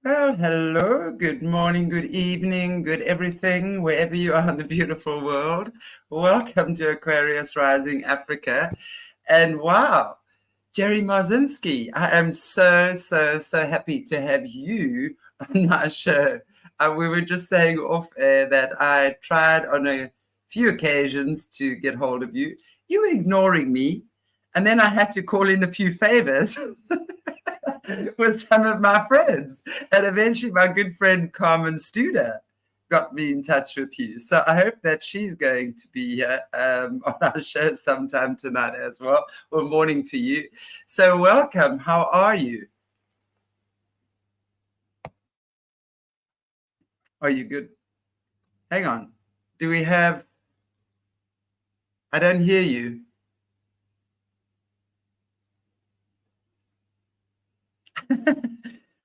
Well, hello, good morning, good evening, good everything, wherever you are in the beautiful world. Welcome to Aquarius Rising Africa. And wow, Jerry Marzinsky, I am so happy to have you on my show. We were just saying off air that I tried on a few occasions to get hold of you. You were ignoring me, and then I had to call in a few favors. With some of my friends. And eventually my good friend Carmen Studer got me in touch with you. So I hope that she's going to be here on our show sometime tonight as well, or morning for you. So welcome. How are you? Are you good? Hang on. Do we have... I don't hear you.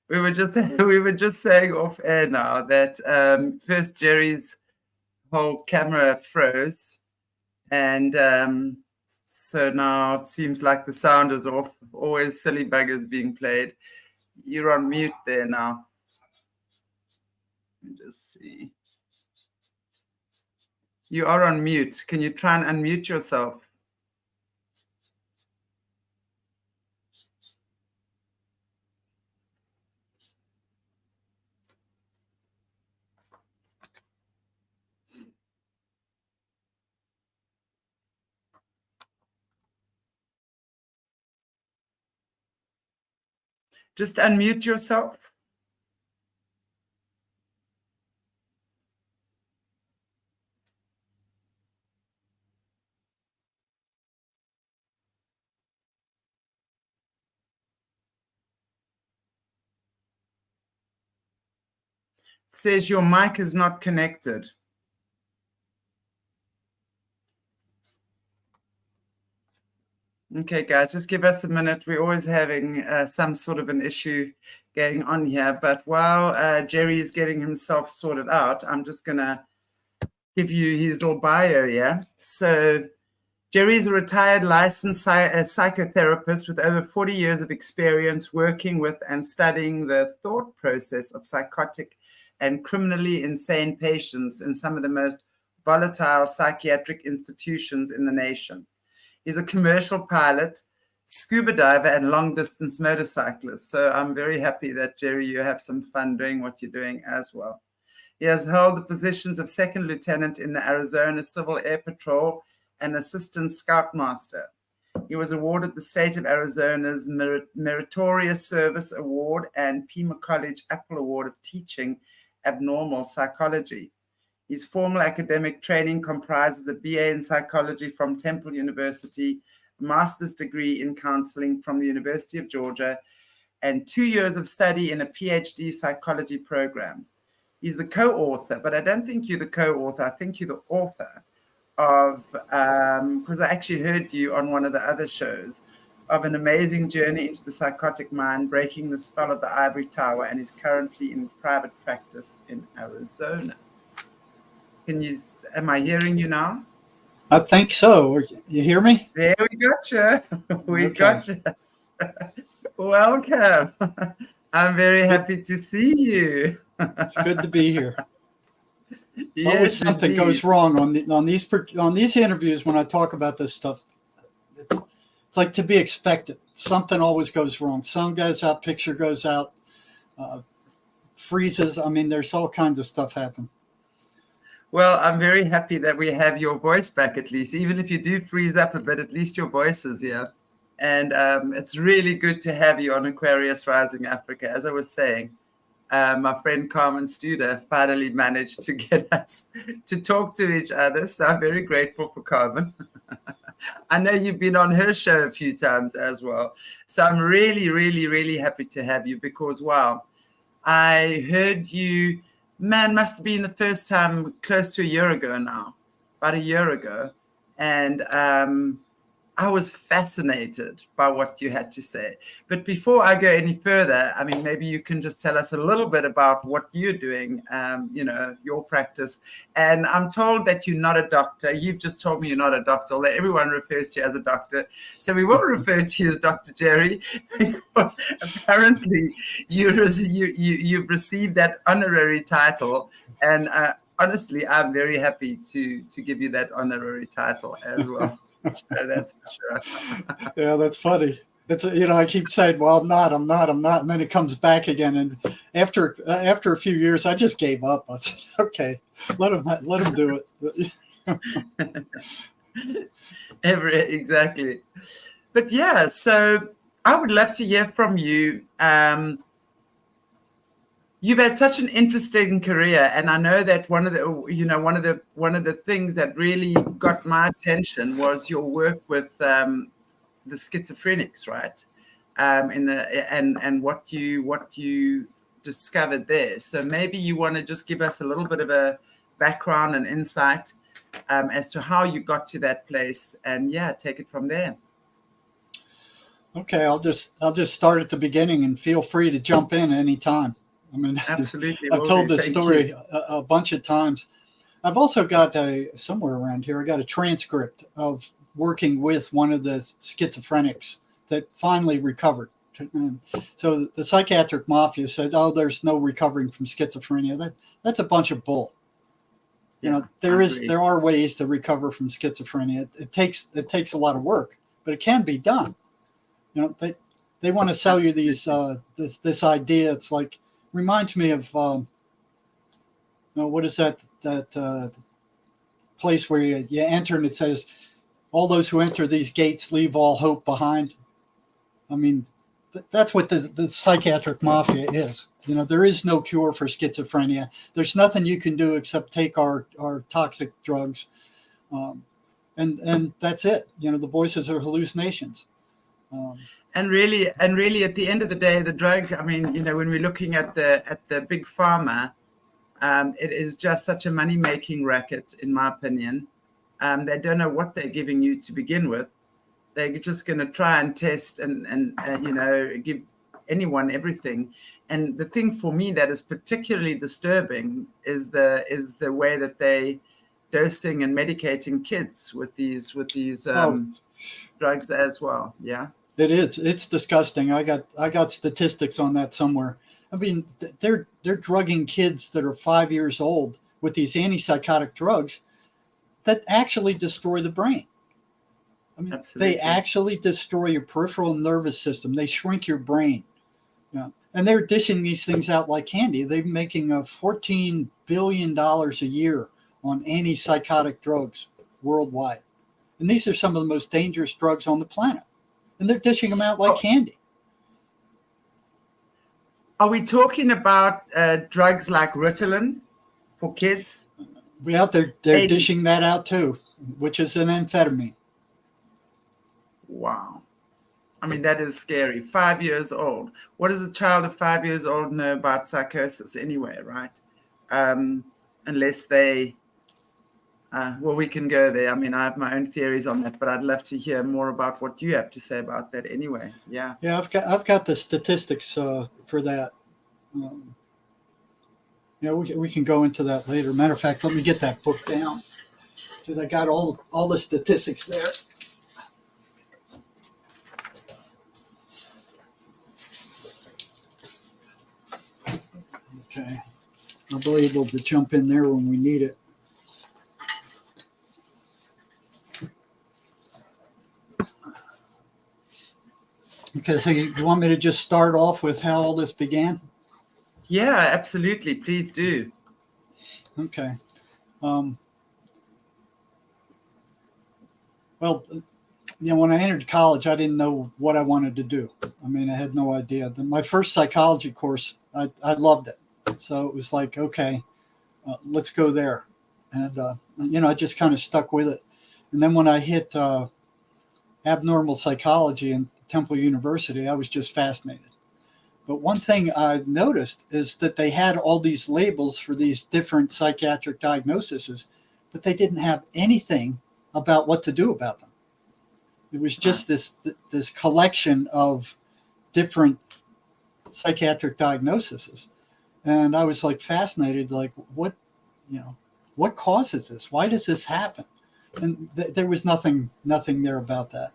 we were just saying off air now that first Jerry's whole camera froze, and so now it seems like the sound is off. Always silly buggers being played. You're on mute there now. Let me just see. You are on mute. Can you try and unmute yourself? Just unmute yourself. It says your mic is not connected. Okay, guys, just give us a minute. We're always having some sort of an issue going on here. But while Jerry is getting himself sorted out, I'm just going to give you his little bio, yeah? So Jerry is a retired licensed psychotherapist with over 40 years of experience working with and studying the thought process of psychotic and criminally insane patients in some of the most volatile psychiatric institutions in the nation. He's a commercial pilot, scuba diver, and long-distance motorcyclist. So I'm very happy that, Jerry, you have some fun doing what you're doing as well. He has held the positions of second lieutenant in the Arizona Civil Air Patrol and assistant scoutmaster. He was awarded the state of Arizona's Meritorious Service Award and Pima College Apple Award of Teaching Abnormal Psychology. His formal academic training comprises a BA in psychology from Temple University, a master's degree in counseling from the University of Georgia, and 2 years of study in a PhD psychology program. He's the co-author, but I don't think you're the co-author. I think you're the author of, because I actually heard you on one of the other shows, of An Amazing Journey into the Psychotic Mind, Breaking the Spell of the Ivory Tower, and is currently in private practice in Arizona. Am I hearing you now? I think so. You hear me? There, we got you. We got you. Welcome. I'm very happy to see you. It's good to be here. Yes, always something indeed. goes wrong on these interviews when I talk about this stuff. It's like to be expected. Something always goes wrong. Sound goes out, picture goes out, freezes. I mean, there's all kinds of stuff happen. Well, I'm very happy that we have your voice back, at least. Even if you do freeze up a bit, at least your voice is here. And it's really good to have you on Aquarius Rising Africa. As I was saying, my friend Carmen Studer finally managed to get us to talk to each other. So I'm very grateful for Carmen. I know you've been on her show a few times as well. So I'm really happy to have you because, wow, I heard you... Man, must have been the first time close to a year ago now, about a year ago. And I was fascinated by what you had to say. But before I go any further, I mean, maybe you can just tell us a little bit about what you're doing, your practice. And I'm told that you're not a doctor. You've just told me you're not a doctor, although everyone refers to you as a doctor. So we will refer to you as Dr. Jerry, because apparently you've received that honorary title. And honestly, I'm very happy to give you that honorary title as well. Sure, that's for sure. Yeah, that's funny. It's I keep saying, well, I'm not, and then it comes back again. And after a few years, I just gave up. I said, okay, let him do it. Exactly. But yeah, so I would love to hear from you. You've had such an interesting career, and I know that one of the things that really got my attention was your work with the schizophrenics, right? And what you discovered there. So maybe you want to just give us a little bit of a background and insight as to how you got to that place, and take it from there. Okay, I'll just start at the beginning, and feel free to jump in anytime. I mean, absolutely. I've told this story a bunch of times. I've also got somewhere around here, I got a transcript of working with one of the schizophrenics that finally recovered. So the psychiatric mafia said, "Oh, there's no recovering from schizophrenia." That's a bunch of bull. There are ways to recover from schizophrenia. It takes a lot of work, but it can be done. They want to sell you these this idea. It's like, reminds me of what is that place where you enter and it says, all those who enter these gates leave all hope behind. I mean, that's what the psychiatric mafia is. There is no cure for schizophrenia. There's nothing you can do except take our toxic drugs, and that's it. The voices are hallucinations. And really, at the end of the day, the drug, I mean, when we're looking at the big pharma, it is just such a money-making racket, in my opinion. They don't know what they're giving you to begin with. They're just going to try and test and give anyone everything. And the thing for me that is particularly disturbing is the way that they dosing and medicating kids with these drugs as well. Yeah. It is. It's disgusting. I got statistics on that somewhere. I mean, they're drugging kids that are 5 years old with these antipsychotic drugs that actually destroy the brain. I mean, absolutely. They actually destroy your peripheral nervous system. They shrink your brain. And they're dishing these things out like candy. They're making $14 billion a year on antipsychotic drugs worldwide. And these are some of the most dangerous drugs on the planet. And they're dishing them out like candy. Are we talking about drugs like Ritalin for kids? Yeah, they're dishing that out too, which is an amphetamine. Wow. I mean, that is scary. 5 years old. What does a child of 5 years old know about psychosis anyway, right? Unless they... well, we can go there. I mean, I have my own theories on that, but I'd love to hear more about what you have to say about that anyway. Yeah. Yeah, I've got the statistics for that. We can go into that later. Matter of fact, let me get that book down because I got all the statistics there. Okay. I'll be able to jump in there when we need it. Okay, so you want me to just start off with how all this began? Yeah, absolutely. Please do. Okay. Well, when I entered college, I didn't know what I wanted to do. I mean, I had no idea. My first psychology course, I loved it. So it was like, okay, let's go there. And, I just kind of stuck with it. And then when I hit abnormal psychology in Temple University, I was just fascinated. But one thing I noticed is that they had all these labels for these different psychiatric diagnoses, but they didn't have anything about what to do about them. It was just this collection of different psychiatric diagnoses. And I was like fascinated, like what causes this? Why does this happen? And there was nothing there about that.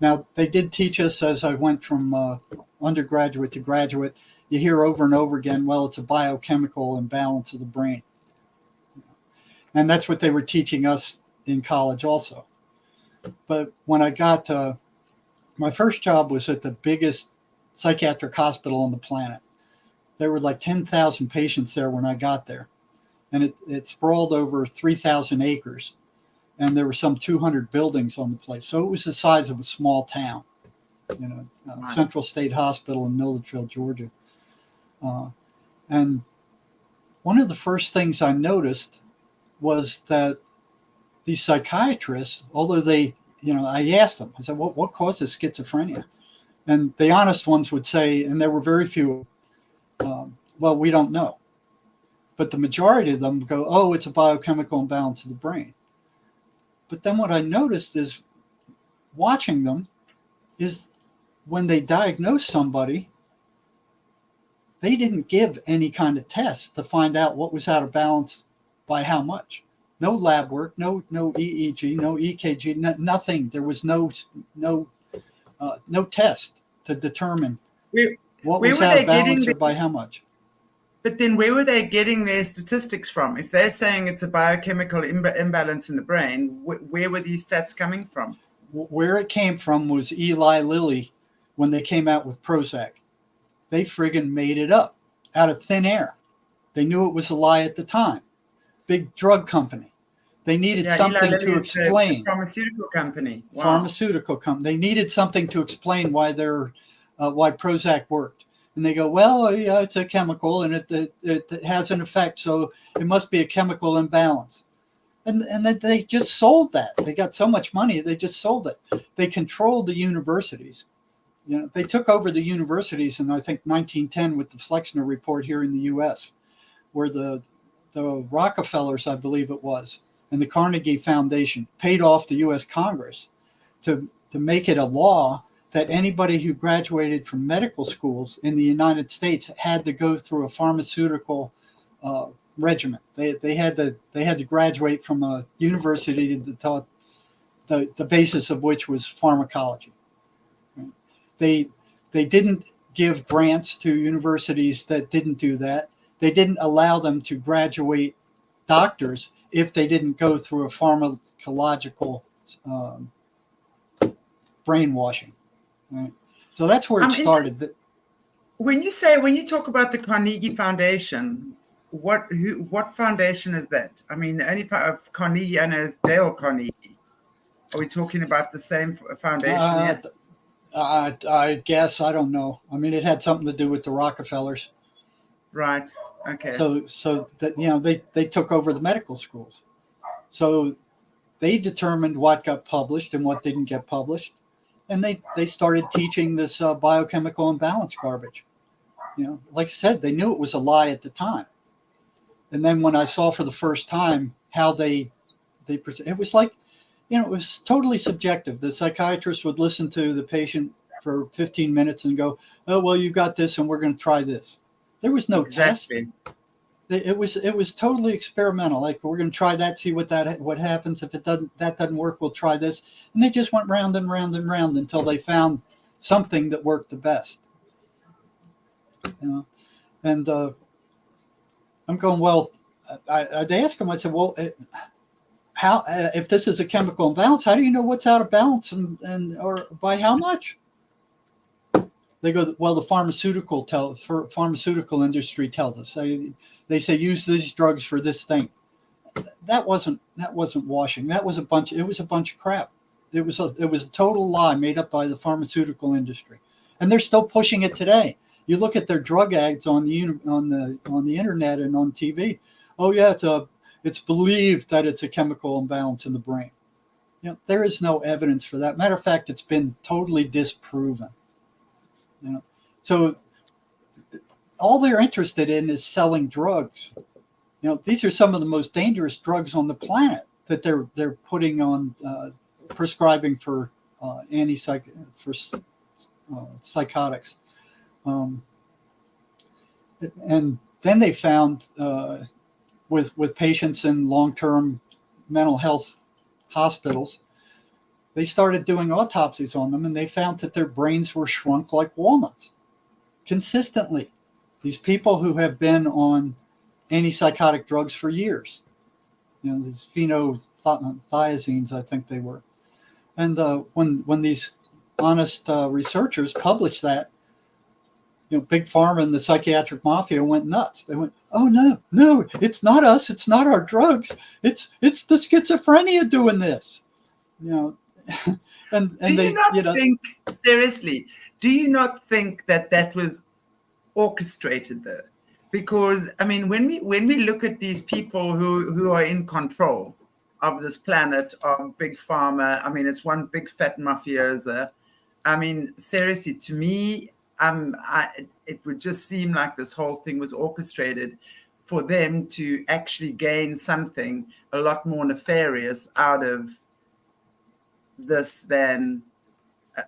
Now, they did teach us as I went from undergraduate to graduate, you hear over and over again, well, it's a biochemical imbalance of the brain. And that's what they were teaching us in college also. But when I got my first job was at the biggest psychiatric hospital on the planet. There were like 10,000 patients there when I got there. And it sprawled over 3,000 acres. And there were some 200 buildings on the place. So it was the size of a small town, Central State Hospital in Milledgeville, Georgia. And one of the first things I noticed was that these psychiatrists, although I asked them, I said, what causes schizophrenia? And the honest ones would say, and there were very few, well, we don't know. But the majority of them go, oh, it's a biochemical imbalance of the brain. But then what I noticed is watching them is when they diagnose somebody, they didn't give any kind of test to find out what was out of balance by how much. No lab work, no EEG, no EKG, nothing. There was no test to determine what was out of balance or by how much. But then where were they getting their statistics from? If they're saying it's a biochemical imbalance in the brain, where were these stats coming from? Where it came from was Eli Lilly when they came out with Prozac. They friggin' made it up out of thin air. They knew it was a lie at the time. Big drug company. They needed something to explain. A pharmaceutical company. Wow. Pharmaceutical company. They needed something to explain why why Prozac worked. And they go, well, yeah, it's a chemical and it has an effect, so it must be a chemical imbalance. And they just sold that. They got so much money, they just sold it. They controlled the universities. They took over the universities in, I think, 1910 with the Flexner Report here in the U.S., where the Rockefellers, I believe it was, and the Carnegie Foundation paid off the U.S. Congress to make it a law that anybody who graduated from medical schools in the United States had to go through a pharmaceutical regimen. They had to graduate from a university that taught the basis of which was pharmacology. They didn't give grants to universities that didn't do that. They didn't allow them to graduate doctors if they didn't go through a pharmacological brainwashing. Right. So that's where it started. When you talk about the Carnegie Foundation, what foundation is that? I mean, the only part of Carnegie I know is Dale Carnegie. Are we talking about the same foundation yet? I guess, I don't know. I mean, it had something to do with the Rockefellers. Right. Okay. So that they took over the medical schools. So they determined what got published and what didn't get published. And they started teaching this biochemical imbalance garbage. Like I said, they knew it was a lie at the time. And then when I saw for the first time how it was like, it was totally subjective. The psychiatrist would listen to the patient for 15 minutes and go, oh, well, you got this and we're going to try this. There was no test. It was totally experimental. Like, we're going to try that, see what happens. If that doesn't work, we'll try this. And they just went round and round and round until they found something that worked the best. And I'm going, well, I'd ask them, I said, well, how if this is a chemical imbalance, how do you know what's out of balance and or by how much? They go, well, the pharmaceutical industry tells us. They say use these drugs for this thing. That wasn't washing. It was a bunch of crap. It was a total lie made up by the pharmaceutical industry, and they're still pushing it today. You look at their drug ads on the internet and on TV. Oh yeah, it's believed that it's a chemical imbalance in the brain. There is no evidence for that. Matter of fact, it's been totally disproven. So all they're interested in is selling drugs. These are some of the most dangerous drugs on the planet that they're putting on prescribing for psychotics. And then they found with patients in long-term mental health hospitals, they started doing autopsies on them, and they found that their brains were shrunk like walnuts consistently. These people who have been on antipsychotic drugs for years, these phenothiazines, I think they were. And when these honest researchers published that, Big Pharma and the psychiatric mafia went nuts. They went, "Oh no, it's not us. It's not our drugs. It's the schizophrenia doing this." And do they, you not think, seriously, do you not think that was orchestrated though? Because I mean, when we look at these people who are in control of this planet, of Big Pharma, I mean, it's one big fat mafiosa. I mean, seriously, to me, it would just seem like this whole thing was orchestrated for them to actually gain something a lot more nefarious out of this than,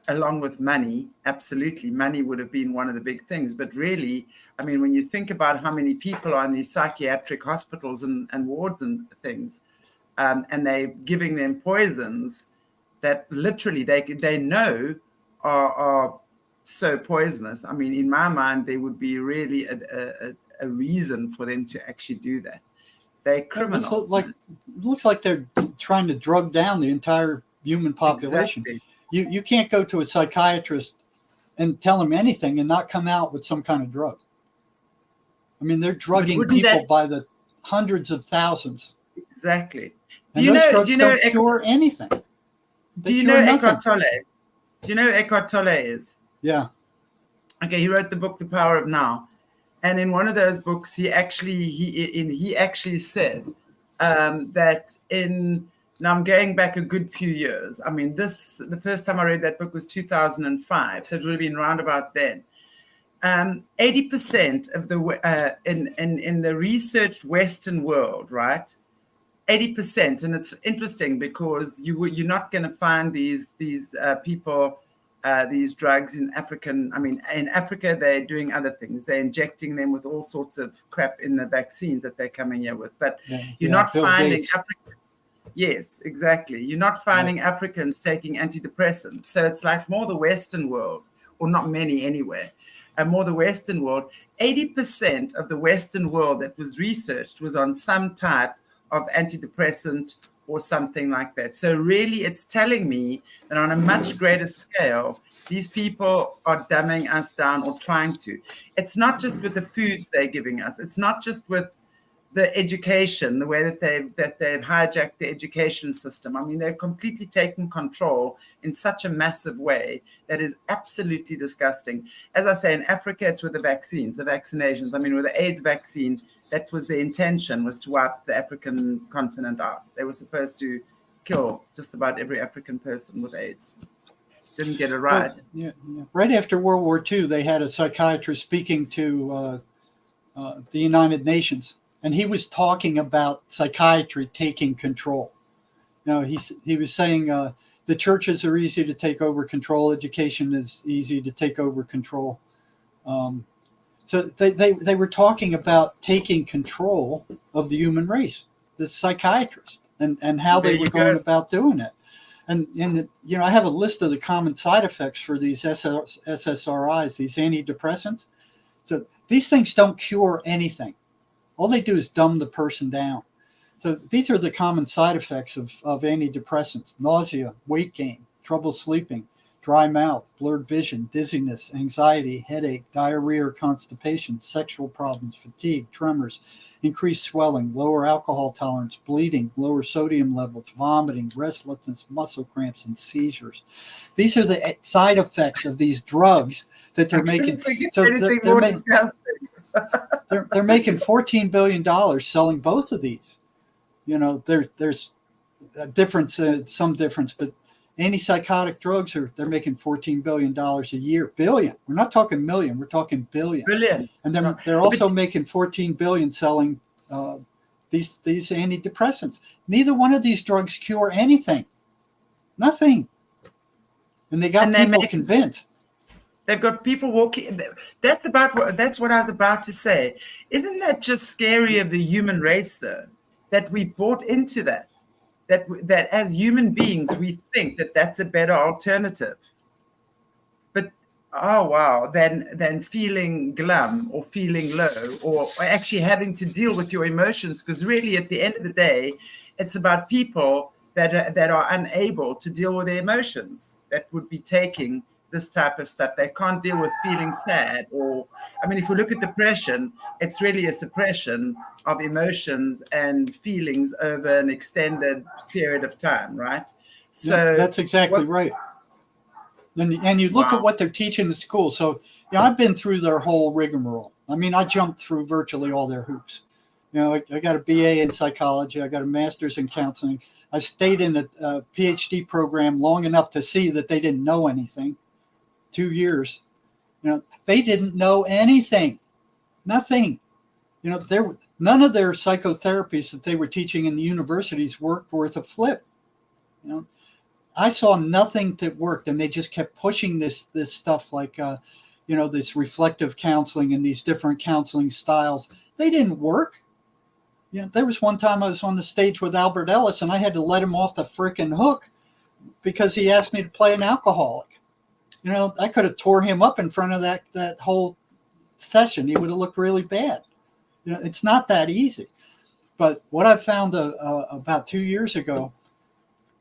along with money. Absolutely, money would have been one of the big things. But really, I mean, when you think about how many people are in these psychiatric hospitals and wards and things, and they're giving them poisons that literally they know are so poisonous. I mean, in my mind, there would be really a reason for them to actually do that. They're criminals. It looks like they're trying to drug down the entire human population. Exactly. You can't go to a psychiatrist and tell him anything and not come out with some kind of drug. I mean, they're drugging people by the hundreds of thousands. Exactly. And those drugs don't cure anything. Do you know Eckhart Tolle? Do you know who Eckhart Tolle is? Yeah. Okay, he wrote the book The Power of Now. And in one of those books, he actually said that now I'm going back a good few years. I mean, the first time I read that book was 2005, so it would have been round about then. 80% of the in the researched Western world, right? 80%, and it's interesting because you're not going to find these people. These drugs in Africa, they're doing other things. They're injecting them with all sorts of crap in the vaccines that they're coming here with. But you're not finding Africans. Yes, exactly. You're not finding Africans taking antidepressants. So it's like more the Western world, or not many anyway, more the Western world. 80% of the Western world that was researched was on some type of antidepressant or something like that. So really, it's telling me that on a much greater scale, these people are dumbing us down or trying to. It's not just with the foods they're giving us. It's not just with the education, the way that they've hijacked the education system. I mean, they're completely taken control in such a massive way that is absolutely disgusting. As I say, in Africa, it's with the vaccines, the vaccinations. I mean, with the AIDS vaccine, that was the intention, was to wipe the African continent out. They were supposed to kill just about every African person with AIDS. Didn't get it right. Yeah. Right after World War II, they had a psychiatrist speaking to the United Nations. And he was talking about psychiatry taking control. He was saying the churches are easy to take over control. Education is easy to take over control. So they were talking about taking control of the human race, the psychiatrists, and how they were going about doing it. And I have a list of the common side effects for these SSRIs, these antidepressants. So these things don't cure anything. All they do is dumb the person down. So these are the common side effects of antidepressants: nausea, weight gain, trouble sleeping, dry mouth, blurred vision, dizziness, anxiety, headache, diarrhea or constipation, sexual problems, fatigue, tremors, increased swelling, lower alcohol tolerance, bleeding, lower sodium levels, vomiting, restlessness, muscle cramps, and seizures. These are the side effects of these drugs that they're making. So they're making $14 billion selling both of these. There's a difference, some difference, but antipsychotic drugs they're making $14 billion a year. Billion. We're not talking million. We're talking billion. Brilliant. And then they're also making $14 billion selling these antidepressants. Neither one of these drugs cure anything. Nothing. and they got And they people make- convinced. They've got people walking. That's what I was about to say. Isn't that just scary of the human race, though? That we bought into that. That as human beings we think that that's a better alternative. But oh wow, than feeling glum or feeling low or actually having to deal with your emotions, because really at the end of the day, it's about people that are unable to deal with their emotions, that would be taking this type of stuff. They can't deal with feeling sad, or I mean, if we look at depression, it's really a suppression of emotions and feelings over an extended period of time, right? So That's exactly right. And you look at what they're teaching in school. So I've been through their whole rigmarole. I mean, I jumped through virtually all their hoops. I got a BA in psychology. I got a master's in counseling. I stayed in a PhD program long enough to see that they didn't know anything. 2 years. They didn't know anything. Nothing. None of their psychotherapies that they were teaching in the universities worked worth a flip. I saw nothing that worked, and they just kept pushing this stuff like, this reflective counseling and these different counseling styles. They didn't work. There was one time I was on the stage with Albert Ellis, and I had to let him off the frickin' hook because he asked me to play an alcoholic. I could have tore him up in front of that whole session. He would have looked really bad. It's not that easy. But what I found about 2 years ago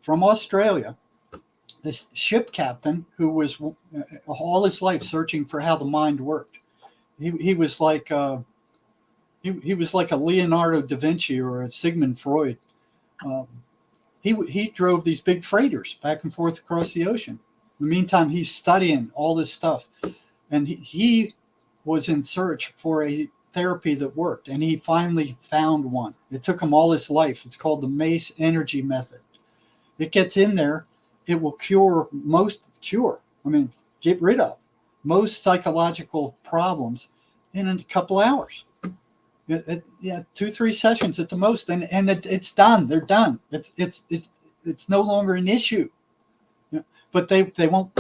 from Australia, this ship captain who was all his life searching for how the mind worked. He was like he was like a Leonardo da Vinci or a Sigmund Freud. He drove these big freighters back and forth across the ocean. In the meantime, he's studying all this stuff, and he was in search for a therapy that worked, and he finally found one. It took him all his life. It's called the Mace energy method. It gets in there. It will get rid of most psychological problems in a couple hours. 2-3 sessions at the most, and it's done. They're done. It's no longer an issue. But they won't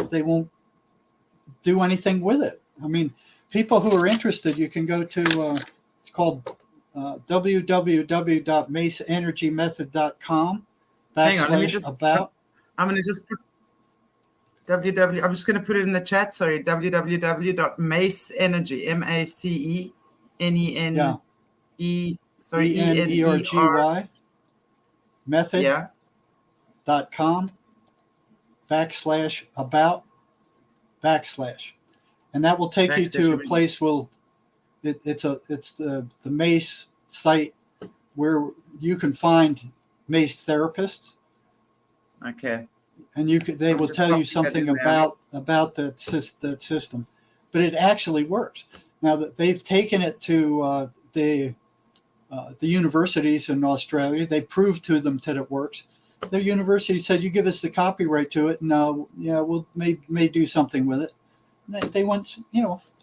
do anything with it. I mean, people who are interested, you can go to it's called www.maceenergymethod.com. Hang on, let me just about. I'm going to just put www. I'm just going to put it in the chat. Sorry, www.maceenergy, MACENENE. Sorry, ENERGY method.com /about/ and that will take you to a place it's the Mace site where you can find Mace therapists. Okay. And they will tell you something about that system, but it actually works. Now that they've taken it to the universities in Australia, they proved to them that it works. The university said, "You give us the copyright to it, and we'll may do something with it." They went,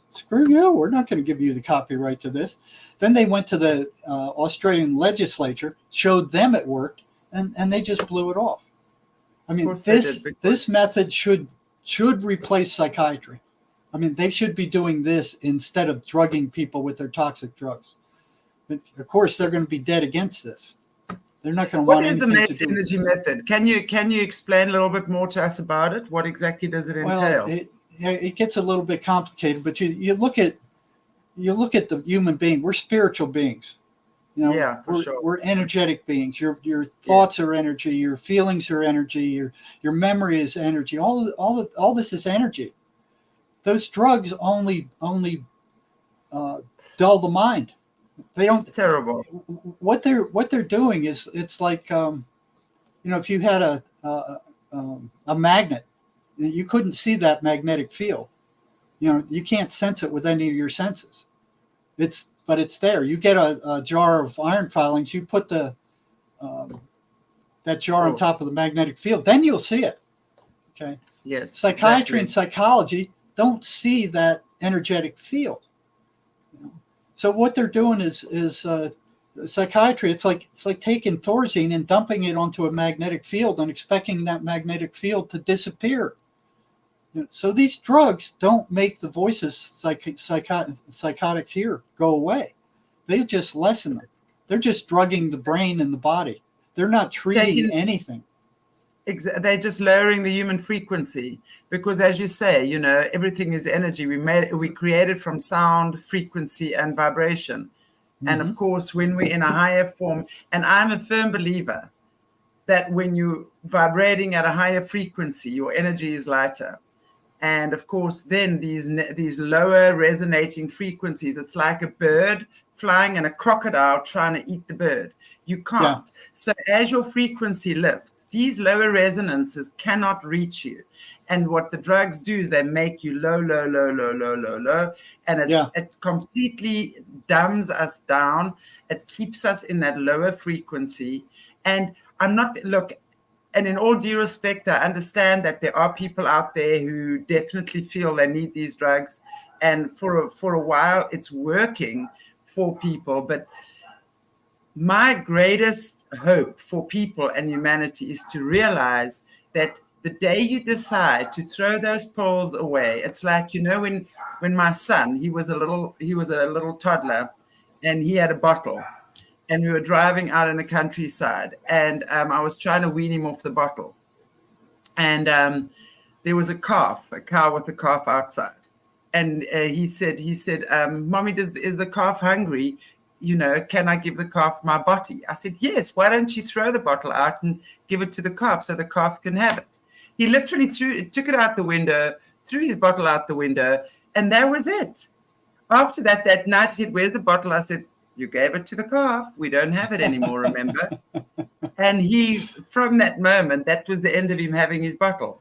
screw you, we're not going to give you the copyright to this. Then they went to the Australian legislature, showed them it worked, and they just blew it off. I mean, this method should replace psychiatry. I mean, they should be doing this instead of drugging people with their toxic drugs. But of course, they're going to be dead against this. They're not going to want anything to do with it. What is the Mace energy method? Can you explain a little bit more to us about it? What exactly does it entail? Well, it gets a little bit complicated, but you look at the human being. We're spiritual beings. We're energetic beings. Your thoughts are energy. Your feelings are energy. Your memory is energy. All this is energy. Those drugs only dull the mind. They don't. Terrible. What they're doing is, it's like if you had a magnet, you couldn't see that magnetic field. You can't sense it with any of your senses. But it's there. You get a jar of iron filings. You put that jar on top of the magnetic field, then you'll see it. Okay. Yes. Psychiatry and psychology don't see that energetic field. So what they're doing is psychiatry. It's like taking Thorazine and dumping it onto a magnetic field and expecting that magnetic field to disappear. So these drugs don't make the voices psychotics hear go away. They just lessen them. They're just drugging the brain and the body. They're not treating anything. They're just lowering the human frequency, because, as you say, everything is energy. We created from sound, frequency, and vibration. And of course, when we're in a higher form, and I'm a firm believer that when you're vibrating at a higher frequency, your energy is lighter. And of course, then these lower resonating frequencies, it's like a bird flying and a crocodile trying to eat the bird. You can't. Yeah. So as your frequency lifts, these lower resonances cannot reach you. And what the drugs do is they make you low, low, low, low, low, low, low. And it completely dumbs us down. It keeps us in that lower frequency. And and in all due respect, I understand that there are people out there who definitely feel they need these drugs. And for a while, it's working for people. But my greatest hope for people and humanity is to realize that the day you decide to throw those pills away, it's like, when my son, he was a little toddler, and he had a bottle. And we were driving out in the countryside, and I was trying to wean him off the bottle. And there was a cow with a calf outside. And he said, Mommy, is the calf hungry? Can I give the calf my bottle? I said, yes. Why don't you throw the bottle out and give it to the calf so the calf can have it? He literally took it out the window, threw his bottle out the window, and that was it. After that night, he said, where's the bottle? I said, you gave it to the calf. We don't have it anymore, remember? And from that moment, that was the end of him having his bottle.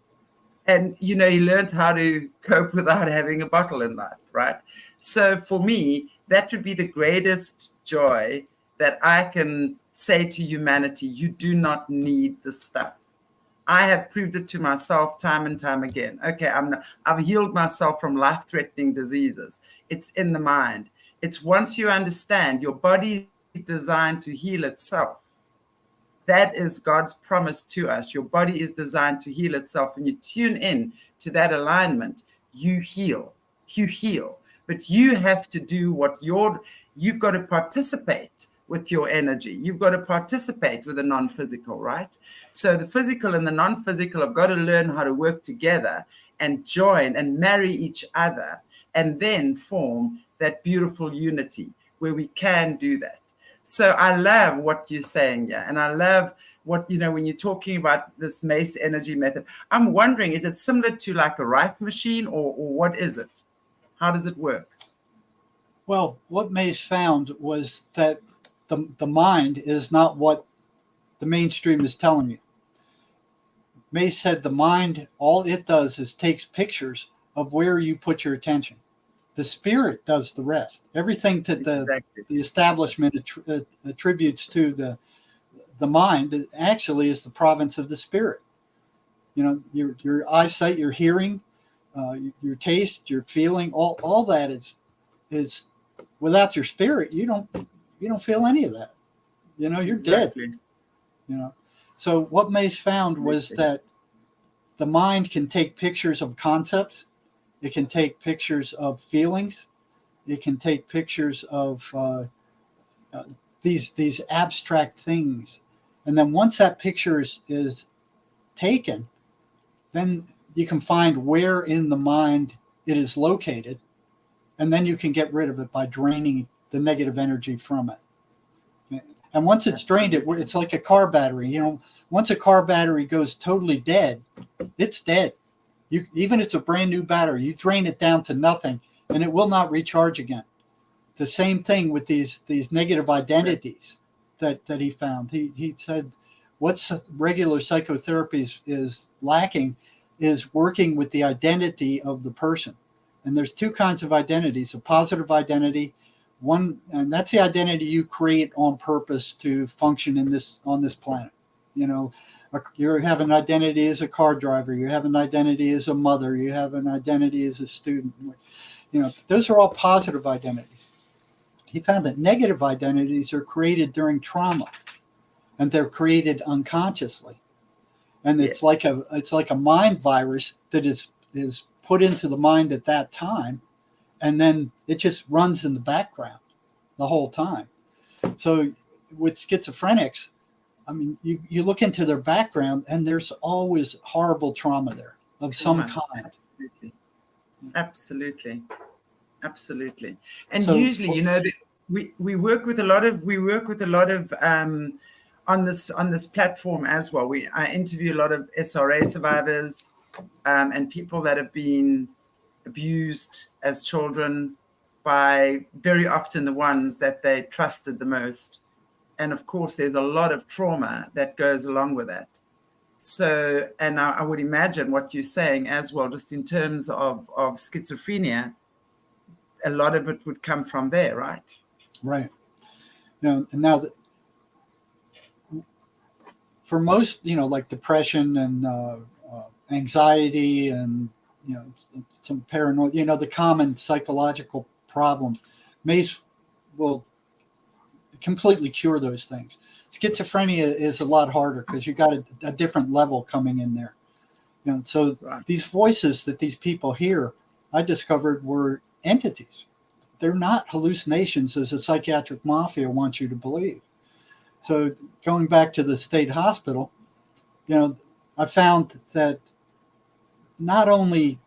And, he learned how to cope without having a bottle in life, right? So for me, that would be the greatest joy that I can say to humanity. You do not need the stuff. I have proved it to myself time and time again. Okay, I've healed myself from life-threatening diseases. It's in the mind. It's once you understand your body is designed to heal itself. That is God's promise to us. Your body is designed to heal itself. When you tune in to that alignment, you heal. You heal. But you have to do you've got to participate with your energy. You've got to participate with the non-physical, right? So the physical and the non-physical have got to learn how to work together and join and marry each other, and then form that beautiful unity where we can do that. So I love what you're saying, yeah. And I love what, when you're talking about this Mace energy method, I'm wondering, is it similar to like a rife machine or what is it? How does it work? Well, what Mace found was that the mind is not what the mainstream is telling you. Mace said the mind, all it does is takes pictures of where you put your attention. The spirit does the rest. Everything that the establishment attributes to the mind actually is the province of the spirit. Your eyesight, your hearing, your taste, your feeling, all that is without your spirit. You don't feel any of that. You're dead. So what Mace found was that the mind can take pictures of concepts. It can take pictures of feelings. It can take pictures of these abstract things. And then once that picture is taken, then you can find where in the mind it is located. And then you can get rid of it by draining the negative energy from it. And once it's drained, it's like a car battery. Once a car battery goes totally dead, it's dead. Even if it's a brand new battery, you drain it down to nothing and it will not recharge again. The same thing with these negative identities that he found. He said what regular psychotherapy is lacking is working with the identity of the person. And there's two kinds of identities: a positive identity, and that's the identity you create on purpose to function on this planet. You have an identity as a car driver. You have an identity as a mother. You have an identity as a student. Those are all positive identities. He found that negative identities are created during trauma, and they're created unconsciously. And it's like a mind virus that is is put into the mind at that time, and then it just runs in the background the whole time. So with schizophrenics, I mean, you look into their background, and there's always horrible trauma there of some kind. Absolutely. Absolutely. Absolutely. And So, usually, you know, we work with a lot of on this platform as well. I interview a lot of SRA survivors and people that have been abused as children by very often the ones that they trusted the most. And of course, there's a lot of trauma that goes along with that. So, and I would imagine what you're saying as well, just in terms of schizophrenia, a lot of it would come from there, right? Right. You know, and now that for most, you know, like depression and anxiety and, you know, some paranoia, you know, the common psychological problems, Mace will completely cure those things. Schizophrenia is a lot harder because you got a different level coming in there. You know, so Right. these voices that these people hear, I discovered were entities. They're not hallucinations as the psychiatric mafia wants you to believe. So going back to the state hospital, you know, I found that not only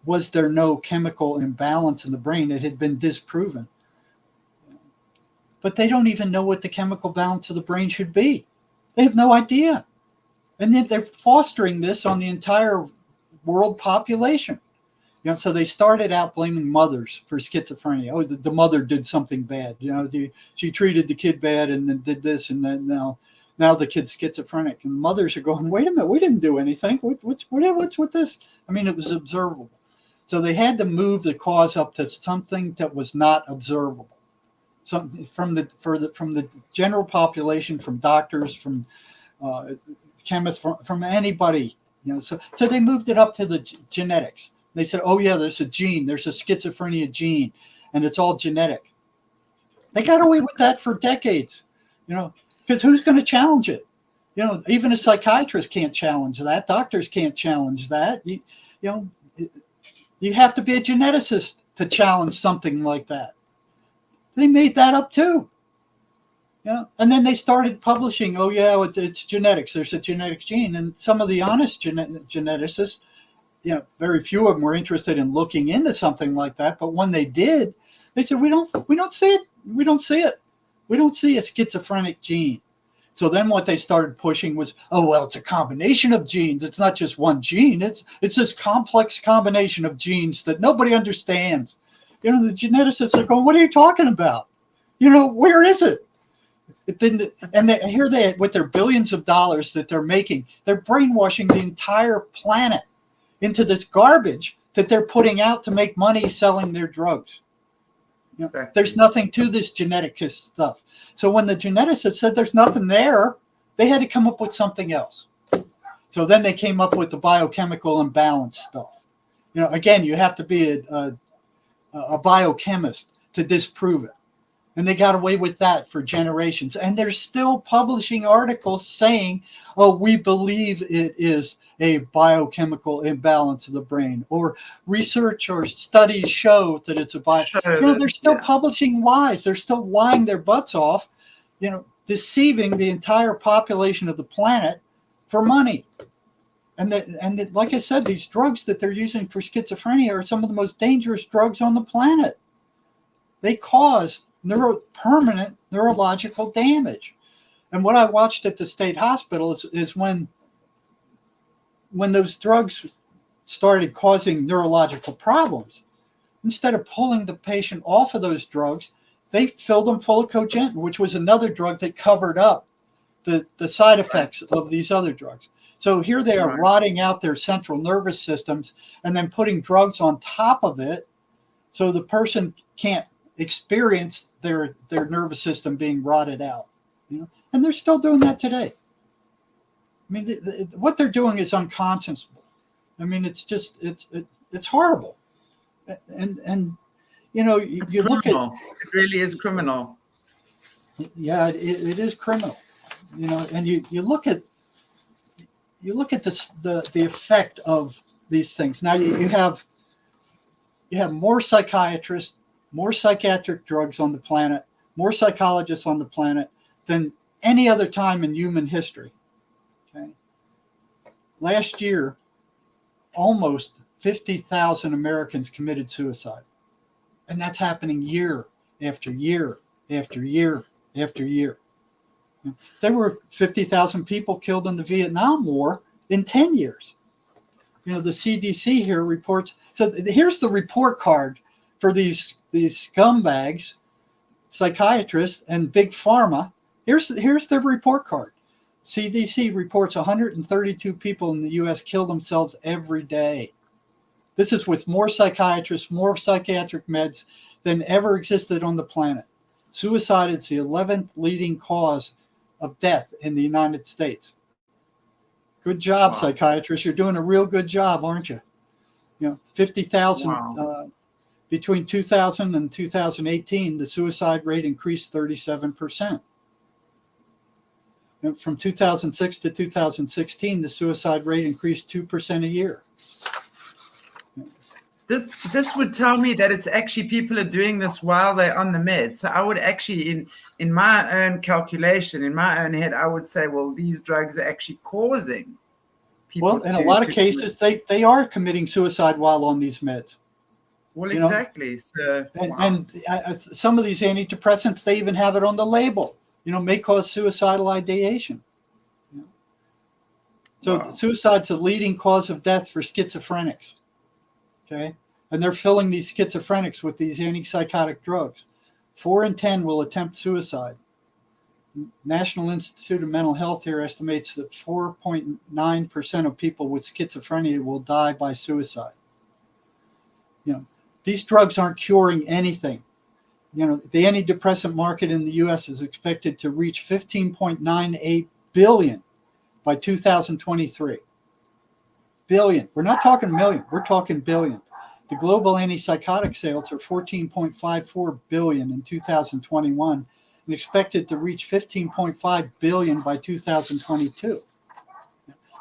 was there no chemical imbalance in the brain, it had been disproven, but they don't even know what the chemical balance of the brain should be. They have no idea. And then they're fostering this on the entire world population. You know, so they started out blaming mothers for schizophrenia. Oh, the mother did something bad. You know, she treated the kid bad and then did this, and then now the kid's schizophrenic. And mothers are going, wait a minute, we didn't do anything. What's with this? I mean, it was observable. So they had to move the cause up to something that was not observable. Something from the general population, from doctors, from chemists, from anybody. You know, so they moved it up to the genetics. They said, oh, yeah, there's a gene. There's a schizophrenia gene, and it's all genetic. They got away with that for decades, you know, because who's going to challenge it? You know, even a psychiatrist can't challenge that. Doctors can't challenge that. You know, you have to be a geneticist to challenge something like that. They made that up, too. You know, and then they started publishing, oh, yeah, it's genetics. There's a genetic gene. And some of the honest geneticists, you know, very few of them were interested in looking into something like that. But when they did, they said, we don't see it. We don't see it. We don't see a schizophrenic gene. So then what they started pushing was, oh, well, it's a combination of genes. It's not just one gene. It's this complex combination of genes that nobody understands. You know, the geneticists are going, what are you talking about? You know, where is it? It didn't, and here they, with their billions of dollars that they're making, they're brainwashing the entire planet into this garbage that they're putting out to make money selling their drugs. You know, Exactly. There's nothing to this geneticist stuff. So when the geneticist said there's nothing there, they had to come up with something else. So then they came up with the biochemical imbalance stuff. You know, again, you have to be a biochemist to disprove it. And they got away with that for generations. And they're still publishing articles saying, oh, we believe it is a biochemical imbalance of the brain. Or research or studies show that it's a you know, they're still publishing lies. They're still lying their butts off, you know, deceiving the entire population of the planet for money. And like I said, these drugs that they're using for schizophrenia are some of the most dangerous drugs on the planet. They cause permanent neurological damage. And what I watched at the state hospital is when those drugs started causing neurological problems, instead of pulling the patient off of those drugs, they filled them full of cogentin, which was another drug that covered up the side effects of these other drugs. So here they are rotting out their central nervous systems and then putting drugs on top of it so the person can't experience their nervous system being rotted out. You know, and they're still doing that today. I mean, what they're doing is unconscionable. I mean, it's just it's horrible. And you know, you look at it really is criminal. Yeah, it is criminal. You know, and you look at the effect of these things. Now you have more psychiatrists, more psychiatric drugs on the planet, more psychologists on the planet than any other time in human history. Okay. Last year, almost 50,000 Americans committed suicide. And that's happening year after year after year after year. There were 50,000 people killed in the Vietnam War in 10 years. You know, the CDC here reports. So here's the report card for these scumbags, psychiatrists, and big pharma. Here's their report card. CDC reports 132 people in the U.S. kill themselves every day. This is with more psychiatrists, more psychiatric meds than ever existed on the planet. Suicide is the 11th leading cause of death in the United States. Good job, wow. Psychiatrists. You're doing a real good job, aren't you? You know, 50,000 wow. Between 2000 and 2018, the suicide rate increased 37%. And from 2006 to 2016, the suicide rate increased 2% a year. This would tell me that it's actually people are doing this while they're on the meds. So I would actually, in my own calculation, in my own head, I would say, well, these drugs are actually causing people. Well, in a lot of cases, they are committing suicide while on these meds. Well, exactly. So, and some of these antidepressants, they even have it on the label. You know, may cause suicidal ideation. You know? So suicide's the leading cause of death for schizophrenics. Okay, and they're filling these schizophrenics with these antipsychotic drugs. 4 in 10 will attempt suicide. National Institute of Mental Health here estimates that 4.9% of people with schizophrenia will die by suicide. You know, these drugs aren't curing anything. You know, the antidepressant market in the U.S. is expected to reach $15.98 billion by 2023. Billion. We're not talking million. We're talking billion. The global antipsychotic sales are $14.54 billion in 2021 and expected to reach $15.5 billion by 2022.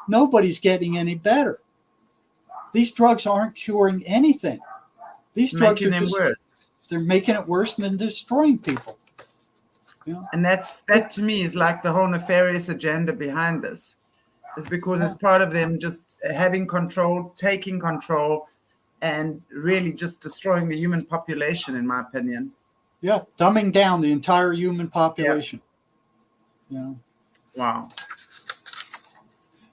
Nobody's getting any better. These drugs aren't curing anything. These drugs are just worse. They're making it worse than destroying people. You know? And that to me is like the whole nefarious agenda behind this. Is because it's part of them just having control, taking control, and really just destroying the human population, in my opinion. Yeah, dumbing down the entire human population. Yeah. You know? Wow.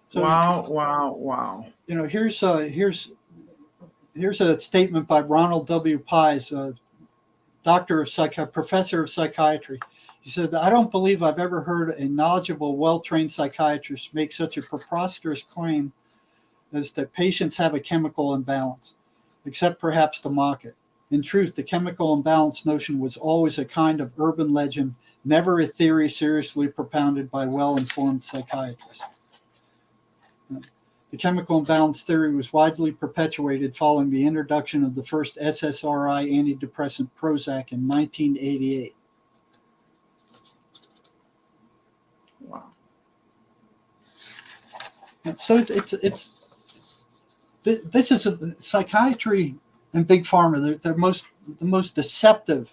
So, wow. You know, here's a statement by Ronald W. Pies, professor of psychiatry. He said, I don't believe I've ever heard a knowledgeable, well-trained psychiatrist make such a preposterous claim as that patients have a chemical imbalance, except perhaps to mock it. In truth, the chemical imbalance notion was always a kind of urban legend, never a theory seriously propounded by well-informed psychiatrists. The chemical imbalance theory was widely perpetuated following the introduction of the first SSRI antidepressant Prozac in 1988. Wow. And so this is a psychiatry and big pharma. They're the most deceptive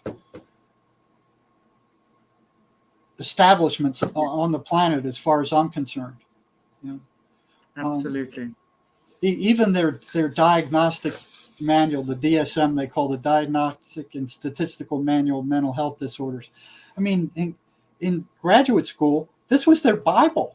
establishments on the planet, as far as I'm concerned. You know? Absolutely. Even their diagnostic manual, the DSM, they call the Diagnostic and Statistical Manual of Mental Health Disorders. I mean, in graduate school, this was their Bible.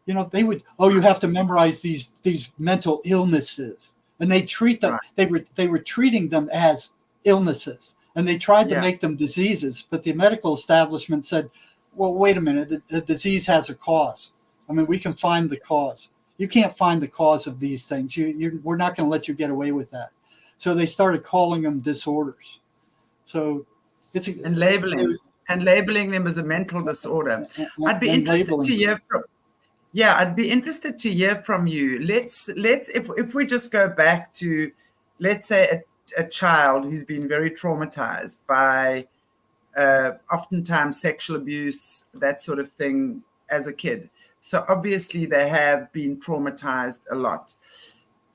You know, they would, you have to memorize these mental illnesses, and they treat them. Right. They were treating them as illnesses, and they tried to make them diseases. But the medical establishment said, "Well, wait a minute. The disease has a cause. I mean, we can find the cause. You can't find the cause of these things. We're not going to let you get away with that." So they started calling them disorders. So it's labeling them as a mental disorder. I'd be interested to hear from. Yeah, I'd be interested to hear from you. Let's if we just go back to, let's say, a child who's been very traumatized by oftentimes sexual abuse, that sort of thing, as a kid. So obviously they have been traumatized a lot.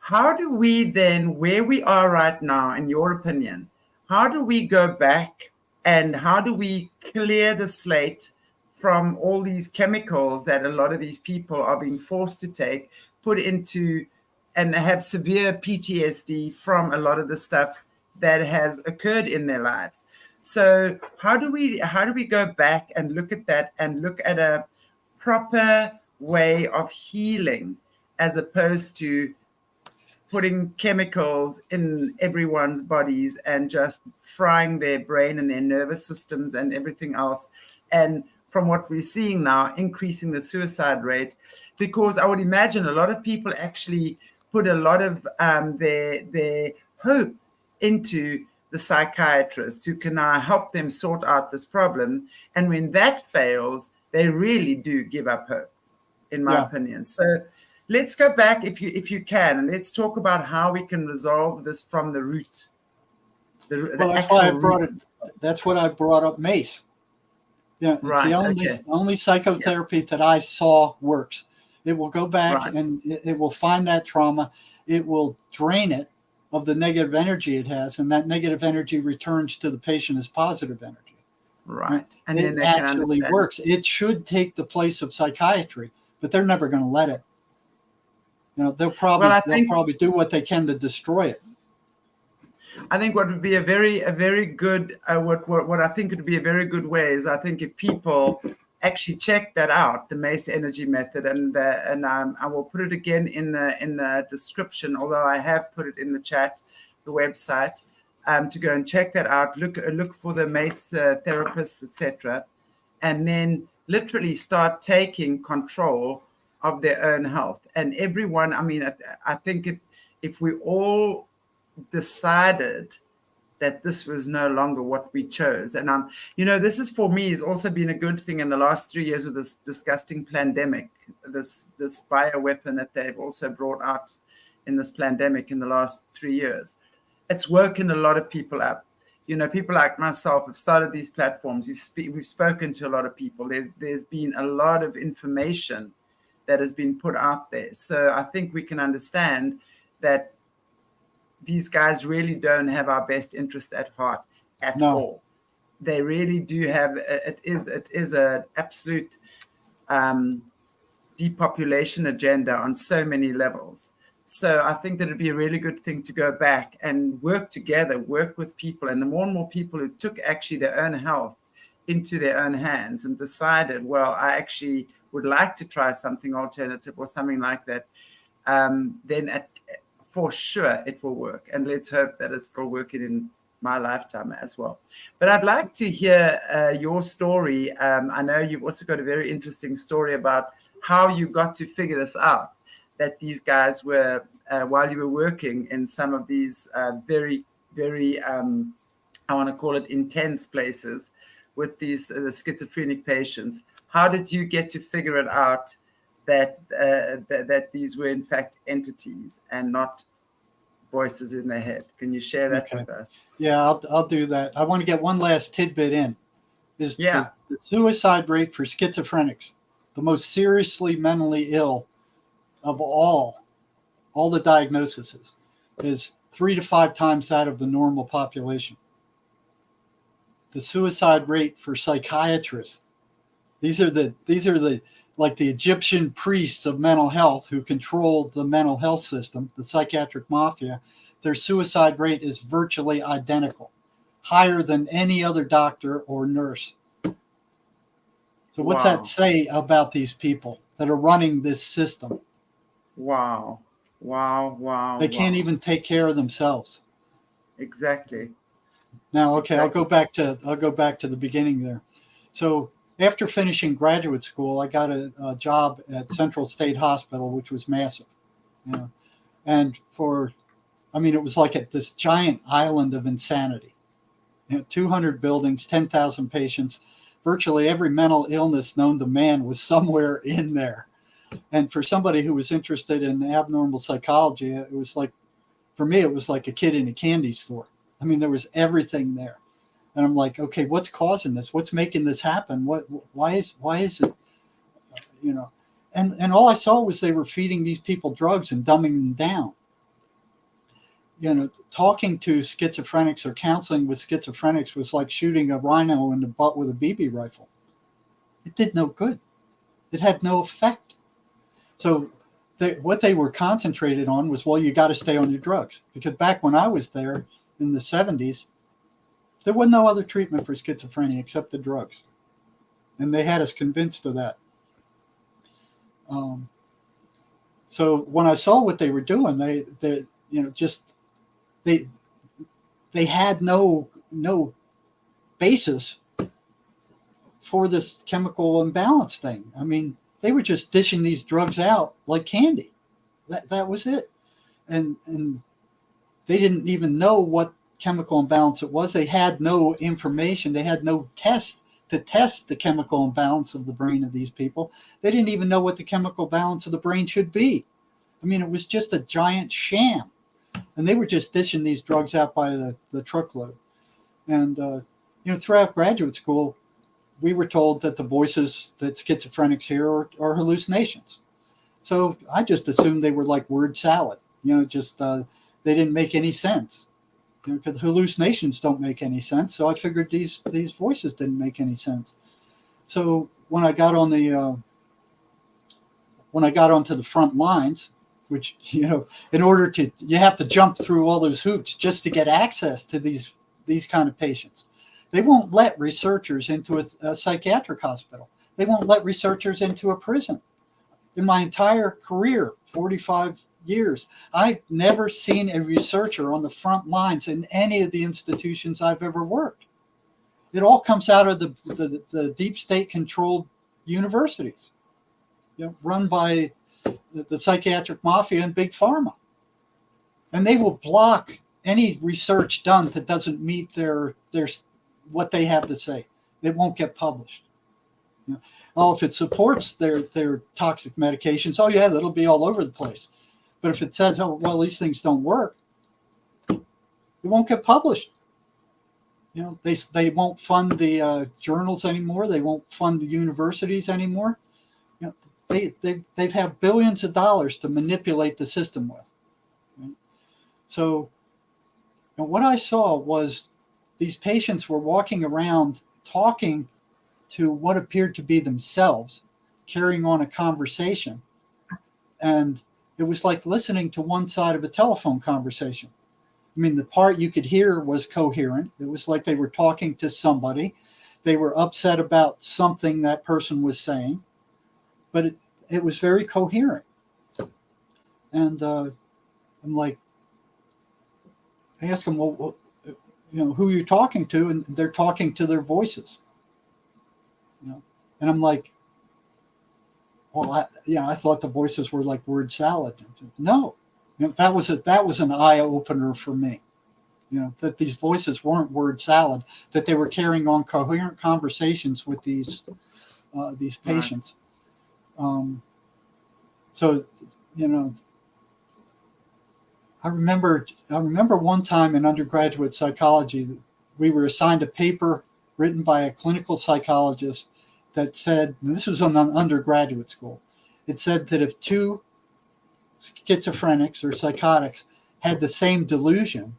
how do we then, where we are right now, in your opinion, how do we go back and how do we clear the slate from all these chemicals that a lot of these people are being forced to take, put into, and have severe PTSD from a lot of the stuff that has occurred in their lives? So how do we go back and look at that and look at a proper way of healing, as opposed to putting chemicals in everyone's bodies and just frying their brain and their nervous systems and everything else? And from what we're seeing now, increasing the suicide rate, because I would imagine a lot of people actually put a lot of their hope into the psychiatrists who can now help them sort out this problem. And when that fails, they really do give up hope, in my opinion. So let's go back, if you can, and let's talk about how we can resolve this from the root. Well, that's why I brought it. That's what I brought up, Mace. Yeah, it's the only psychotherapy that I saw works. It will go back and it will find that trauma. It will drain it of the negative energy it has, and that negative energy returns to the patient as positive energy. Right. And it then actually works. It should take the place of psychiatry, but they're never going to let it. You know, they'll probably do what they can to destroy it. I think what would be a very good what I think would be a very good way is, I think if people actually check that out, the Mace energy method, and I will put it again in the description, although I have put it in the chat, the website, to go and check that out. Look for the Mace therapists, etc., and then literally start taking control of their own health. And everyone, I mean, I think if we all decided that this was no longer what we chose, and this is, for me, has also been a good thing in the last 3 years with this disgusting pandemic, this bioweapon that they've also brought out in this pandemic in the last 3 years. It's woken a lot of people up. People like myself have started these platforms. We've spoken to a lot of people. There's been a lot of information that has been put out there. So I think we can understand that these guys really don't have our best interest at heart at all. They really do have. It is an absolute depopulation agenda on so many levels. So I think that it'd be a really good thing to go back and work together, work with people. And the more and more people who took actually their own health into their own hands and decided, well, I actually would like to try something alternative or something like that, then for sure it will work. And let's hope that it's still working in my lifetime as well. But I'd like to hear your story. I know you've also got a very interesting story about how you got to figure this out, that these guys were, while you were working in some of these very, very, I want to call it intense places with these the schizophrenic patients. How did you get to figure it out that these were in fact entities and not voices in their head? Can you share that with us? Yeah, I'll do that. I want to get one last tidbit in. The suicide rate for schizophrenics, the most seriously mentally ill of all the diagnoses, is 3 to 5 times that of the normal population. The suicide rate for psychiatrists, these are the like the Egyptian priests of mental health who control the mental health system, the psychiatric mafia. Their suicide rate is virtually identical, higher than any other doctor or nurse. So what's that say about these people that are running this system? Wow. They can't even take care of themselves. Exactly. Now, okay, I'll go back to the beginning there. So after finishing graduate school, I got a job at Central State Hospital, which was massive, and it was like this giant island of insanity. 200 buildings, 10,000 patients, virtually every mental illness known to man was somewhere in there. And for somebody who was interested in abnormal psychology, it was like, for me, it was like a kid in a candy store. I mean, there was everything there. And I'm like, okay, what's causing this? What's making this happen? Why is it, And all I saw was they were feeding these people drugs and dumbing them down. talking to schizophrenics or counseling with schizophrenics was like shooting a rhino in the butt with a BB rifle. It did no good. It had no effect. So what they were concentrated on was, well, you got to stay on your drugs. Because back when I was there in the 70s, there was no other treatment for schizophrenia except the drugs. And they had us convinced of that. So when I saw what they were doing, they had no basis for this chemical imbalance thing. I mean, they were just dishing these drugs out like candy. That was it. And they didn't even know what chemical imbalance it was. They had no information. They had no test to test the chemical imbalance of the brain of these people. They didn't even know what the chemical balance of the brain should be. I mean, it was just a giant sham. And they were just dishing these drugs out by the truckload. And, throughout graduate school, we were told that the voices that schizophrenics hear are hallucinations. So I just assumed they were like word salad, they didn't make any sense. Because hallucinations don't make any sense. So I figured these voices didn't make any sense. So when I got on onto the front lines, which, in order to, you have to jump through all those hoops just to get access to these kind of patients. They won't let researchers into a psychiatric hospital. They won't let researchers into a prison. In my entire career, 45 years, I've never seen a researcher on the front lines in any of the institutions I've ever worked. It all comes out of the deep state controlled universities, run by the psychiatric mafia and big pharma. And they will block any research done that doesn't meet their what they have to say. It won't get published. If it supports their toxic medications, oh yeah, that'll be all over the place. But if it says, oh, well, these things don't work, it won't get published. They won't fund the journals anymore. They won't fund the universities anymore. They've had billions of dollars to manipulate the system with. Right? So what I saw was these patients were walking around talking to what appeared to be themselves, carrying on a conversation. And it was like listening to one side of a telephone conversation. I mean, the part you could hear was coherent. It was like they were talking to somebody. They were upset about something that person was saying, but it was very coherent. And I'm like, I asked them, well, who are you talking to? And they're talking to their voices. And I'm like, well, I thought the voices were like word salad. No, that was an eye opener for me. That these voices weren't word salad. That they were carrying on coherent conversations with these patients. So I remember one time in undergraduate psychology, we were assigned a paper written by a clinical psychologist that said, and this was on undergraduate school, it said that if two schizophrenics or psychotics had the same delusion,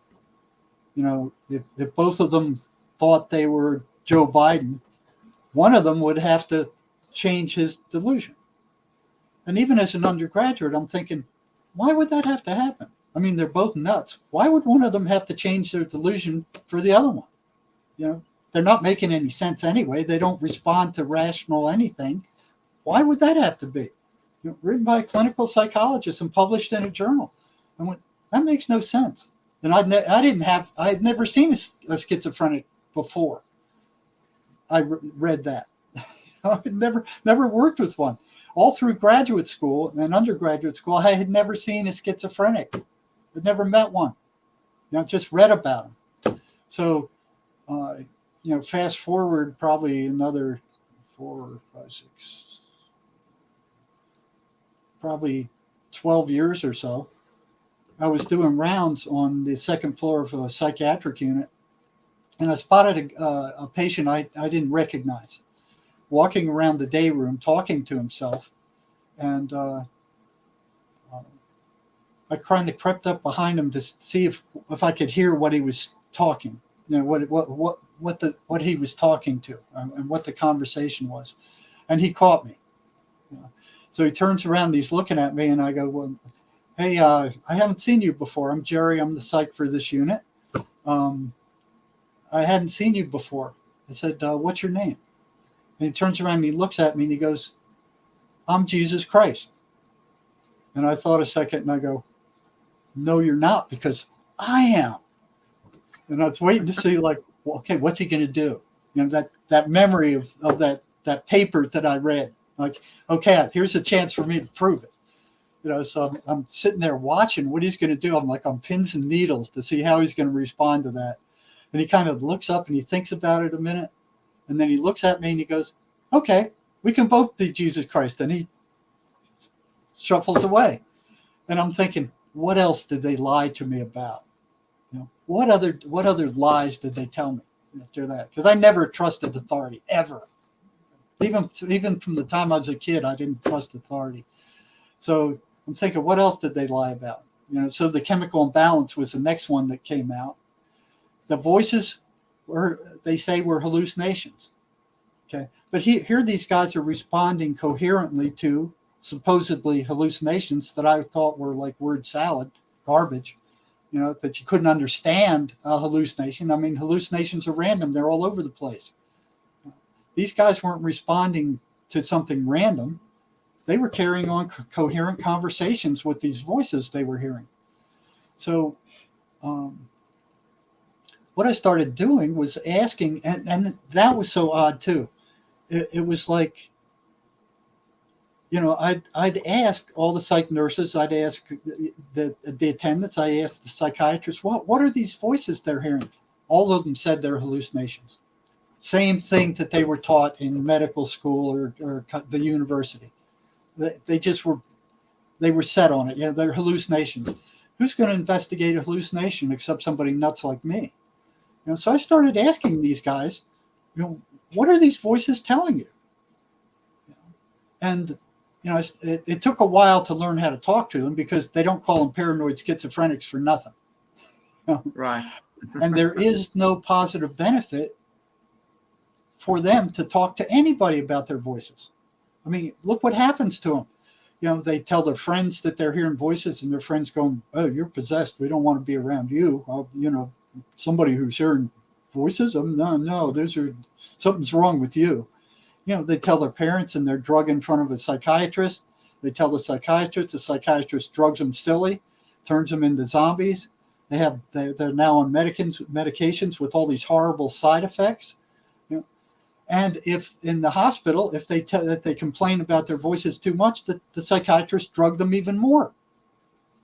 if both of them thought they were Joe Biden, one of them would have to change his delusion. And even as an undergraduate, I'm thinking, why would that have to happen? I mean, they're both nuts. Why would one of them have to change their delusion for the other one? They're not making any sense anyway. They don't respond to rational anything. Why would that have to be? Written by a clinical psychologist and published in a journal. I went, that makes no sense. And I had never seen a schizophrenic before I read that. I had never worked with one. All through graduate school and undergraduate school, I had never seen a schizophrenic. I'd never met one. Just read about them. So, fast forward probably another 4, 5, 6, probably 12 years or so. I was doing rounds on the second floor of a psychiatric unit, and I spotted a patient I didn't recognize walking around the day room talking to himself. And I kind of crept up behind him to see if I could hear what he was talking, what he was talking to, and what the conversation was. And he caught me. So he turns around, he's looking at me, and I go, well, hey, I haven't seen you before. I'm Jerry. I'm the psych for this unit. I hadn't seen you before. I said, what's your name? And he turns around and he looks at me and he goes, I'm Jesus Christ. And I thought a second and I go, no, you're not, because I am. And I was waiting to see, like, well, okay, what's he going to do? That memory of that paper that I read, like, okay, here's a chance for me to prove it. So I'm sitting there watching what he's going to do. I'm like on pins and needles to see how he's going to respond to that. And he kind of looks up and he thinks about it a minute. And then he looks at me and he goes, okay, we can both be Jesus Christ. And he shuffles away. And I'm thinking, what else did they lie to me about? What other lies did they tell me after that? Because I never trusted authority, ever. Even from the time I was a kid, I didn't trust authority. So I'm thinking, what else did they lie about? So the chemical imbalance was the next one that came out. The voices they say were hallucinations. Okay. But here these guys are responding coherently to supposedly hallucinations that I thought were like word salad, garbage, that you couldn't understand a hallucination. I mean, hallucinations are random. They're all over the place. These guys weren't responding to something random. They were carrying on coherent conversations with these voices they were hearing. So what I started doing was asking, and that was so odd too. It was like, I'd ask all the psych nurses, I'd ask the attendants, I asked the psychiatrists, what are these voices they're hearing? All of them said they're hallucinations. Same thing that they were taught in medical school or the university. They were set on it. They're hallucinations. Who's going to investigate a hallucination except somebody nuts like me? So I started asking these guys, what are these voices telling you? And it took a while to learn how to talk to them because they don't call them paranoid schizophrenics for nothing. Right. And there is no positive benefit for them to talk to anybody about their voices. I mean, look what happens to them. They tell their friends that they're hearing voices and their friends going, oh, you're possessed. We don't want to be around you. Somebody who's hearing voices. No, something's wrong with you. They tell their parents and they're drugged in front of a psychiatrist. They tell the psychiatrist drugs them silly, turns them into zombies. They're now on medications with all these horrible side effects. And if in the hospital, if they complain about their voices too much, the psychiatrist drug them even more.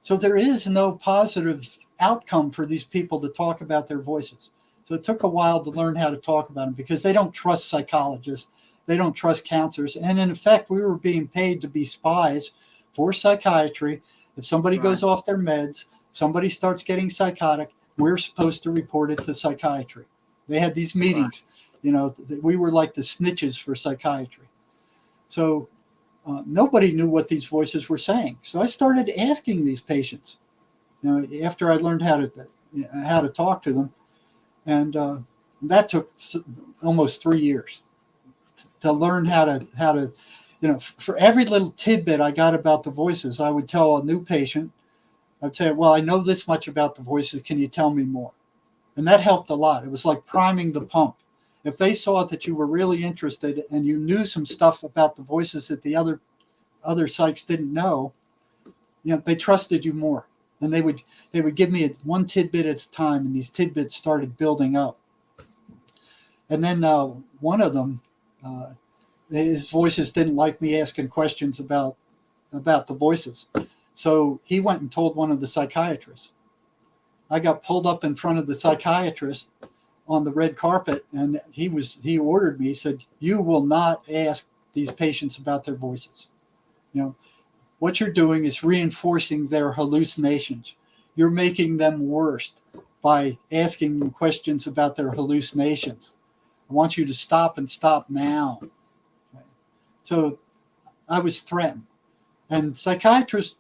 So there is no positive outcome for these people to talk about their voices. So it took a while to learn how to talk about them because they don't trust psychologists. They don't trust counselors. And in effect, we were being paid to be spies for psychiatry. If somebody goes off their meds, somebody starts getting psychotic, we're supposed to report it to psychiatry. They had these meetings. We were like the snitches for psychiatry. So nobody knew what these voices were saying. So I started asking these patients, after I learned how to talk to them. And that took almost 3 years to learn how to, for every little tidbit I got about the voices, I would tell a new patient, I'd say, well, I know this much about the voices. Can you tell me more? And that helped a lot. It was like priming the pump. If they saw that you were really interested and you knew some stuff about the voices that the other psychs didn't know, they trusted you more. And they would give me one tidbit at a time, and these tidbits started building up. And then one of them, his voices didn't like me asking questions about the voices. So he went and told one of the psychiatrists. I got pulled up in front of the psychiatrist on the red carpet, and he ordered me. He said, you will not ask these patients about their voices. What you're doing is reinforcing their hallucinations. You're making them worse by asking them questions about their hallucinations. I want you to stop now. Okay. So I was threatened. And psychiatrists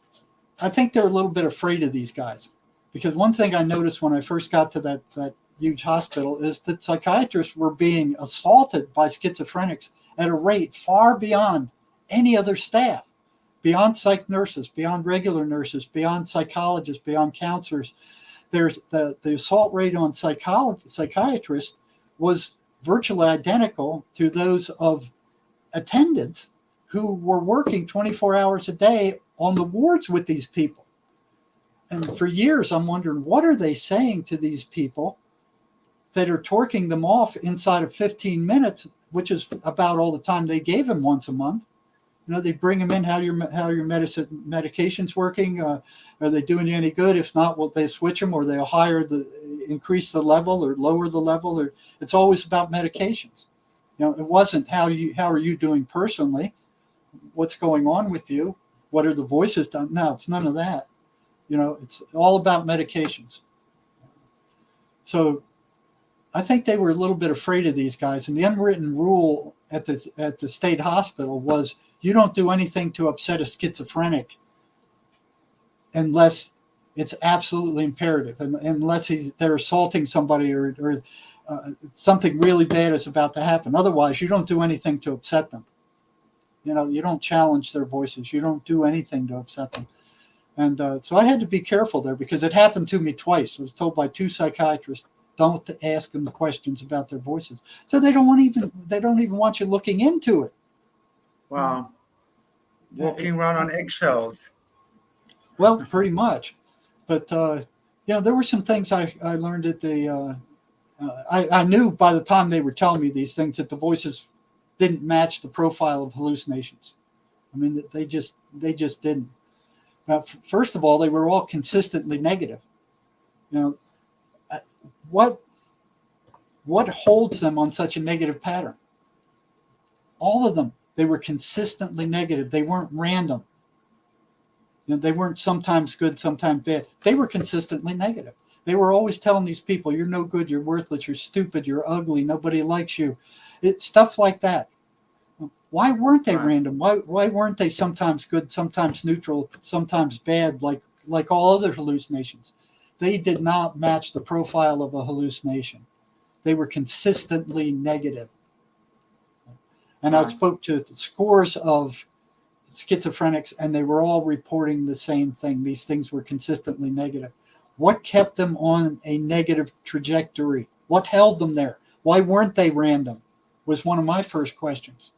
I think they're a little bit afraid of these guys, because one thing I noticed when I first got to that huge hospital is that psychiatrists were being assaulted by schizophrenics at a rate far beyond any other staff, beyond psych nurses, beyond regular nurses, beyond psychologists, beyond counselors. There's the assault rate on psychiatrists was virtually identical to those of attendants who were working 24 hours a day on the wards with these people. And for years, I'm wondering, what are they saying to these people that are torquing them off inside of 15 minutes, which is about all the time they gave them once a month? You know, they bring them in, how your medication's working. Are they doing you any good? If not, well, they switch them, or they'll increase the level or lower the level. Or it's always about medications. You know, it wasn't how are you doing personally? What's going on with you? What are the voices done? No, it's none of that. You know, it's all about medications. So I think they were a little bit afraid of these guys. And the unwritten rule at the state hospital was, you don't do anything to upset a schizophrenic unless it's absolutely imperative, and unless they're assaulting somebody or something really bad is about to happen. Otherwise, you don't do anything to upset them. You know, you don't challenge their voices. You don't do anything to upset them. And so I had to be careful there, because it happened to me twice. I was told by 2 psychiatrists, don't ask them the questions about their voices. So they don't even want you looking into it. Wow. Walking around on eggshells. Well, pretty much. But, you know, there were some things I learned at the, I knew by the time they were telling me these things that the voices didn't match the profile of hallucinations. I mean, they just didn't. First of all, they were all consistently negative. You know, what holds them on such a negative pattern? All of them. They were consistently negative. They weren't random. You know, they weren't sometimes good, sometimes bad. They were consistently negative. They were always telling these people, you're no good, you're worthless, you're stupid, you're ugly, nobody likes you. It's stuff like that. Why weren't they random? Why weren't they sometimes good, sometimes neutral, sometimes bad, like all other hallucinations? They did not match the profile of a hallucination. They were consistently negative. And I spoke to scores of schizophrenics, and they were all reporting the same thing. These things were consistently negative. What kept them on a negative trajectory? What held them there? Why weren't they random? Was one of my first questions.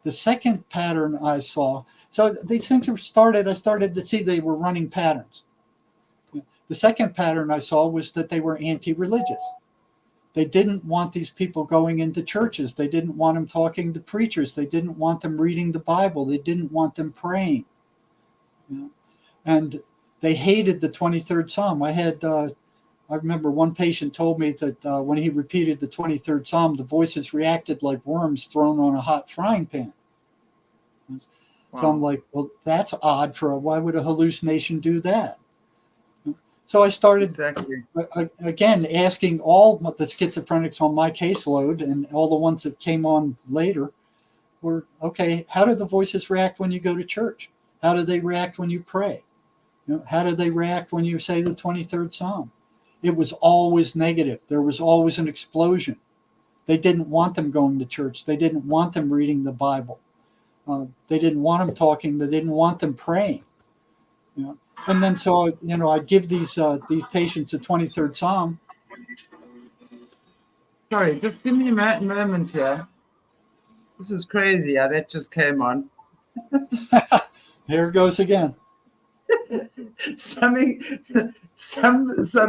The second pattern I saw, so these things I started to see they were running patterns. The second pattern I saw was that they were anti-religious. They didn't want these people going into churches. They didn't want them talking to preachers. They didn't want them reading the Bible. They didn't want them praying. You know? And they hated the 23rd Psalm. I remember one patient told me that when he repeated the 23rd Psalm, the voices reacted like worms thrown on a hot frying pan. Wow. So I'm like, well, that's odd. Why would a hallucination do that? So I started again asking all the schizophrenics on my caseload and all the ones that came on later were, okay, how do the voices react when you go to church? How do they react when you pray? You know, how do they react when you say the 23rd Psalm? It was always negative. There was always an explosion. They didn't want them going to church. They didn't want them reading the Bible. They didn't want them talking. They didn't want them praying. You know? And then so, you know, I give these patients a 23rd Psalm. Sorry, just give me a moment here. This is crazy. Yeah, that just came on. Here it goes again. Some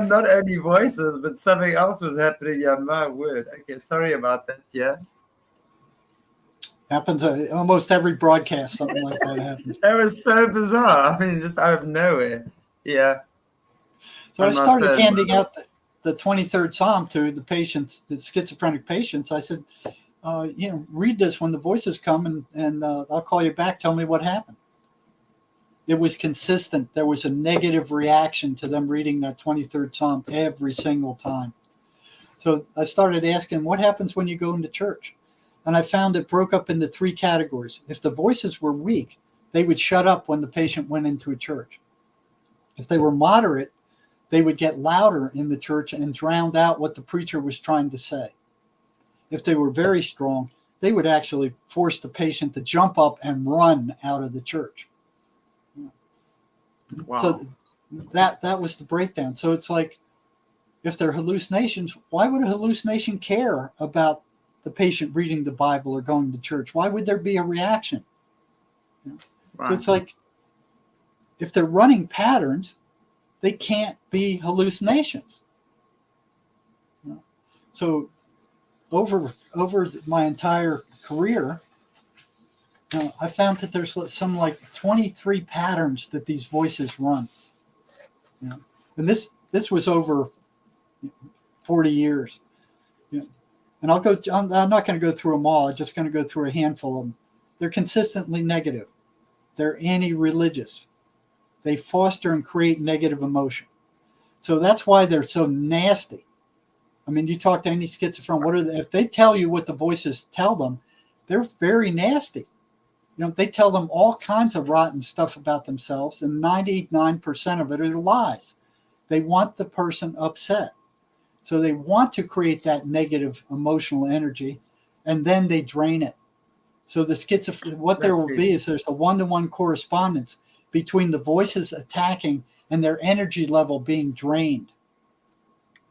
not only voices, but something else was happening. Yeah, my word. Okay, sorry about that. Yeah. Happens almost every broadcast, something like that happens. That was so bizarre. I mean, just out of nowhere. Yeah. So I started handing out the 23rd Psalm to the patients, the schizophrenic patients. I said, you know, read this when the voices come, and I'll call you back. Tell me what happened. It was consistent. There was a negative reaction to them reading that 23rd Psalm every single time. So I started asking, what happens when you go into church? And I found it broke up into 3 categories. If the voices were weak, they would shut up when the patient went into a church. If they were moderate, they would get louder in the church and drown out what the preacher was trying to say. If they were very strong, they would actually force the patient to jump up and run out of the church. Wow. So that was the breakdown. So it's like, if they're hallucinations, why would a hallucination care about the patient reading the Bible or going to church? Why would there be a reaction? Right. So it's like, if they're running patterns, they can't be hallucinations. So over my entire career, I found that there's some like 23 patterns that these voices run. And this was over 40 years. And I'm not going to go through them all. I'm just going to go through a handful of them. They're consistently negative. They're anti-religious. They foster and create negative emotion. So that's why they're so nasty. I mean, you talk to any schizophrenic, if they tell you what the voices tell them, they're very nasty. They tell them all kinds of rotten stuff about themselves, and 99% of it are lies. They want the person upset. So they want to create that negative emotional energy, and then they drain it. So the schizophrenic, what there will be is there's a one-to-one correspondence between the voices attacking and their energy level being drained.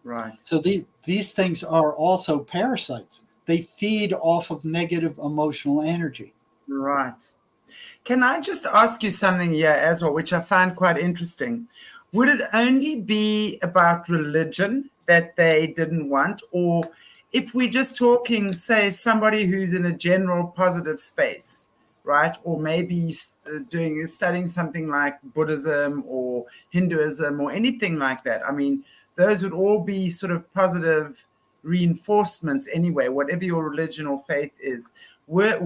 Right. So these things are also parasites. They feed off of negative emotional energy. Right. Can I just ask you something here as well, which I find quite interesting? Would it only be about religion that they didn't want? Or if we're just talking, say, somebody who's in a general positive space, right? Or maybe studying something like Buddhism or Hinduism or anything like that. I mean, those would all be sort of positive reinforcements anyway, whatever your religion or faith is. Were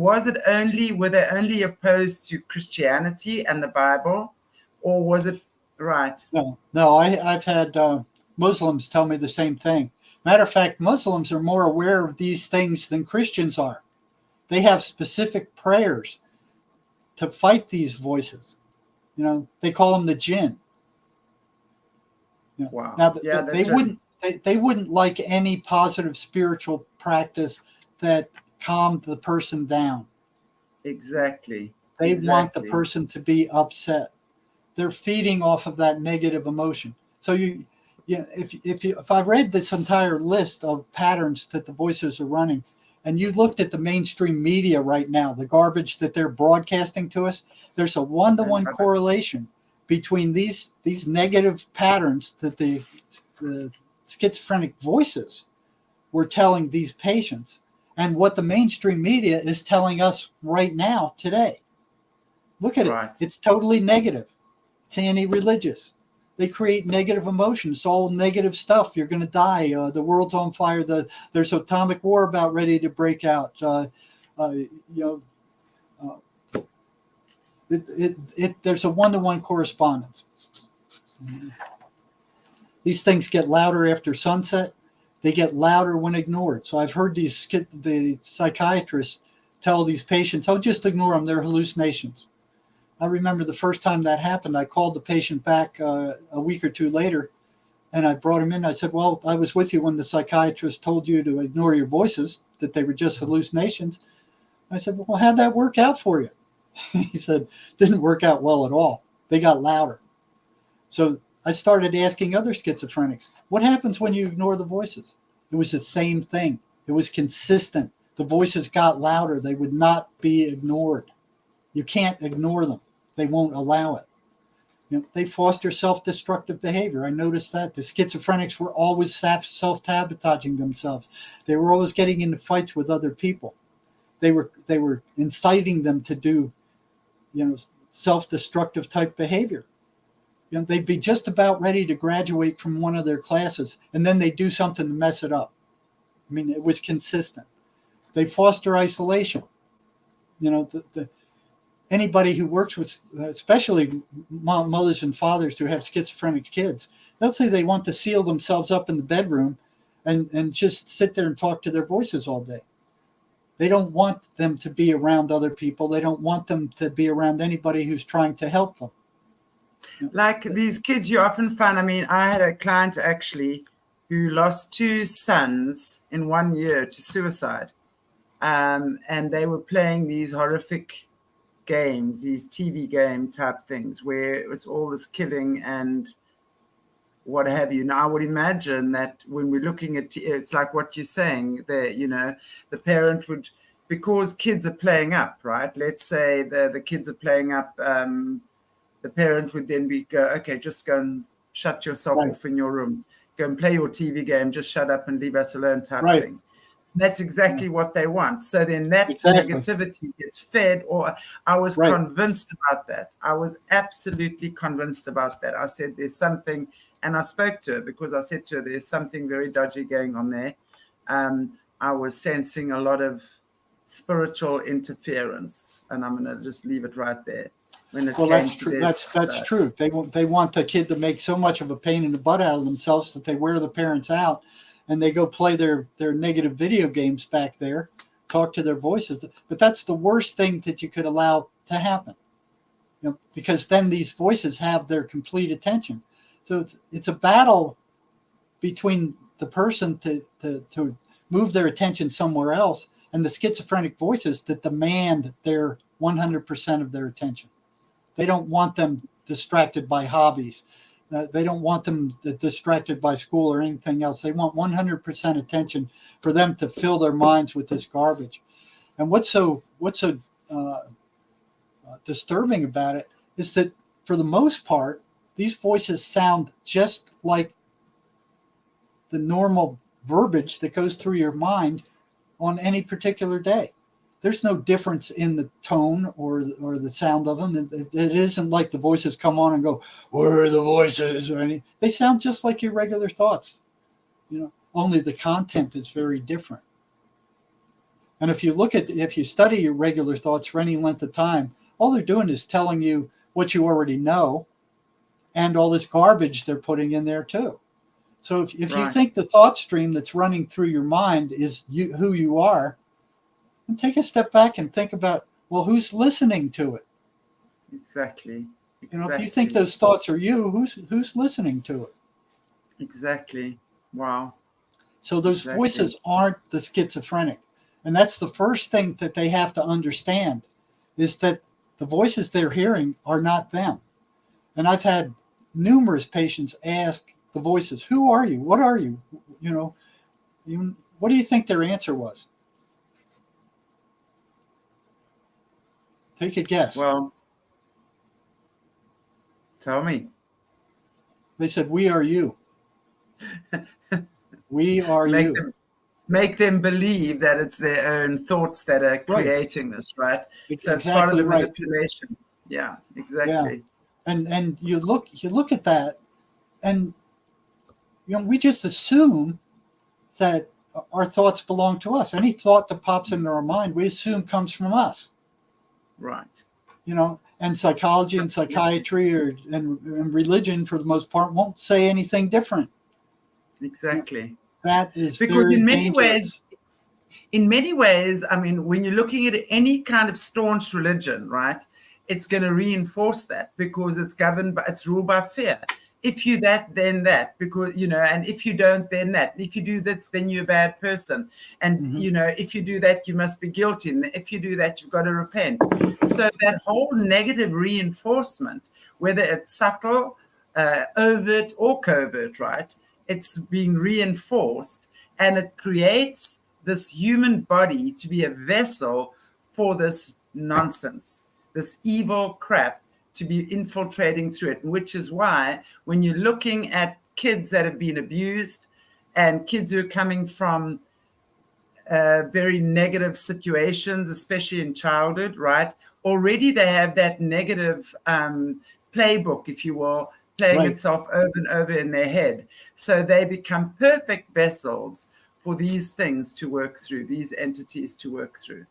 they only opposed to Christianity and the Bible, or was it right? No, I've had Muslims tell me the same thing. Matter of fact, Muslims are more aware of these things than Christians are. They have specific prayers to fight these voices. They call them the jinn. Wow. Now, they wouldn't like any positive spiritual practice that calmed the person down. Exactly. They want the person to be upset. They're feeding off of that negative emotion. So if I read this entire list of patterns that the voices are running, and you looked at the mainstream media right now, the garbage that they're broadcasting to us, there's a one-to-one correlation between these negative patterns that the schizophrenic voices were telling these patients and what the mainstream media is telling us right now today. Look at it. It's totally negative. It's anti-religious. They create negative emotions. It's all negative stuff. You're going to die. The world's on fire. There's atomic war about ready to break out. There's a one-to-one correspondence. These things get louder after sunset. They get louder when ignored. So I've heard the psychiatrists tell these patients, "Oh, just ignore them. They're hallucinations." I remember the first time that happened, I called the patient back a week or two later, and I brought him in. I said, "Well, I was with you when the psychiatrist told you to ignore your voices, that they were just hallucinations." I said, "Well, how'd that work out for you?" He said, "Didn't work out well at all. They got louder." So I started asking other schizophrenics, what happens when you ignore the voices? It was the same thing. It was consistent. The voices got louder. They would not be ignored. You can't ignore them. They won't allow it. They foster self-destructive behavior. I noticed that. The schizophrenics were always self-sabotaging themselves. They were always getting into fights with other people. They were inciting them to do, self-destructive type behavior. They'd be just about ready to graduate from one of their classes, and then they do something to mess it up. I mean, it was consistent. They foster isolation. Anybody who works with, especially mothers and fathers who have schizophrenic kids, they'll say they want to seal themselves up in the bedroom and just sit there and talk to their voices all day. They don't want them to be around other people. They don't want them to be around anybody who's trying to help them. Like these kids you often find, I mean, I had a client actually who lost 2 sons in 1 year to suicide. And they were playing these horrific games, these TV game type things where it's all this killing and what have you. Now, I would imagine that when we're looking at, it's like what you're saying there, you know, the parent would, because kids are playing up, right? Let's say the kids are playing up, the parent would then go, okay, just go and shut yourself off in your room. Go and play your TV game, just shut up and leave us alone type thing. That's exactly what they want. So then that negativity gets fed, or I was convinced about that. I was absolutely convinced about that. I said, there's something, and I spoke to her because I said to her, there's something very dodgy going on there. I was sensing a lot of spiritual interference, and I'm going to just leave it right there. Well, that's true. That's true. They want the kid to make so much of a pain in the butt out of themselves that they wear the parents out, and they go play their negative video games back there, talk to their voices. But that's the worst thing that you could allow to happen, you know, because then these voices have their complete attention. So it's a battle between the person to move their attention somewhere else and the schizophrenic voices that demand their 100% of their attention. They don't want them distracted by hobbies. They don't want them distracted by school or anything else. They want 100% attention for them to fill their minds with this garbage. And what's so disturbing about it is that for the most part, these voices sound just like the normal verbiage that goes through your mind on any particular day. There's no difference in the tone or the sound of them. It isn't like the voices come on and go, where are the voices? Or any. They sound just like your regular thoughts, you know. Only the content is very different. And if you study your regular thoughts for any length of time, all they're doing is telling you what you already know, and all this garbage they're putting in there too. So if you think the thought stream that's running through your mind is who you are, and take a step back and think about, well, who's listening to it? Exactly. You know, if you think those thoughts are you, who's listening to it? Exactly. Wow. So those voices aren't the schizophrenic. And that's the first thing that they have to understand, is that the voices they're hearing are not them. And I've had numerous patients ask the voices, who are you? What are you? You know, what do you think their answer was? Take a guess. Well, tell me. They said, we are you. We are you. Make them believe that it's their own thoughts that are creating this, right? So it's part of the manipulation. Yeah, exactly. Yeah. And you look at that, and you know, we just assume that our thoughts belong to us. Any thought that pops into our mind, we assume comes from us. Right. You know, and psychology and psychiatry and religion, for the most part, won't say anything different. Exactly. That is because very in many dangerous. ways, I mean, when you're looking at any kind of staunch religion, right, it's going to reinforce that because it's ruled by fear. If you that, then that, because, you know, and if you don't, then that. If you do this, then you're a bad person. And, you know, if you do that, you must be guilty. And if you do that, you've got to repent. So that whole negative reinforcement, whether it's subtle, overt or covert, right, it's being reinforced, and it creates this human body to be a vessel for this nonsense, this evil crap, to be infiltrating through it, which is why when you're looking at kids that have been abused and kids who are coming from very negative situations, especially in childhood, right? Already they have that negative playbook, if you will, playing itself over and over in their head. So they become perfect vessels for these things to work through, these entities to work through.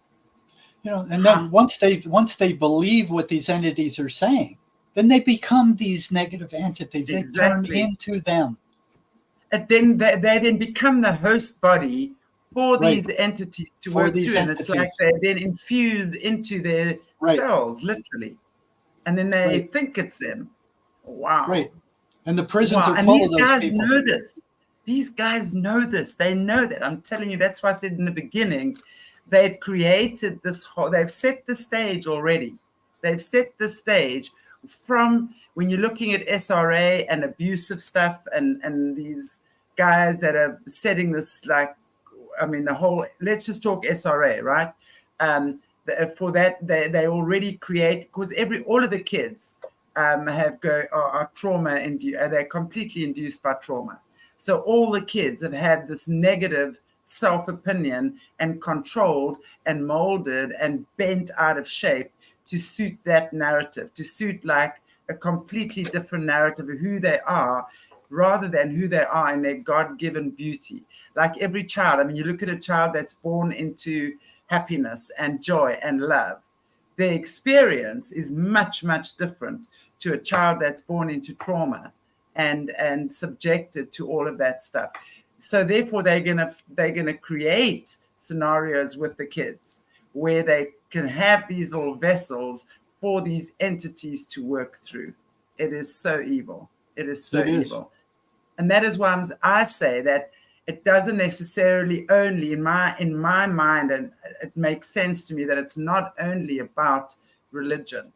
You know, and then once they believe what these entities are saying, then they become these negative entities. They turn into them. And then they then become the host body for Right. these entities to For work these through. And it's like entities. they're then infused into their Right. cells, literally. And then they Right. think it's them. Wow. Right. And the prisons Wow. are And full these of those guys people. know this. These guys know this. They know that. I'm telling you, that's why I said in the beginning, they've created this whole, they've set the stage already. They've set the stage from when you're looking at SRA and abusive stuff and these guys that are setting this, like, I mean, the whole, let's just talk SRA, right? For that, they already create, because all of the kids are trauma induced, they're completely induced by trauma. So all the kids have had this negative self-opinion and controlled and molded and bent out of shape to suit that narrative, to suit like a completely different narrative of who they are, rather than who they are in their God-given beauty. Like every child, I mean, you look at a child that's born into happiness and joy and love, their experience is much, much different to a child that's born into trauma and subjected to all of that stuff. So therefore, they're gonna create scenarios with the kids where they can have these little vessels for these entities to work through. It is so evil. It is so evil. And that is why I say that it doesn't necessarily only, in my mind, and it makes sense to me that it's not only about religion,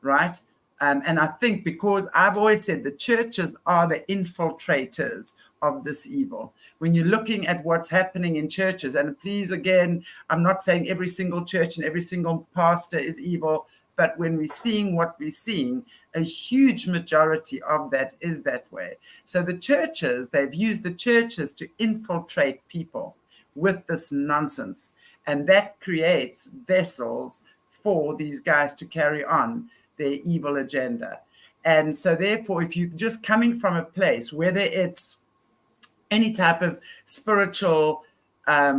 right? And I think because I've always said the churches are the infiltrators of this evil. When you're looking at what's happening in churches, and please, again, I'm not saying every single church and every single pastor is evil, but when we're seeing what we're seeing, a huge majority of that is that way. So the churches, they've used the churches to infiltrate people with this nonsense. And that creates vessels for these guys to carry on their evil agenda. And so therefore, if you're just coming from a place, whether it's any type of spiritual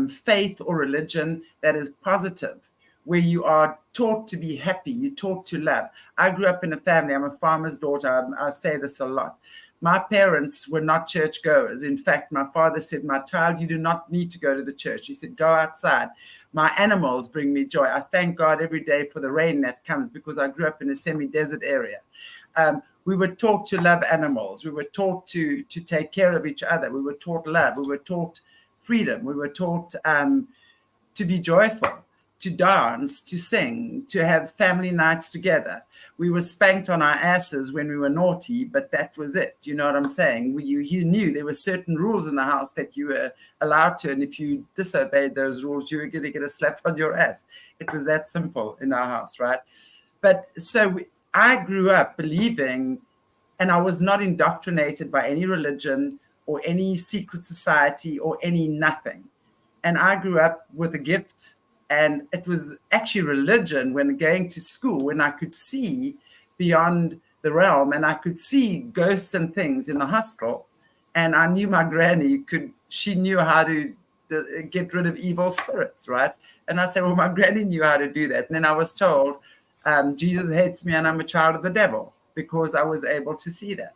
faith or religion that is positive, where you are taught to be happy, you're taught to love. I grew up in a family, I'm a farmer's daughter, I say this a lot. My parents were not churchgoers. In fact, my father said, my child, you do not need to go to the church. He said, go outside. My animals bring me joy. I thank God every day for the rain that comes because I grew up in a semi-desert area. We were taught to love animals. We were taught to take care of each other. We were taught love. We were taught freedom. We were taught to be joyful, to dance, to sing, to have family nights together. We were spanked on our asses when we were naughty, but that was it. You know what I'm saying? You knew there were certain rules in the house that you were allowed to, and if you disobeyed those rules, you were going to get a slap on your ass. It was that simple in our house, right? But so I grew up believing, and I was not indoctrinated by any religion or any secret society or any nothing. And I grew up with a gift. And it was actually religion when going to school, when I could see beyond the realm and I could see ghosts and things in the hostel. And I knew my granny she knew how to get rid of evil spirits, right? And I said, well, my granny knew how to do that. And then I was told, Jesus hates me and I'm a child of the devil, because I was able to see that.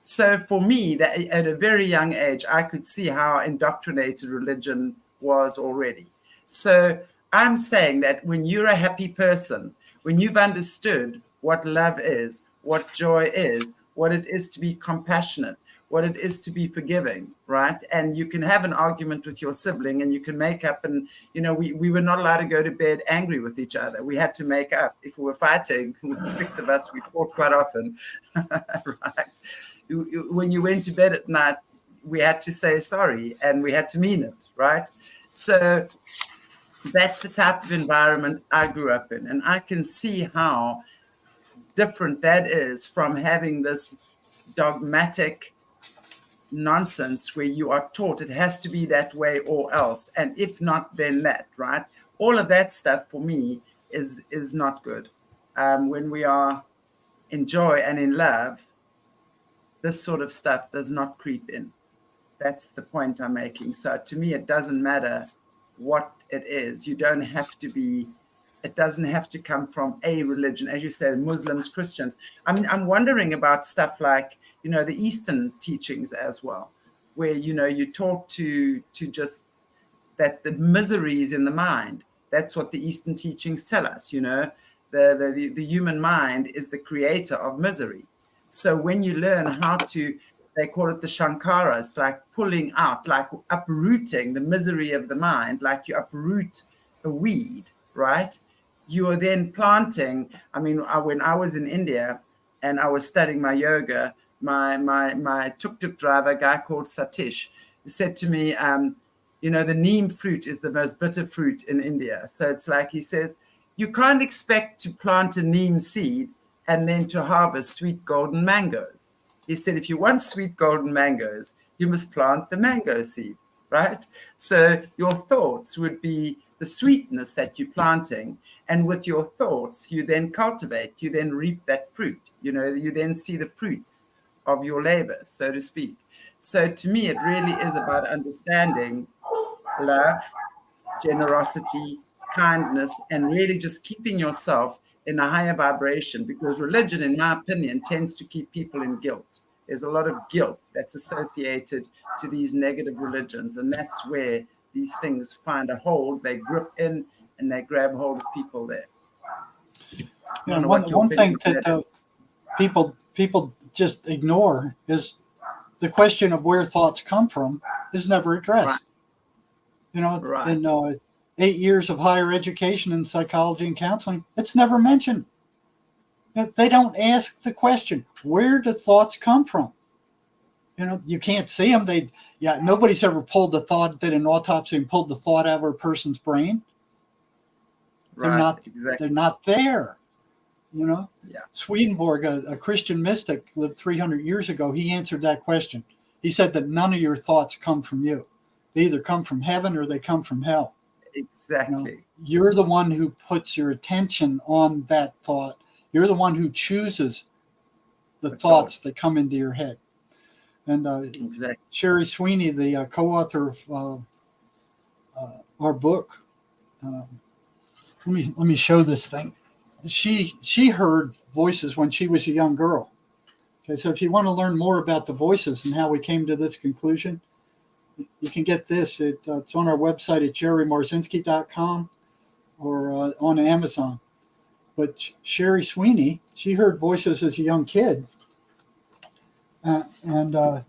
So for me, that at a very young age, I could see how indoctrinated religion was already. So I'm saying that when you're a happy person, when you've understood what love is, what joy is, what it is to be compassionate, what it is to be forgiving, right? And you can have an argument with your sibling and you can make up. And, you know, we were not allowed to go to bed angry with each other. We had to make up. If we were fighting, with the six of us, we fought quite often, right? When you went to bed at night, we had to say sorry and we had to mean it, right? So that's the type of environment I grew up in. And I can see how different that is from having this dogmatic nonsense where you are taught it has to be that way or else. And if not, then that, right? All of that stuff for me is not good. When we are in joy and in love, this sort of stuff does not creep in. That's the point I'm making. So to me, it doesn't matter what it is. You don't have to be, it doesn't have to come from a religion. As you say, Muslims, Christians. I mean, I'm wondering about stuff like, you know, the Eastern teachings as well, where, you know, you're taught to just that the misery is in the mind. That's what the Eastern teachings tell us, you know. The human mind is the creator of misery. So when you learn how to, they call it the shankara, it's like pulling out, like uprooting the misery of the mind, like you uproot a weed, right? You are then planting. I mean, when I was in India and I was studying my yoga, my tuk-tuk driver, a guy called Satish, he said to me, you know, the neem fruit is the most bitter fruit in India. So it's like, he says, you can't expect to plant a neem seed and then to harvest sweet golden mangoes. He said, if you want sweet golden mangoes, you must plant the mango seed, right? So your thoughts would be the sweetness that you're planting. And with your thoughts, you then cultivate, you then reap that fruit. You know, you then see the fruits of your labor, so to speak. So to me, it really is about understanding love, generosity, kindness, and really just keeping yourself in a higher vibration, because religion, in my opinion, tends to keep people in guilt. There's a lot of guilt that's associated to these negative religions, and that's where these things find a hold. They grip in and they grab hold of people there. Yeah, one thing that people just ignore is the question of where thoughts come from is never addressed. Right. You know, right. In 8 years of higher education in psychology and counseling, it's never mentioned. They don't ask the question, where do thoughts come from? You know, you can't see them. Nobody's ever did an autopsy and pulled the thought out of a person's brain. Right, They're not there. You know, yeah. Swedenborg, a Christian mystic, lived 300 years ago. He answered that question. He said that none of your thoughts come from you. They either come from heaven or they come from hell. Exactly. You know, you're the one who puts your attention on that thought. You're the one who chooses the thoughts that come into your head. And exactly. Sherry Sweeney, the co-author of our book, let me show this thing. She heard voices when she was a young girl. Okay, so if you want to learn more about the voices and how we came to this conclusion, you can get this. It's on our website at jerrymarzinsky.com or on Amazon. But Sherry Sweeney, she heard voices as a young kid and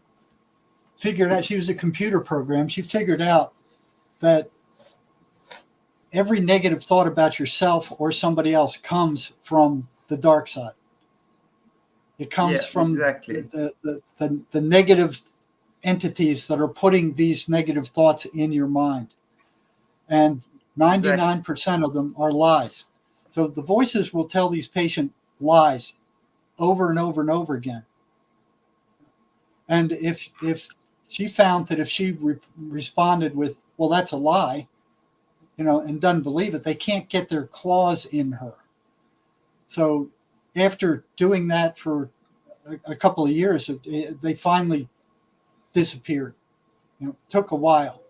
figured out, she was a computer program. She figured out that every negative thought about yourself or somebody else comes from the dark side. It comes from exactly. the negative entities that are putting these negative thoughts in your mind. And 99% of them are lies. So the voices will tell these patients lies over and over and over again. And if she found that if she responded with, well, that's a lie, you know, and doesn't believe it, they can't get their claws in her. So after doing that for a couple of years, they finally disappeared. You know, it took a while.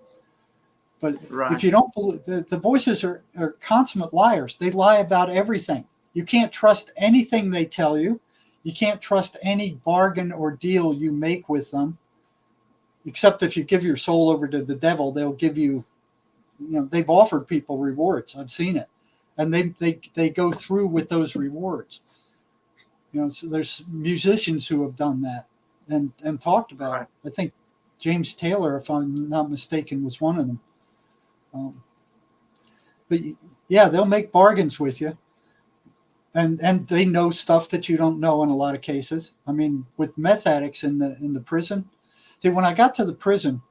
But if you don't believe, the voices are consummate liars. They lie about everything. You can't trust anything they tell you. You can't trust any bargain or deal you make with them, except if you give your soul over to the devil, they'll give you, you know, they've offered people rewards. I've seen it. And they go through with those rewards. You know, so there's musicians who have done that and talked about it. I think James Taylor, if I'm not mistaken, was one of them. But yeah, they'll make bargains with you. And they know stuff that you don't know in a lot of cases. I mean, with meth addicts in the prison. See, when I got to the prison,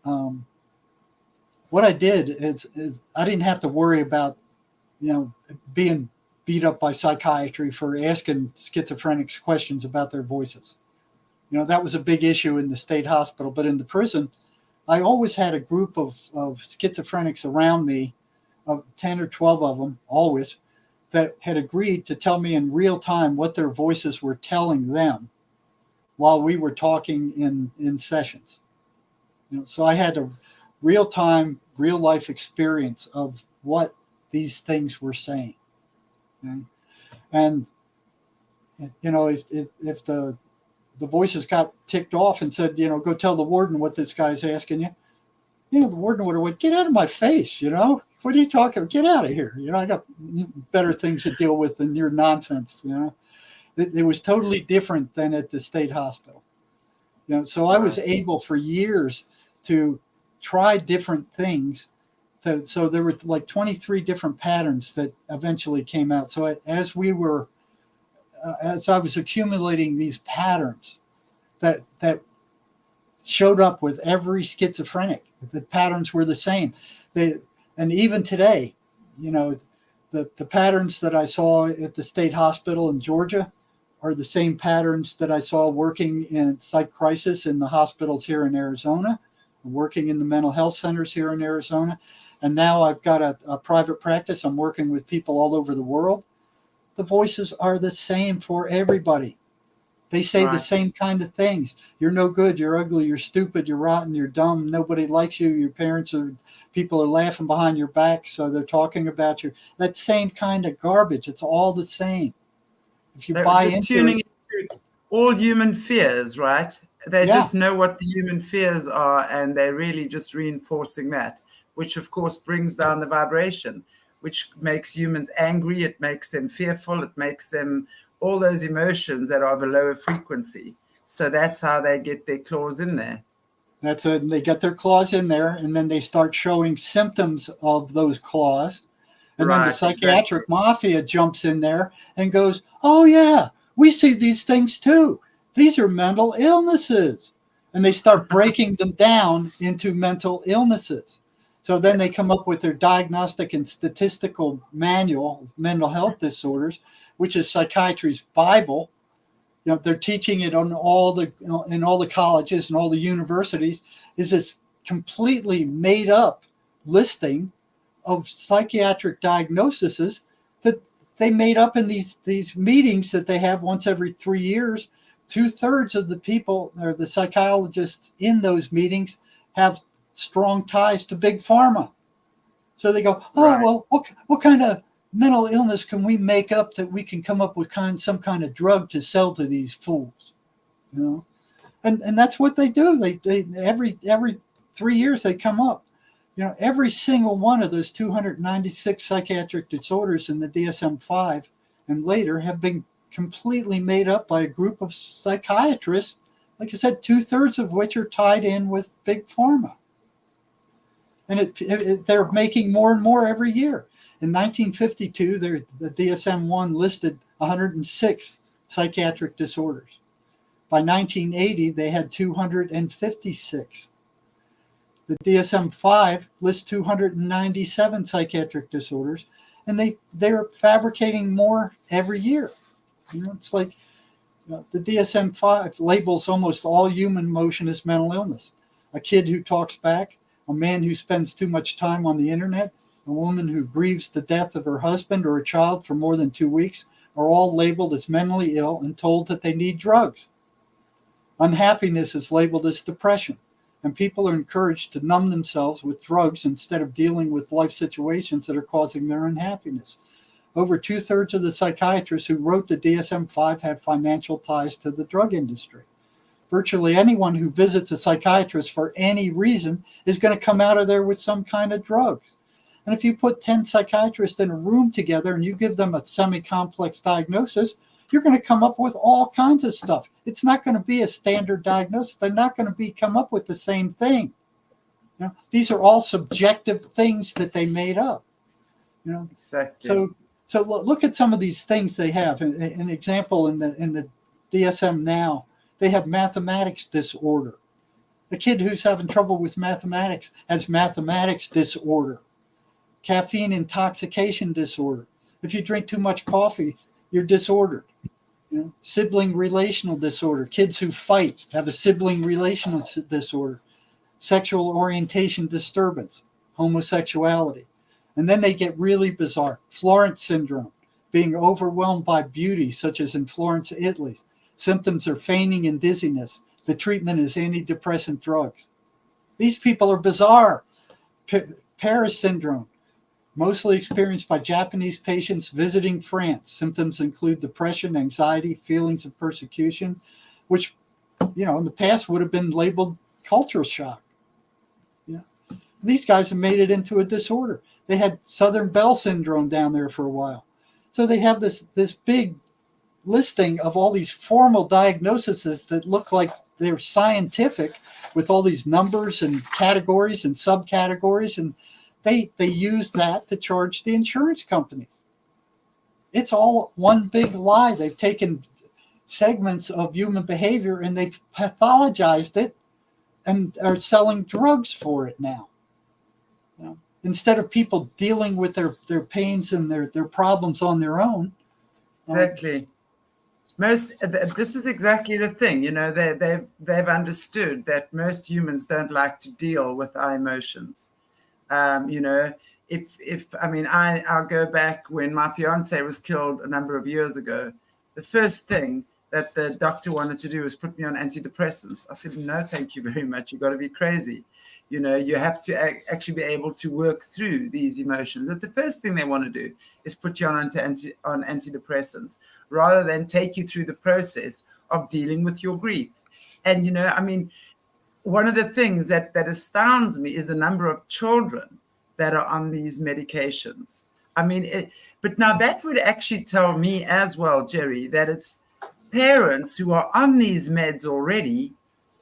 what I did is I didn't have to worry about, you know, being beat up by psychiatry for asking schizophrenics questions about their voices. You know, that was a big issue in the state hospital. But in the prison, I always had a group of schizophrenics around me, of 10 or 12 of them, always, that had agreed to tell me in real time what their voices were telling them while we were talking in sessions. You know, so I had a real-time, real-life experience of what these things were saying. Okay? And, you know, if the voices got ticked off and said, you know, go tell the warden what this guy's asking you, The warden would have went, get out of my face, What are you talking about? Get out of here. I got better things to deal with than your nonsense, It was totally different than at the state hospital. So I was able for years to try different things. So there were like 23 different patterns that eventually came out. So as I was accumulating these patterns that showed up with every schizophrenic, the patterns were the same. And even today, the patterns that I saw at the state hospital in Georgia are the same patterns that I saw working in psych crisis in the hospitals here in Arizona, working in the mental health centers here in Arizona. And now I've got a private practice. I'm working with people all over the world. The voices are the same for everybody. They say the same kind of things. You're no good. You're ugly. You're stupid. You're rotten. You're dumb. Nobody likes you. Your people are laughing behind your back, so they're talking about you. That same kind of garbage. It's all the same. If you buy just into tuning into all human fears, right? They just know what the human fears are, and they're really just reinforcing that, which of course brings down the vibration, which makes humans angry. It makes them fearful. It makes them all those emotions that are of a lower frequency. So that's how they get their claws in there. They get their claws in there, and then they start showing symptoms of those claws. And then the psychiatric mafia jumps in there and goes, oh, yeah, we see these things too. These are mental illnesses. And they start breaking them down into mental illnesses. So then they come up with their diagnostic and statistical manual of mental health disorders, which is psychiatry's Bible. They're teaching it in all the colleges and all the universities. Is this completely made up listing of psychiatric diagnoses that they made up in these meetings that they have once every 3 years. 2/3 of the people, or the psychologists in those meetings, have strong ties to big pharma. So they go, well, what kind of mental illness can we make up that we can come up with some kind of drug to sell to these fools? And that's what they do. They every 3 years they come up. Every single one of those 296 psychiatric disorders in the DSM-5 and later have been completely made up by a group of psychiatrists, like I said, 2/3 of which are tied in with big pharma. And they're making more and more every year. In 1952, the DSM-1 listed 106 psychiatric disorders. By 1980, they had 256. The DSM-5 lists 297 psychiatric disorders, and they're fabricating more every year. It's like the DSM-5 labels almost all human emotion as mental illness. A kid who talks back, a man who spends too much time on the internet, a woman who grieves the death of her husband or a child for more than 2 weeks are all labeled as mentally ill and told that they need drugs. Unhappiness is labeled as depression, and people are encouraged to numb themselves with drugs instead of dealing with life situations that are causing their unhappiness. Over 2/3 of the psychiatrists who wrote the DSM-5 have financial ties to the drug industry. Virtually anyone who visits a psychiatrist for any reason is going to come out of there with some kind of drugs. And if you put 10 psychiatrists in a room together and you give them a semi-complex diagnosis, you're going to come up with all kinds of stuff. It's not going to be a standard diagnosis. They're not going to come up with the same thing. These are all subjective things that they made up. Exactly. So look at some of these things they have. An example in the DSM now, they have mathematics disorder. A kid who's having trouble with mathematics has mathematics disorder. Caffeine intoxication disorder. If you drink too much coffee, you're disordered. Sibling relational disorder. Kids who fight have a sibling relational disorder. Sexual orientation disturbance, homosexuality. And then they get really bizarre. Florence syndrome, being overwhelmed by beauty, such as in Florence, Italy. Symptoms are fainting and dizziness. The treatment is antidepressant drugs. These people are bizarre. Paris syndrome, mostly experienced by Japanese patients visiting France. Symptoms include depression, anxiety, feelings of persecution, which, in the past would have been labeled culture shock. These guys have made it into a disorder. They had Southern Bell syndrome down there for a while. So they have this big listing of all these formal diagnoses that look like they're scientific, with all these numbers and categories and subcategories, and they use that to charge the insurance companies. It's all one big lie. They've taken segments of human behavior and they've pathologized it and are selling drugs for it now. You know, instead of people dealing with their pains and their problems on their own. Exactly. This is exactly the thing, you know, they've understood that most humans don't like to deal with our emotions. You know, I'll go back when my fiance was killed a number of years ago. The first thing that the doctor wanted to do was put me on antidepressants. I said, no, thank you very much. You've got to be crazy. You know, you have to actually be able to work through these emotions. That's the first thing they want to do, is put you on antidepressants, rather than take you through the process of dealing with your grief. And, you know, I mean, one of the things that astounds me is the number of children that are on these medications. I mean, but now that would actually tell me as well, Jerry, that it's parents who are on these meds already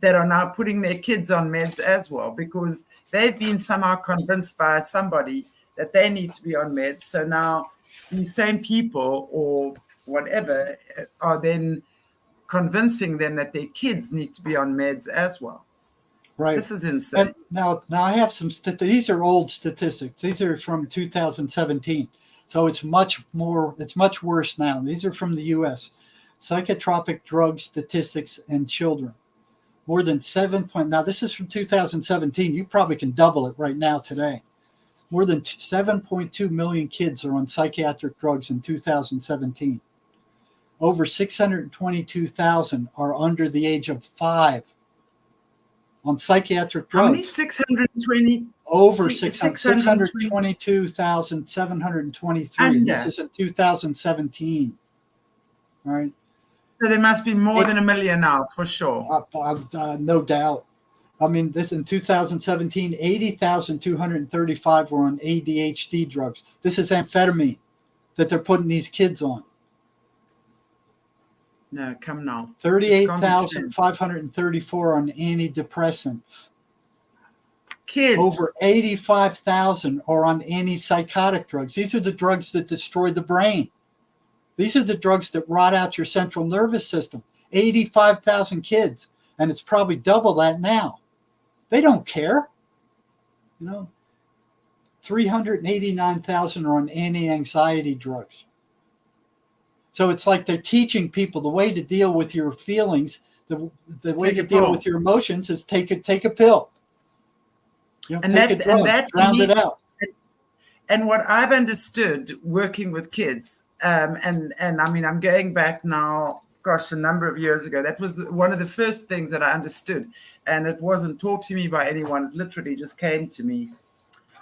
that are now putting their kids on meds as well, because they've been somehow convinced by somebody that they need to be on meds. So now these same people or whatever are then convincing them that their kids need to be on meds as well. Right. This is insane. And now I have some these are old statistics. These are from 2017. So it's much worse now. These are from the US. Psychotropic drug statistics in children. More than now this is from 2017. You probably can double it right now today. More than 7.2 million kids are on psychiatric drugs in 2017. Over 622,000 are under the age of 5 on psychiatric drugs. How many? 620? Over 622,723. This is in 2017. All right. So there must be more than 1 million now, for sure. No doubt. I mean, this in 2017, 80,235 were on ADHD drugs. This is amphetamine that they're putting these kids on. No, come now. 38,534 on antidepressants. Kids. Over 85,000 are on antipsychotic drugs. These are the drugs that destroy the brain. These are the drugs that rot out your central nervous system. 85,000 kids, and it's probably double that now. They don't care. You know, 389,000 are on anti-anxiety drugs. So it's like they're teaching people the way to deal with your feelings, the way to deal with your emotions is take a pill. You know, take a drug, drown it out. And what I've understood working with kids, and I mean, I'm going back now, gosh, a number of years ago. That was one of the first things that I understood. And it wasn't taught to me by anyone. It literally just came to me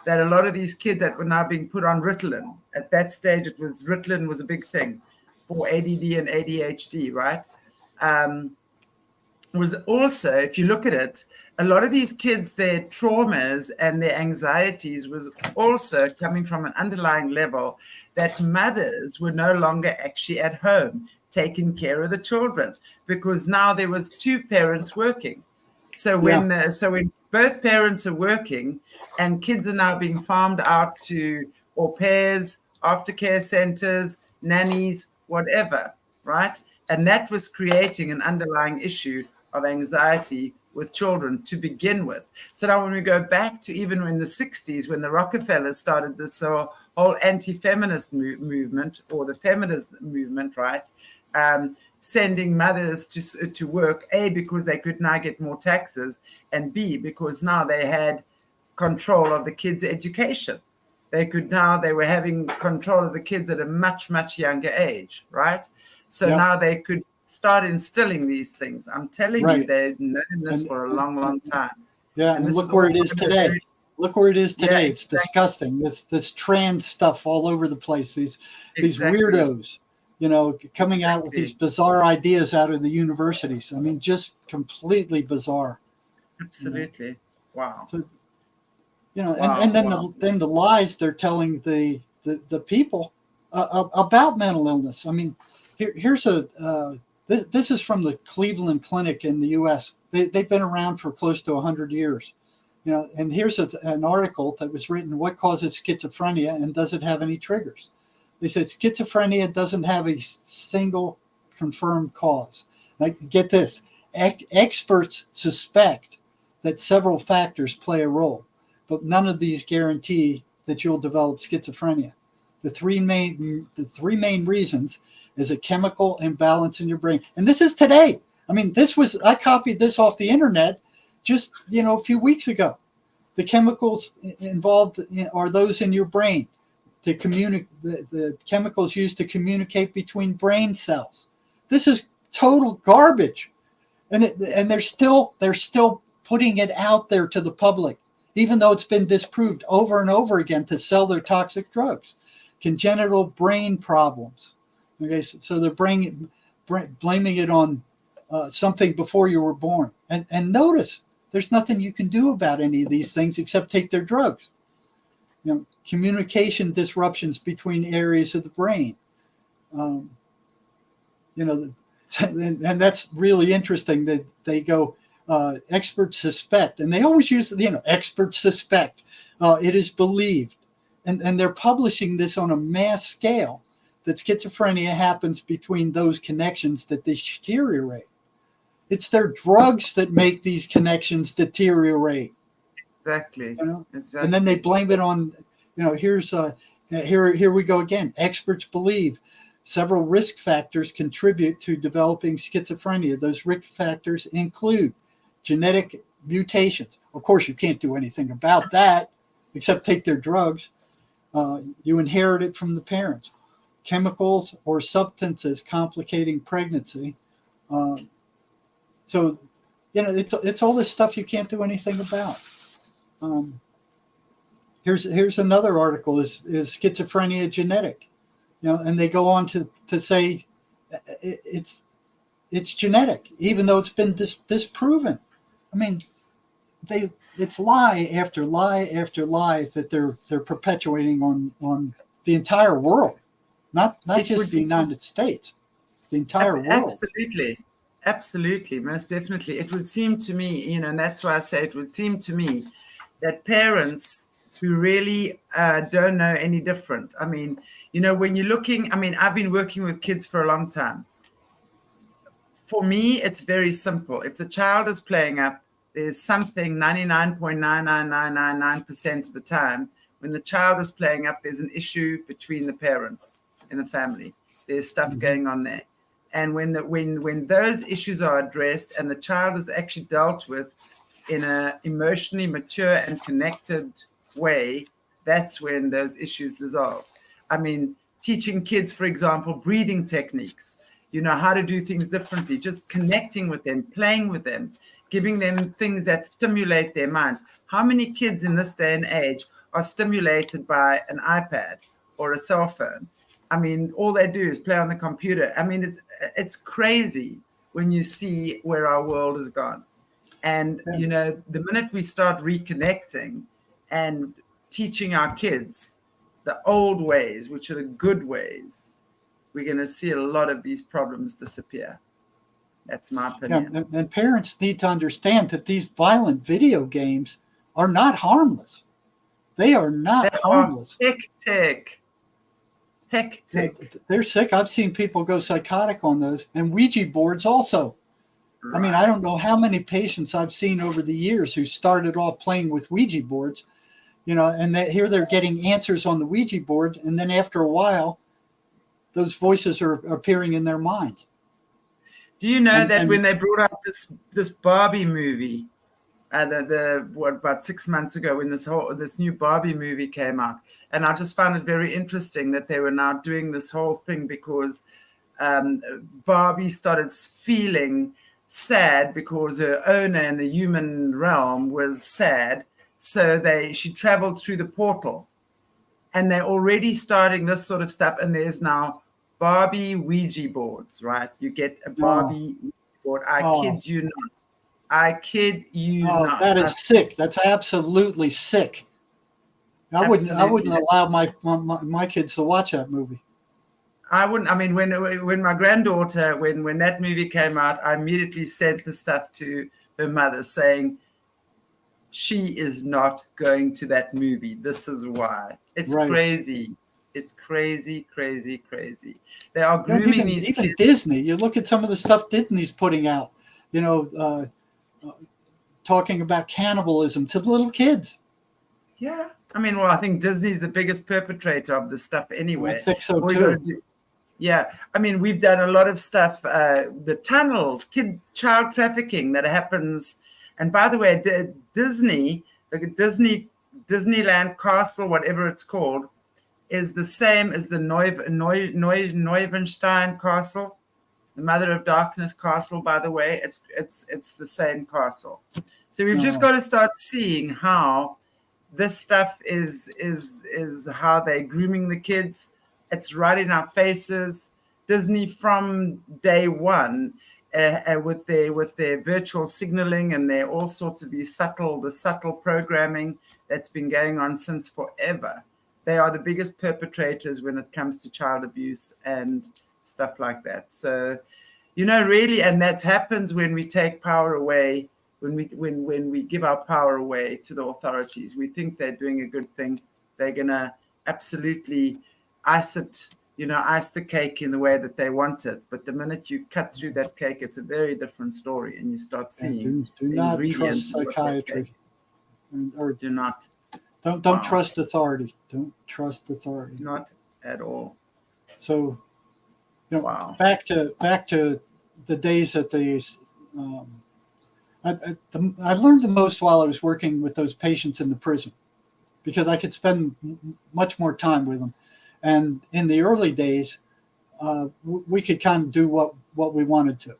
that a lot of these kids that were now being put on Ritalin, at that stage, Ritalin was a big thing for ADD and ADHD, right? Was also, if you look at it, a lot of these kids, their traumas and their anxieties was also coming from an underlying level that mothers were no longer actually at home taking care of the children, because now there was 2 parents working. So when both parents are working and kids are now being farmed out to au pairs, aftercare centers, nannies, whatever, right? And that was creating an underlying issue of anxiety with children to begin with. So now when we go back to even in the 60s, when the Rockefellers started this whole anti-feminist movement, or the feminist movement, right? Sending mothers to work, A, because they could now get more taxes, and B, because now they had control of the kids' education. They were having control of the kids at a much, much younger age, right? So now they could start instilling these things. I'm telling you, they've known this for a long, long time. Yeah, and look where it is today. Look where it is today. Yeah, it's disgusting. This trans stuff all over the place. These weirdos, you know, coming out with these bizarre ideas out of the universities. I mean, just completely bizarre. Absolutely. You know? Wow. So You know, Wow, and then wow. the lies they're telling the people about mental illness. I mean, here's this is from the Cleveland Clinic in the U.S. They've been around for close to 100 years. You know, and here's an article that was written: "What causes schizophrenia, and does it have any triggers?" They said schizophrenia doesn't have a single confirmed cause. Like, get this: experts suspect that several factors play a role, but none of these guarantee that you'll develop schizophrenia. The three main reasons is a chemical imbalance in your brain. And this is today. I mean, I copied this off the internet just, a few weeks ago. The chemicals involved are those in your brain. The chemicals used to communicate between brain cells. This is total garbage. And they're still putting it out there to the public, even though it's been disproved over and over again to sell their toxic drugs. Congenital brain problems. Okay, so they're blaming it on something before you were born. And notice, there's nothing you can do about any of these things except take their drugs. Communication disruptions between areas of the brain. And that's really interesting that they go, experts suspect, and they always use, experts suspect, it is believed. And they're publishing this on a mass scale, that schizophrenia happens between those connections that they deteriorate. It's their drugs that make these connections deteriorate. Exactly. Exactly. And then they blame it on, here we go again. Experts believe several risk factors contribute to developing schizophrenia. Those risk factors include genetic mutations. Of course, you can't do anything about that except take their drugs. You inherit it from the parents. Chemicals or substances complicating pregnancy. So, it's all this stuff you can't do anything about. Here's another article: is schizophrenia genetic? And they go on to say it's genetic, even though it's been disproven. I mean, it's lie after lie after lie that they're perpetuating on the entire world, not just the United States, the entire world. Absolutely, most definitely. It would seem to me, and that's why I say it would seem to me that parents who really don't know any different. I mean, when you're looking, I've been working with kids for a long time. For me, it's very simple. If the child is playing up, there's something 99.99999% of the time, when the child is playing up, there's an issue between the parents in the family. There's stuff going on there. And when those issues are addressed and the child is actually dealt with in an emotionally mature and connected way, that's when those issues dissolve. Teaching kids, for example, breathing techniques, how to do things differently, just connecting with them, playing with them, giving them things that stimulate their minds. How many kids in this day and age are stimulated by an iPad or a cell phone? All they do is play on the computer. It's crazy when you see where our world has gone. And, the minute we start reconnecting and teaching our kids the old ways, which are the good ways, we're going to see a lot of these problems disappear. That's my opinion. Yeah, and parents need to understand that these violent video games are not harmless. They are not harmless. Hectic. They're sick. I've seen people go psychotic on those, and Ouija boards also. Right. I don't know how many patients I've seen over the years who started off playing with Ouija boards, and here they're getting answers on the Ouija board, and then after a while, those voices are appearing in their minds. Do you know that when they brought out this Barbie movie, about 6 months ago, when this new Barbie movie came out, and I just found it very interesting that they were now doing this whole thing because Barbie started feeling sad because her owner in the human realm was sad, so she traveled through the portal, and they're already starting this sort of stuff, and there's now Barbie Ouija boards, right? You get a Barbie Ouija board. I kid you not. That is sick. That's absolutely sick. I wouldn't Absolutely. allow my kids to watch that movie. I wouldn't. I mean, when my granddaughter, when that movie came out, I immediately sent the stuff to her mother saying, she is not going to that movie. This is why. It's Right. crazy. It's crazy, crazy, crazy. They are You know, grooming these even kids. Disney. You look at some of the stuff Disney's putting out. You know, talking about cannibalism to the little kids. Yeah. I mean, well, I think Disney's the biggest perpetrator of this stuff I anyway. think so All you got to too. do. Yeah. I mean, we've done a lot of stuff, the tunnels, child trafficking that happens. And by the way, Disney, Disneyland Castle, whatever it's called, is the same as the Neuschwanstein Castle, the Mother of Darkness Castle. By the way, it's the same castle. So we've just got to start seeing how this stuff is how they're grooming the kids. It's right in our faces. Disney from day one, with their virtual signaling and their all sorts of the subtle programming that's been going on since forever. They are the biggest perpetrators when it comes to child abuse and stuff like that. So, really, and that happens when we take power away, when we give our power away to the authorities. We think they're doing a good thing. They're gonna absolutely ice the cake in the way that they want it. But the minute you cut through that cake, it's a very different story, and you start seeing Do the not ingredients trust of what that psychiatry. cake. Or Do not. don't Wow. trust authority. Don't trust authority. Not at all. So, Wow. back to the days at the. I learned the most while I was working with those patients in the prison, because I could spend much more time with them. And in the early days, we could kind of do what we wanted to.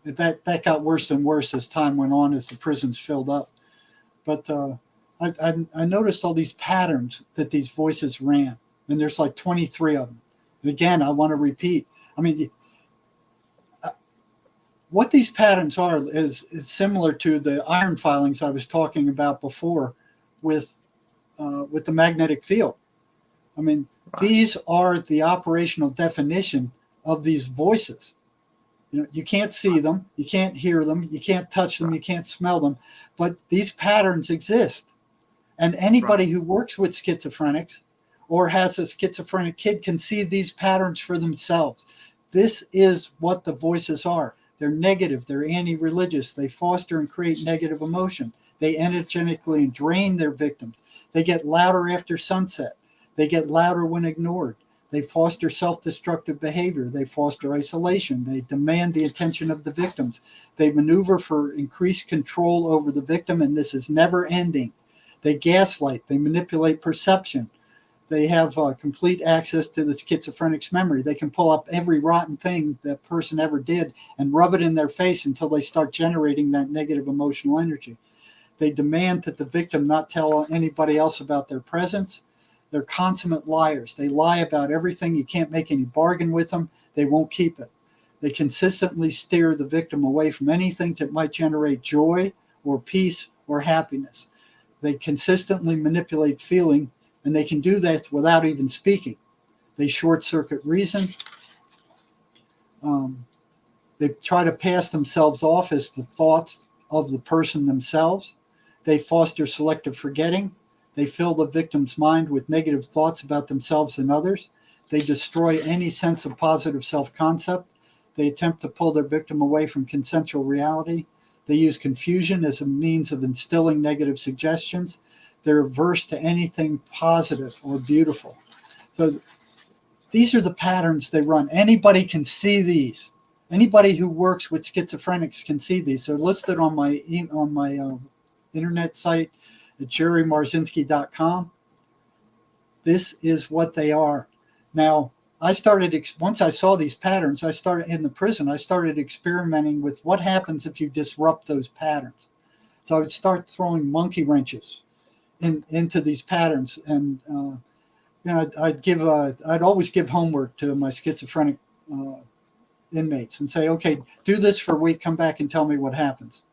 That got worse and worse as time went on, as the prisons filled up. But I noticed all these patterns that these voices ran, and there's like 23 of them. And again, I want to repeat. I mean, what these patterns are is similar to the iron filings I was talking about before with the magnetic field. I mean, these are the operational definition of these voices. You can't see them, you can't hear them, you can't touch them, you can't smell them, but these patterns exist. And anybody who works with schizophrenics or has a schizophrenic kid can see these patterns for themselves. This is what the voices are. They're negative, they're anti-religious, they foster and create negative emotion. They energetically drain their victims. They get louder after sunset. They get louder when ignored. They foster self-destructive behavior. They foster isolation. They demand the attention of the victims. They maneuver for increased control over the victim, and this is never ending. They gaslight. They manipulate perception. They have complete access to the schizophrenic's memory. They can pull up every rotten thing that person ever did and rub it in their face until they start generating that negative emotional energy. They demand that the victim not tell anybody else about their presence. They're consummate liars. They lie about everything. You can't make any bargain with them. They won't keep it. They consistently steer the victim away from anything that might generate joy or peace or happiness. They consistently manipulate feeling, and they can do that without even speaking. They short-circuit reason. They try to pass themselves off as the thoughts of the person themselves. They foster selective forgetting. They fill the victim's mind with negative thoughts about themselves and others. They destroy any sense of positive self-concept. They attempt to pull their victim away from consensual reality. They use confusion as a means of instilling negative suggestions. They're averse to anything positive or beautiful. So these are the patterns they run. Anybody can see these. Anybody who works with schizophrenics can see these. They're listed on my internet site at jerrymarzinsky.com. This is what they are. Now, once I saw these patterns, I started in the prison, I started experimenting with what happens if you disrupt those patterns. So I would start throwing monkey wrenches into these patterns. And I'd always give homework to my schizophrenic inmates and say, okay, do this for a week, come back and tell me what happens.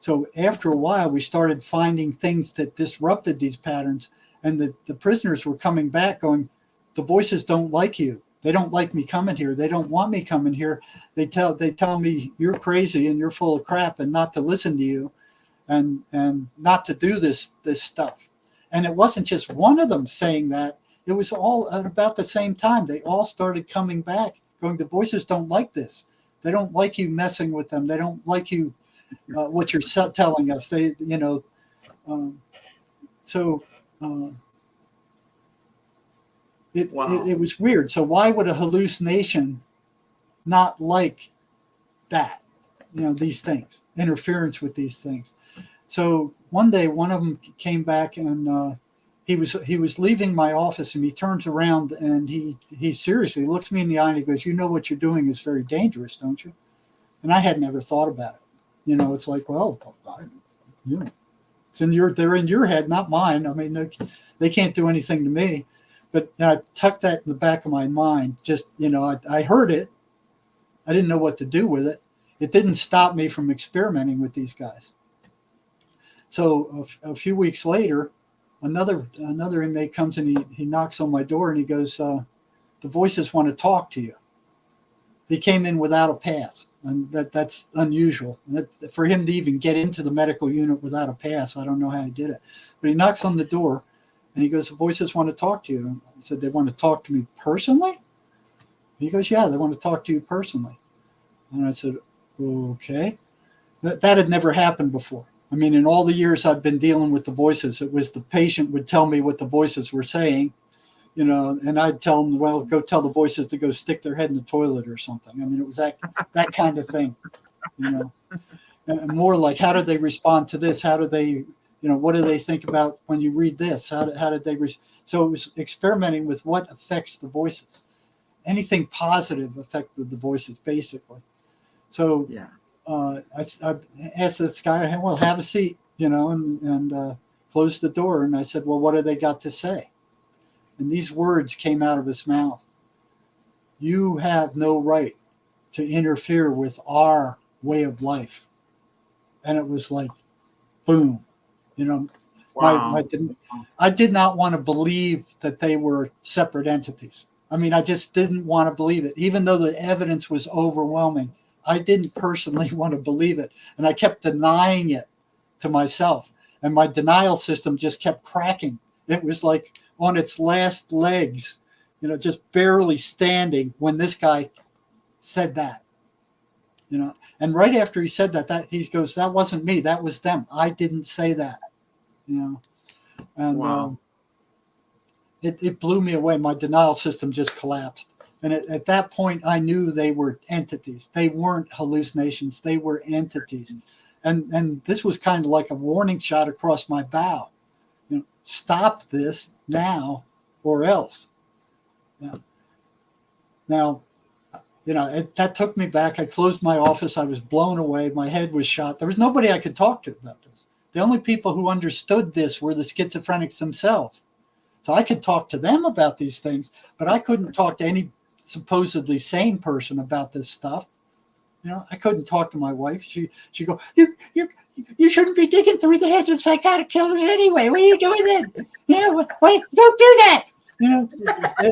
So after a while, we started finding things that disrupted these patterns, and the prisoners were coming back going, the voices don't like you. They don't like me coming here. They don't want me coming here. They tell me you're crazy and you're full of crap and not to listen to you and not to do this stuff. And it wasn't just one of them saying that. It was all at about the same time. They all started coming back going, the voices don't like this. They don't like you messing with them. They don't like you, what you're telling us. They, you know, it was weird. So why would a hallucination not like that? You know, these things, interference with these things. So one day, one of them came back and he was leaving my office, and he turns around and he seriously looks me in the eye and he goes, you know what you're doing is very dangerous, don't you? And I had never thought about it. You know, it's like, well, they're in your head, not mine. I mean, they can't do anything to me. But I tucked that in the back of my mind. Just, you know, I heard it. I didn't know what to do with it. It didn't stop me from experimenting with these guys. So a few weeks later, another inmate comes and he knocks on my door and he goes, the voices want to talk to you. He came in without a pass, and that's unusual. For him to even get into the medical unit without a pass, I don't know how he did it. But he knocks on the door and he goes, the voices want to talk to you. I said, they want to talk to me personally? He goes, yeah, they want to talk to you personally. And I said, okay. That had never happened before. I mean, in all the years I've been dealing with the voices, it was the patient would tell me what the voices were saying, you know, and I'd tell them, well, go tell the voices to go stick their head in the toilet or something. I mean, it was that kind of thing, you know, and more like, how did they respond to this? How do they, you know, what do they think about when you read this? How did they, so it was experimenting with what affects the voices. Anything positive affected the voices, basically. So, yeah. I asked this guy, well, have a seat, you know, and closed the door. And I said, well, what do they got to say? And these words came out of his mouth. You have no right to interfere with our way of life. And it was like, boom, you know, wow. I did not want to believe that they were separate entities. I mean, I just didn't want to believe it, even though the evidence was overwhelming. I didn't personally want to believe it. And I kept denying it to myself. And my denial system just kept cracking. It was like on its last legs, you know, just barely standing when this guy said that, you know. And right after he said that he goes, that wasn't me. That was them. I didn't say that, you know. And wow. It blew me away. My denial system just collapsed. And at that point, I knew they were entities. They weren't hallucinations. They were entities. And this was kind of like a warning shot across my bow. You know, stop this now or else. Yeah. Now, you know, that took me back. I closed my office. I was blown away. My head was shot. There was nobody I could talk to about this. The only people who understood this were the schizophrenics themselves. So I could talk to them about these things, but I couldn't talk to any supposedly sane person about this stuff. You know, I couldn't talk to my wife. She'd go, you shouldn't be digging through the heads of psychotic killers anyway. What are you doing then? Yeah, wait, don't do that. You know,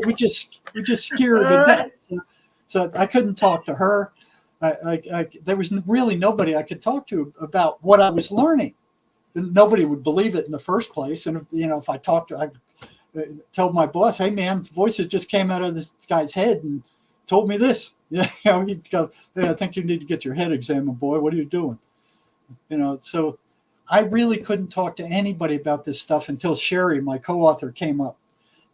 we just scare her to death. So I couldn't talk to her. There was really nobody I could talk to about what I was learning. Nobody would believe it in the first place. And you know, if I talked to, I told my boss, hey man, voices just came out of this guy's head and told me this. Yeah, you know, he'd go, hey, I think you need to get your head examined, boy. What are you doing? You know, so I really couldn't talk to anybody about this stuff until Sherry, my co-author, came up.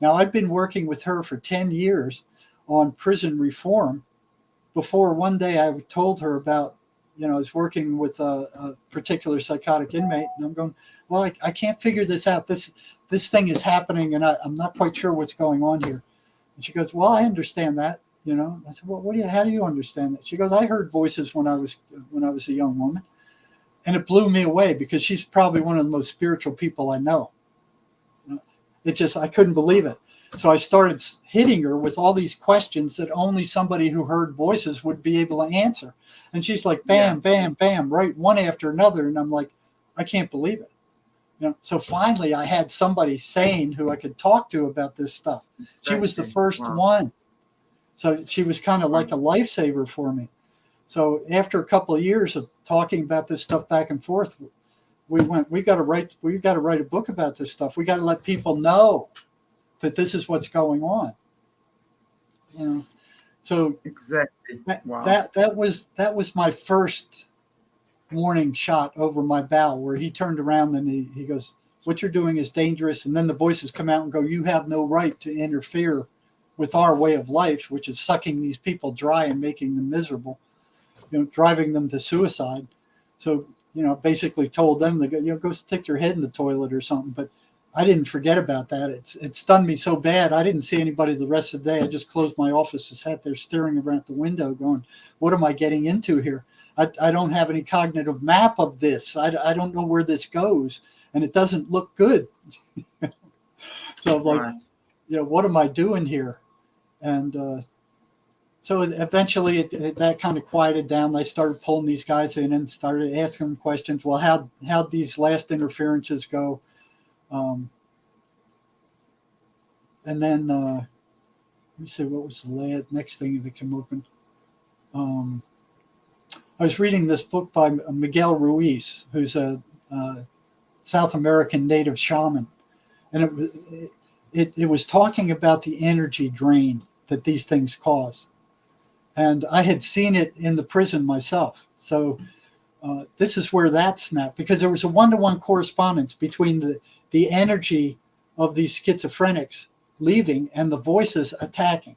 Now, I'd been working with her for 10 years on prison reform before one day I told her about, you know, I was working with a particular psychotic inmate, and I'm going, well, I can't figure this out. This thing is happening, and I'm not quite sure what's going on here. And she goes, well, I understand that. You know, I said, well, how do you understand that? She goes, I heard voices when I was a young woman, and it blew me away because she's probably one of the most spiritual people I know. You know, it just, I couldn't believe it. So I started hitting her with all these questions that only somebody who heard voices would be able to answer. And she's like, bam, bam, bam, right, one after another. And I'm like, I can't believe it. So finally I had somebody sane who I could talk to about this stuff. Exactly. She was the first one. So she was kind of like a lifesaver for me. So after a couple of years of talking about this stuff back and forth, we got to write a book about this stuff. We got to let people know that this is what's going on. So exactly. That was my first warning shot over my bow, where he turned around and he goes, what you're doing is dangerous. And then the voices come out and go, you have no right to interfere with our way of life, which is sucking these people dry and making them miserable, driving them to suicide. So, basically told them to go stick your head in the toilet or something. But I didn't forget about that. It stunned me so bad. I didn't see anybody the rest of the day. I just closed my office and sat there staring around the window going, what am I getting into here? I don't have any cognitive map of this. I don't know where this goes, and it doesn't look good. So I'm like, what am I doing here? And so eventually that kind of quieted down. I started pulling these guys in and started asking them questions. Well, how'd these last interferences go? And then let me see, what was the next thing that came open? I was reading this book by Miguel Ruiz, who's a South American native shaman, and it was talking about the energy drain that these things cause. And I had seen it in the prison myself. So this is where that snapped, because there was a one-to-one correspondence between the energy of these schizophrenics leaving and the voices attacking.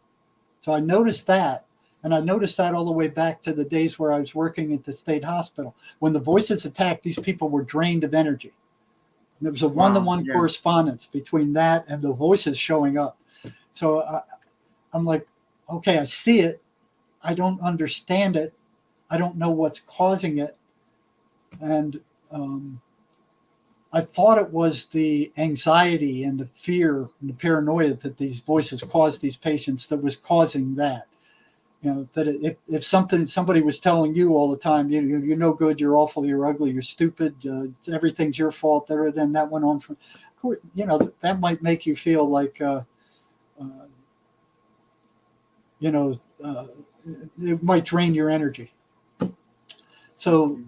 So I noticed that. And I noticed that all the way back to the days where I was working at the state hospital. When the voices attacked, these people were drained of energy. And there was a one-to-one correspondence between that and the voices showing up. So I'm like, okay, I see it. I don't understand it. I don't know what's causing it. And I thought it was the anxiety and the fear and the paranoia that these voices caused these patients that was causing that. That if somebody was telling you all the time, you're no good, you're awful, you're ugly, you're stupid, everything's your fault, then that went on for, of course, that might make you feel like, it might drain your energy. So,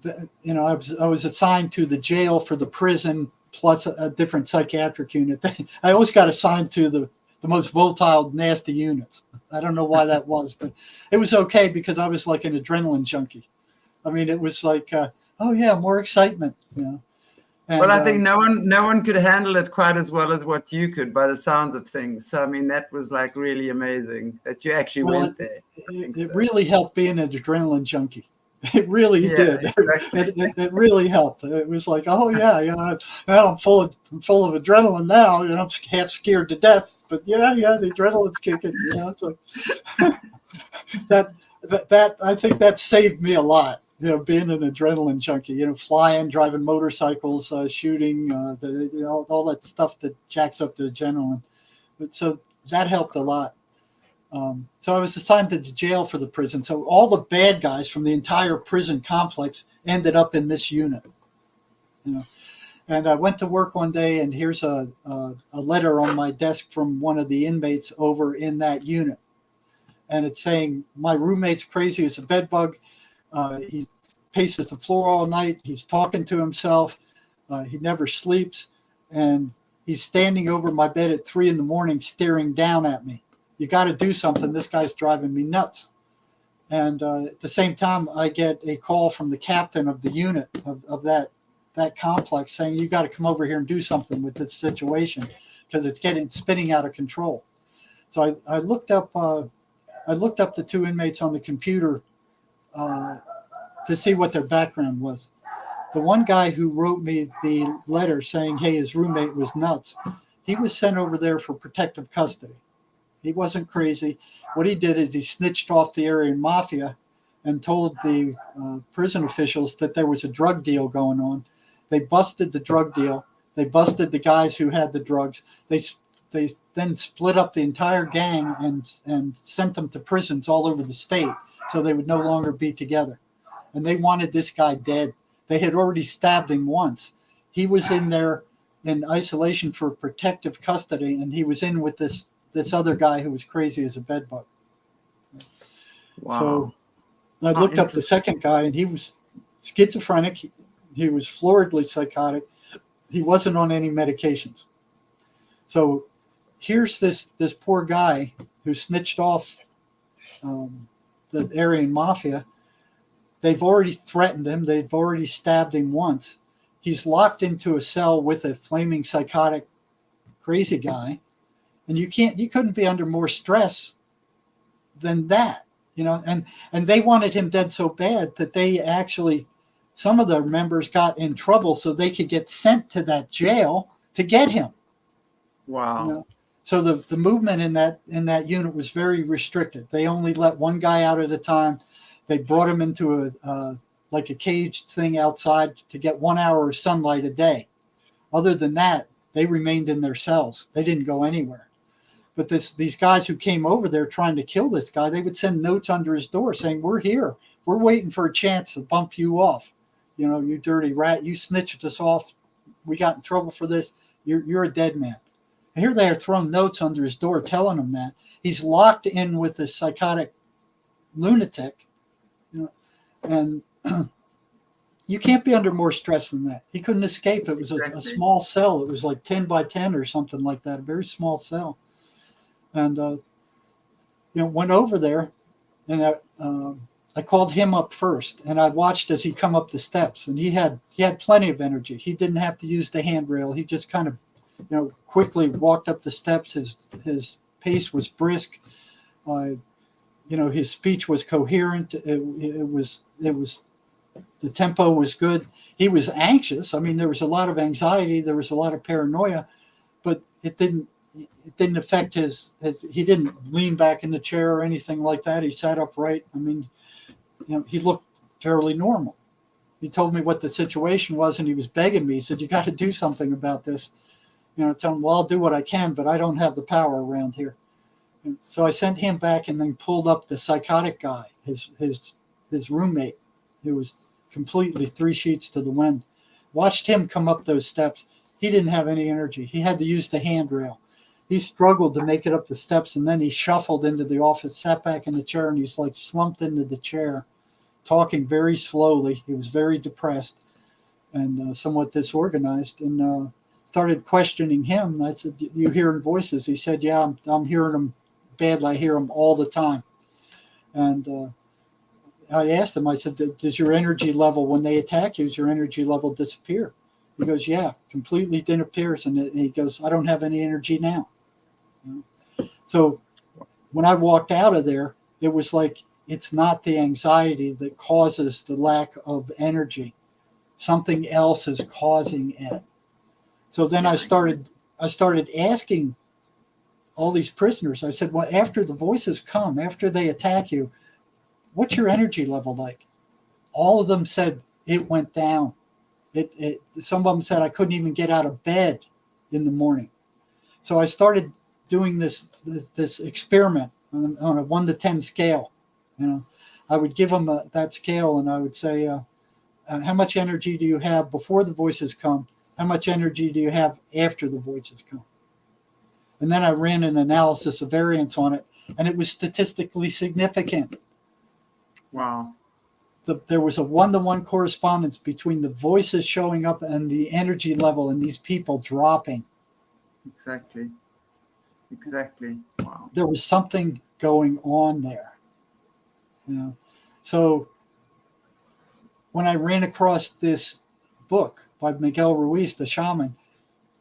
I was assigned to the jail for the prison plus a different psychiatric unit. I always got assigned to the most volatile, nasty units. I don't know why that was, but it was okay because I was like an adrenaline junkie. I mean, it was like, more excitement. And, well, I think no one could handle it quite as well as what you could, by the sounds of things. So, I mean, that was like really amazing that you actually went there. It really helped being an adrenaline junkie. It really did. Exactly. It really helped. It was like, now I'm full of adrenaline now. I'm half scared to death. But the adrenaline's kicking. So that I think that saved me a lot. Being an adrenaline junkie. Flying, driving motorcycles, shooting, all that stuff that jacks up the adrenaline. But so that helped a lot. So I was assigned to the jail for the prison. So all the bad guys from the entire prison complex ended up in this unit. And I went to work one day, and here's a letter on my desk from one of the inmates over in that unit. And it's saying, my roommate's crazy as a bedbug. He paces the floor all night. He's talking to himself. He never sleeps. And he's standing over my bed at 3 a.m, staring down at me. You got to do something. This guy's driving me nuts. And at the same time, I get a call from the captain of the unit of that complex saying, you got to come over here and do something with this situation because it's spinning out of control. So I looked up the 2 inmates on the computer to see what their background was. The one guy who wrote me the letter saying, hey, his roommate was nuts, he was sent over there for protective custody. He wasn't crazy. What he did is he snitched off the Aryan mafia and told the prison officials that there was a drug deal going on. They busted the drug deal. They busted the guys who had the drugs. They they then split up the entire gang and sent them to prisons all over the state so they would no longer be together. And they wanted this guy dead. They had already stabbed him once. He was in there in isolation for protective custody, and he was in with this other guy who was crazy as a bedbug. Wow. So I looked up the second guy, and he was schizophrenic. He was floridly psychotic. He wasn't on any medications. So here's this poor guy who snitched off the Aryan mafia. They've already threatened him. They've already stabbed him once. He's locked into a cell with a flaming psychotic crazy guy. And you couldn't be under more stress than that, you know, and they wanted him dead so bad that they actually, some of their members got in trouble so they could get sent to that jail to get him. Wow. You know? So the movement in that unit was very restricted. They only let one guy out at a time. They brought him into like a caged thing outside to get 1 hour of sunlight a day. Other than that, they remained in their cells. They didn't go anywhere. But these guys who came over there trying to kill this guy, they would send notes under his door saying, "We're here. We're waiting for a chance to bump you off. You know, you dirty rat. You snitched us off. We got in trouble for this. You're a dead man." And here they are throwing notes under his door telling him that. He's locked in with this psychotic lunatic, you know, and you can't be under more stress than that. He couldn't escape. It was a small cell. It was like 10 by 10 or something like that, a very small cell. And, you know, went over there, and I called him up first, and I watched as he come up the steps, and he had plenty of energy. He didn't have to use the handrail. He just kind of, you know, quickly walked up the steps. His pace was brisk. You know, his speech was coherent. It was the tempo was good. He was anxious. I mean, there was a lot of anxiety. There was a lot of paranoia, but it didn't affect his he didn't lean back in the chair or anything like that. He sat upright. I mean, you know, he looked fairly normal. He told me what the situation was, and he was begging me. He said, "You got to do something about this." You know, tell him, "Well, I'll do what I can, but I don't have the power around here." And so I sent him back and then pulled up the psychotic guy, his roommate, who was completely 3 sheets to the wind. Watched him come up those steps. He didn't have any energy. He had to use the handrail. He struggled to make it up the steps, and then he shuffled into the office, sat back in the chair, and he's like slumped into the chair, talking very slowly. He was very depressed and somewhat disorganized, and started questioning him. I said, "You hearing voices?" He said, "Yeah, I'm hearing them badly. I hear them all the time." And I asked him, I said, "Does your energy level, when they attack you, does your energy level disappear?" He goes, "Yeah, completely disappears." And he goes, "I don't have any energy now." So when I walked out of there, it was like, it's not the anxiety that causes the lack of energy. Something else is causing it. So then I started asking all these prisoners. I said, "Well, after the voices come, after they attack you, what's your energy level like?" All of them said it went down. Some of them said I couldn't even get out of bed in the morning. So I started doing this experiment on a 1 to 10 scale. You know, I would give them that scale, and I would say, "How much energy do you have before the voices come? How much energy do you have after the voices come?" And then I ran an analysis of variance on it, and it was statistically significant. Wow. There was a 1-to-1 correspondence between the voices showing up and the energy level in these people dropping. Exactly. Wow. There was something going on there. You know? So when I ran across this book by Miguel Ruiz, the shaman,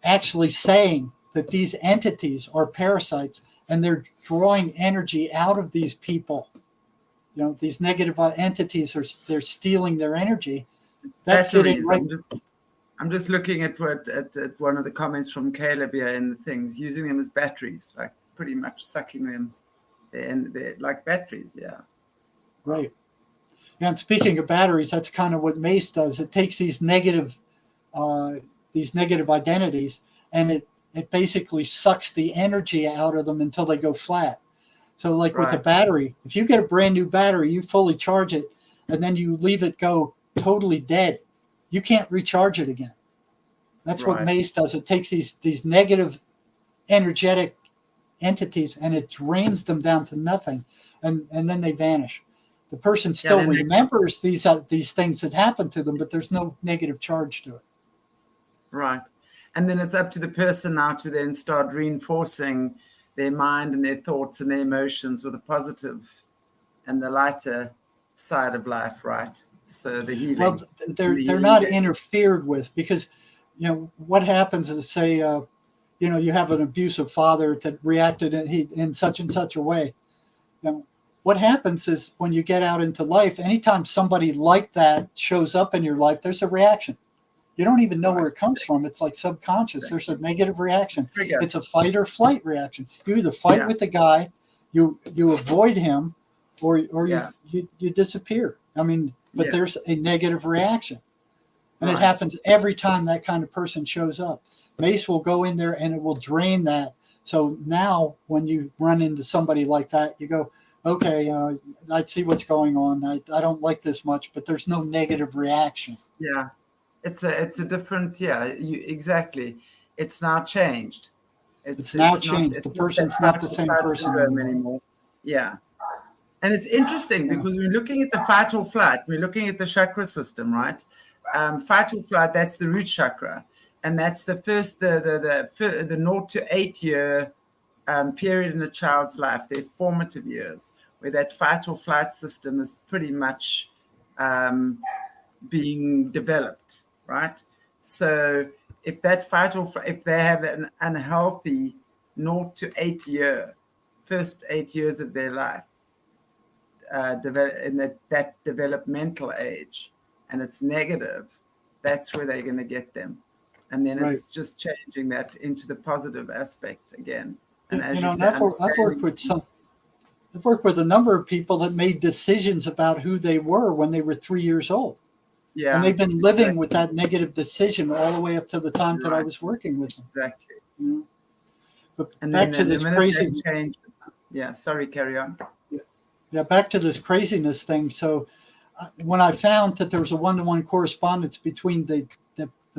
actually saying that these entities are parasites and they're drawing energy out of these people, you know, these negative entities they're stealing their energy. That fit in right. I'm just looking at one of the comments from Caleb here in the things, using them as batteries, like pretty much sucking them, and they're like batteries, yeah. Right. And speaking of batteries, that's kind of what Mace does. It takes these negative identities, and it basically sucks the energy out of them until they go flat. So like with a Right. battery, if you get a brand new battery, you fully charge it, and then you leave it go totally dead, you can't recharge it again. That's what Right. Mace does. It takes these negative energetic entities and it drains them down to nothing, and then they vanish. The person still then they- remembers these things that happened to them, but there's no negative charge to it. Right. And then it's up to the person now to then start reinforcing their mind and their thoughts and their emotions with the positive and the lighter side of life, right? So the healing. Well, they're not interfered with, because, you know, what happens is, say, you know, you have an abusive father that reacted in such and such a way. You know, what happens is when you get out into life, anytime somebody like that shows up in your life, there's a reaction. You don't even know where it comes from. It's like subconscious. There's a negative reaction. It's a fight or flight reaction. You either fight with the guy, you avoid him, or you disappear. I mean, but there's a negative reaction. And it happens every time that kind of person shows up. Mace will go in there and it will drain that. So now when you run into somebody like that, you go, okay, I see what's going on. I don't like this much, but there's no negative reaction. Yeah. It's a different, exactly. It's now changed. It's now changed. The person's not the same person anymore. Yeah. And it's interesting because we're looking at the fight or flight. We're looking at the chakra system, right? Fight or flight, that's the root chakra. And that's the first, the 0 to 8 year period in a child's life, their formative years, where that fight or flight system is pretty much being developed, right? So if that fight or if they have an unhealthy 0 to 8 year, first 8 years of their life, in that developmental age, and it's negative, that's where they're going to get them. And then it's just changing that into the positive aspect again. And as you say, I've worked with a number of people that made decisions about who they were when they were 3 years old. Yeah, and they've been living with that negative decision all the way up to the time that I was working with them. Exactly. You know? But and back to this crazy. Sorry, carry on. Yeah, back to this craziness thing. So when I found that there was a one-to-one correspondence between the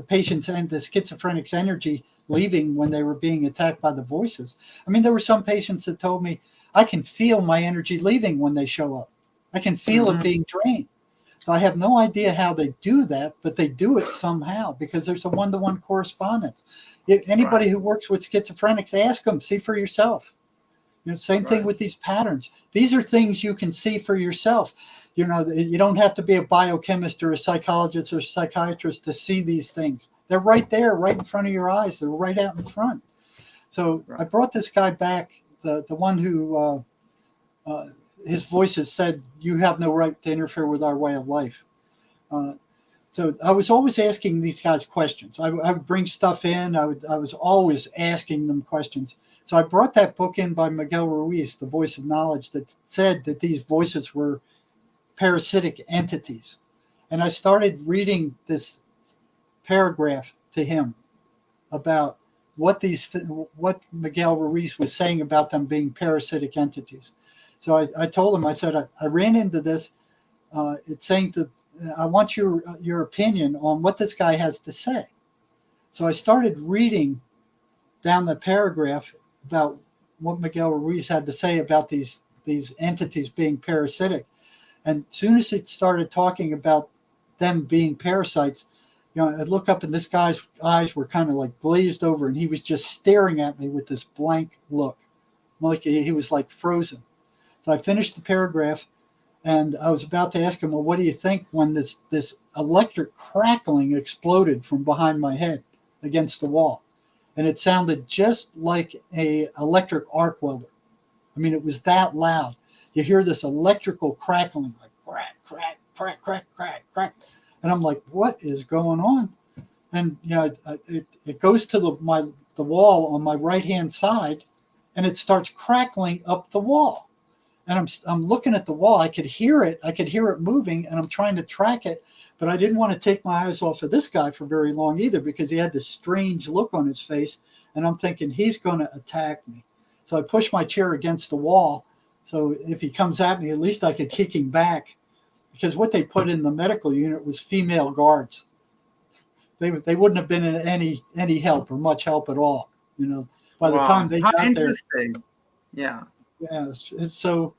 patient's and the schizophrenic's energy leaving when they were being attacked by the voices. I mean, there were some patients that told me, I can feel my energy leaving when they show up. I can feel it being drained. So I have no idea how they do that, but they do it somehow because there's a one-to-one correspondence. If anybody who works with schizophrenics, ask them, see for yourself. You know, same thing with these patterns. These are things you can see for yourself. You know, you don't have to be a biochemist or a psychologist or psychiatrist to see these things. They're right there, right in front of your eyes. They're right out in front. So I brought this guy back, the one who his voices said, you have no right to interfere with our way of life. So I was always asking these guys questions. I would bring stuff in. I was always asking them questions. So I brought that book in by Miguel Ruiz, The Voice of Knowledge, that said that these voices were parasitic entities. And I started reading this paragraph to him about what Miguel Ruiz was saying about them being parasitic entities. So I told him, I said, I ran into this. It's saying that I want your opinion on what this guy has to say. So I started reading down the paragraph about what Miguel Ruiz had to say about these entities being parasitic. And as soon as it started talking about them being parasites, you know, I'd look up and this guy's eyes were kind of like glazed over and he was just staring at me with this blank look. Like he was like frozen. So I finished the paragraph and I was about to ask him, well, what do you think when this electric crackling exploded from behind my head against the wall? And it sounded just like a electric arc welder. I mean, it was that loud. You hear this electrical crackling, like crack, crack, crack, crack, crack, crack. And I'm like, what is going on? And, you know, it goes to the wall on my right-hand side, and it starts crackling up the wall. And I'm looking at the wall. I could hear it. I could hear it moving, and I'm trying to track it. But I didn't want to take my eyes off of this guy for very long either, because he had this strange look on his face. And I'm thinking, he's going to attack me. So I pushed my chair against the wall. So if he comes at me, at least I could kick him back. Because what they put in the medical unit was female guards. They wouldn't have been any help or much help at all. You know, by the time they got there. Yeah. Yeah. So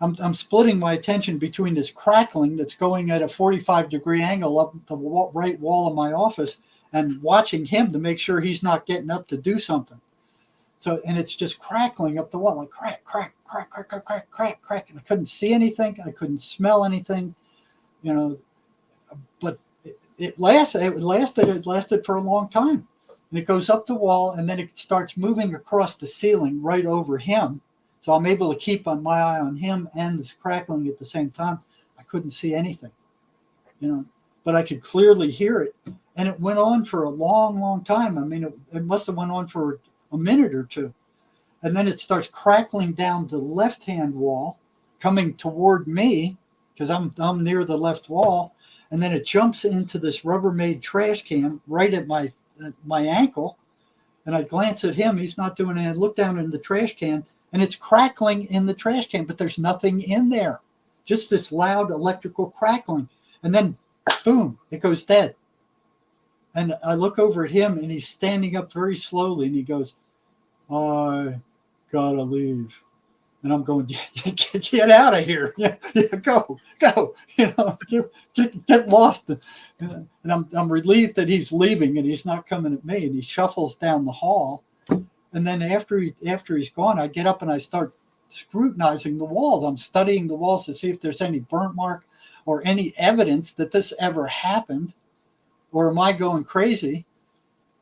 I'm splitting my attention between this crackling that's going at a 45-degree angle up the right wall of my office and watching him to make sure he's not getting up to do something. So, and it's just crackling up the wall, like crack, crack, crack, crack, crack, crack, crack, crack. And I couldn't see anything. I couldn't smell anything, you know, but it lasted for a long time. And it goes up the wall, and then it starts moving across the ceiling right over him. So I'm able to keep my eye on him and this crackling at the same time. I couldn't see anything, you know, but I could clearly hear it. And it went on for a long, long time. I mean, it must have went on for a minute or two. And then it starts crackling down the left-hand wall, coming toward me, because I'm near the left wall. And then it jumps into this Rubbermaid trash can right at my ankle. And I glance at him. He's not doing anything. I look down in the trash can, and it's crackling in the trash can, but there's nothing in there. Just this loud electrical crackling. And then, boom, it goes dead. And I look over at him, and he's standing up very slowly, and he goes, "I gotta leave." And I'm going, get out of here. Yeah, go. You know, get lost. And I'm relieved that he's leaving and he's not coming at me. And he shuffles down the hall. And then after he's gone, I get up and I start scrutinizing the walls. I'm studying the walls to see if there's any burnt mark or any evidence that this ever happened. Or am I going crazy?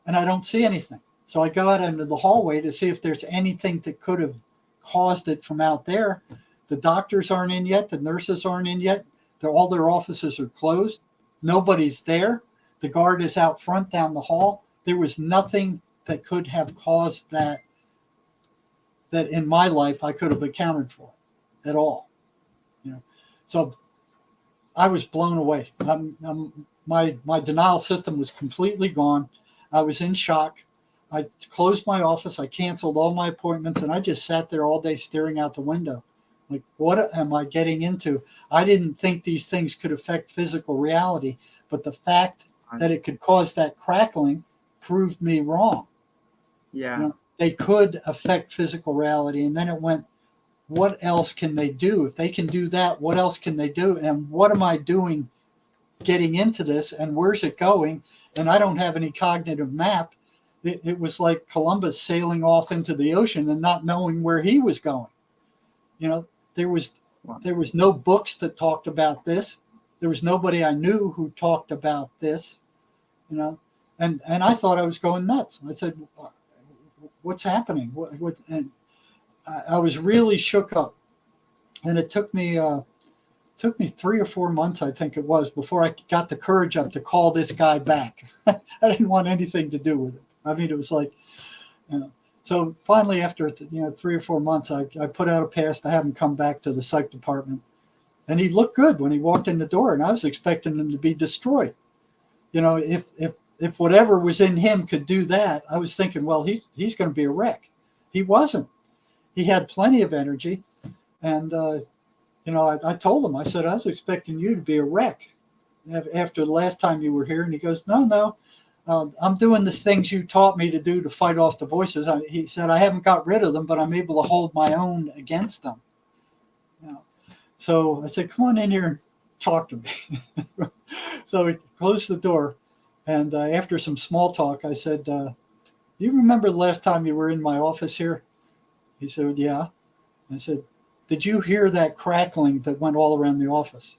And I don't see anything. So I go out into the hallway to see if there's anything that could have caused it from out there. The doctors aren't in yet. The nurses aren't in yet. All their offices are closed. Nobody's there. The guard is out front down the hall. There was nothing that could have caused that in my life I could have accounted for at all. You know, so I was blown away. My denial system was completely gone. I was in shock. I closed my office. I canceled all my appointments, and I just sat there all day staring out the window. Like, what am I getting into? I didn't think these things could affect physical reality, but the fact that it could cause that crackling proved me wrong. Yeah. You know, they could affect physical reality. And then it went, what else can they do? If they can do that, what else can they do? And what am I doing getting into this? And where's it going? And I don't have any cognitive map. It was like Columbus sailing off into the ocean and not knowing where he was going. You know, there was no books that talked about this. There was nobody I knew who talked about this, you know, and I thought I was going nuts. I said, what's happening? And I was really shook up, and it took me 3 or 4 months, I think it was, before I got the courage up to call this guy back. I didn't want anything to do with it. I mean, it was like, you know. So finally, after 3 or 4 months, I put out a pass to have him come back to the psych department, and he looked good when he walked in the door, and I was expecting him to be destroyed. You know, if whatever was in him could do that, I was thinking, well, he's going to be a wreck. He wasn't. He had plenty of energy, and you know, I told him, I said, I was expecting you to be a wreck after the last time you were here, and he goes, no. I'm doing the things you taught me to do to fight off the voices. He said, I haven't got rid of them, but I'm able to hold my own against them. You know? So I said, come on in here and talk to me. So he closed the door. And after some small talk, I said, you remember the last time you were in my office here? He said, yeah. I said, did you hear that crackling that went all around the office?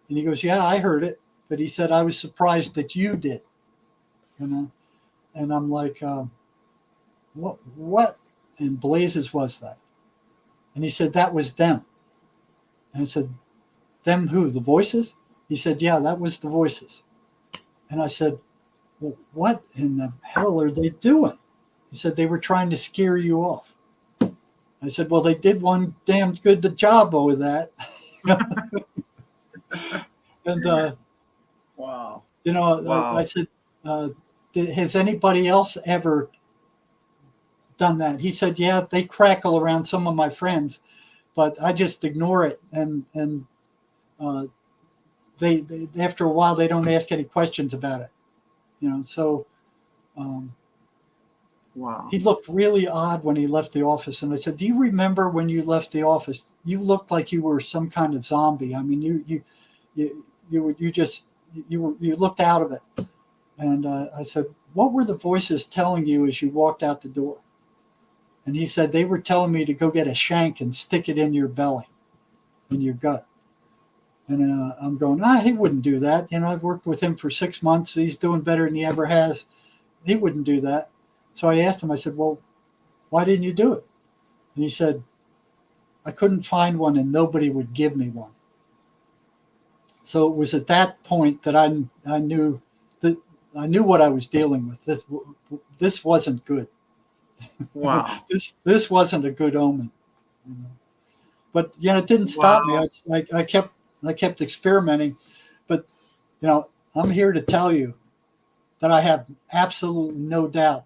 And he goes, yeah, I heard it. But he said, I was surprised that you did. You know, and I'm like, what in blazes was that? And he said, that was them. And I said, them who? The voices? He said, yeah, that was the voices. And I said, well, what in the hell are they doing? He said, they were trying to scare you off. I said, well, they did one damn good job with that. And You know, Wow. I said, has anybody else ever done that? He said, yeah, they crackle around some of my friends, but I just ignore it. And they after a while, they don't ask any questions about it. You know, so Wow. he looked really odd when he left the office. And I said, do you remember when you left the office? You looked like you were some kind of zombie. I mean, you looked out of it. And I said, what were the voices telling you as you walked out the door? And he said, they were telling me to go get a shank and stick it in your belly, in your gut. And I'm going, he wouldn't do that. You know, I've worked with him for 6 months. He's doing better than he ever has. He wouldn't do that. So I asked him, I said, well, why didn't you do it? And he said, I couldn't find one and nobody would give me one. So it was at that point that I knew what I was dealing with. This wasn't good. Wow. this wasn't a good omen. You know? But it didn't stop me. I kept experimenting. But I'm here to tell you that I have absolutely no doubt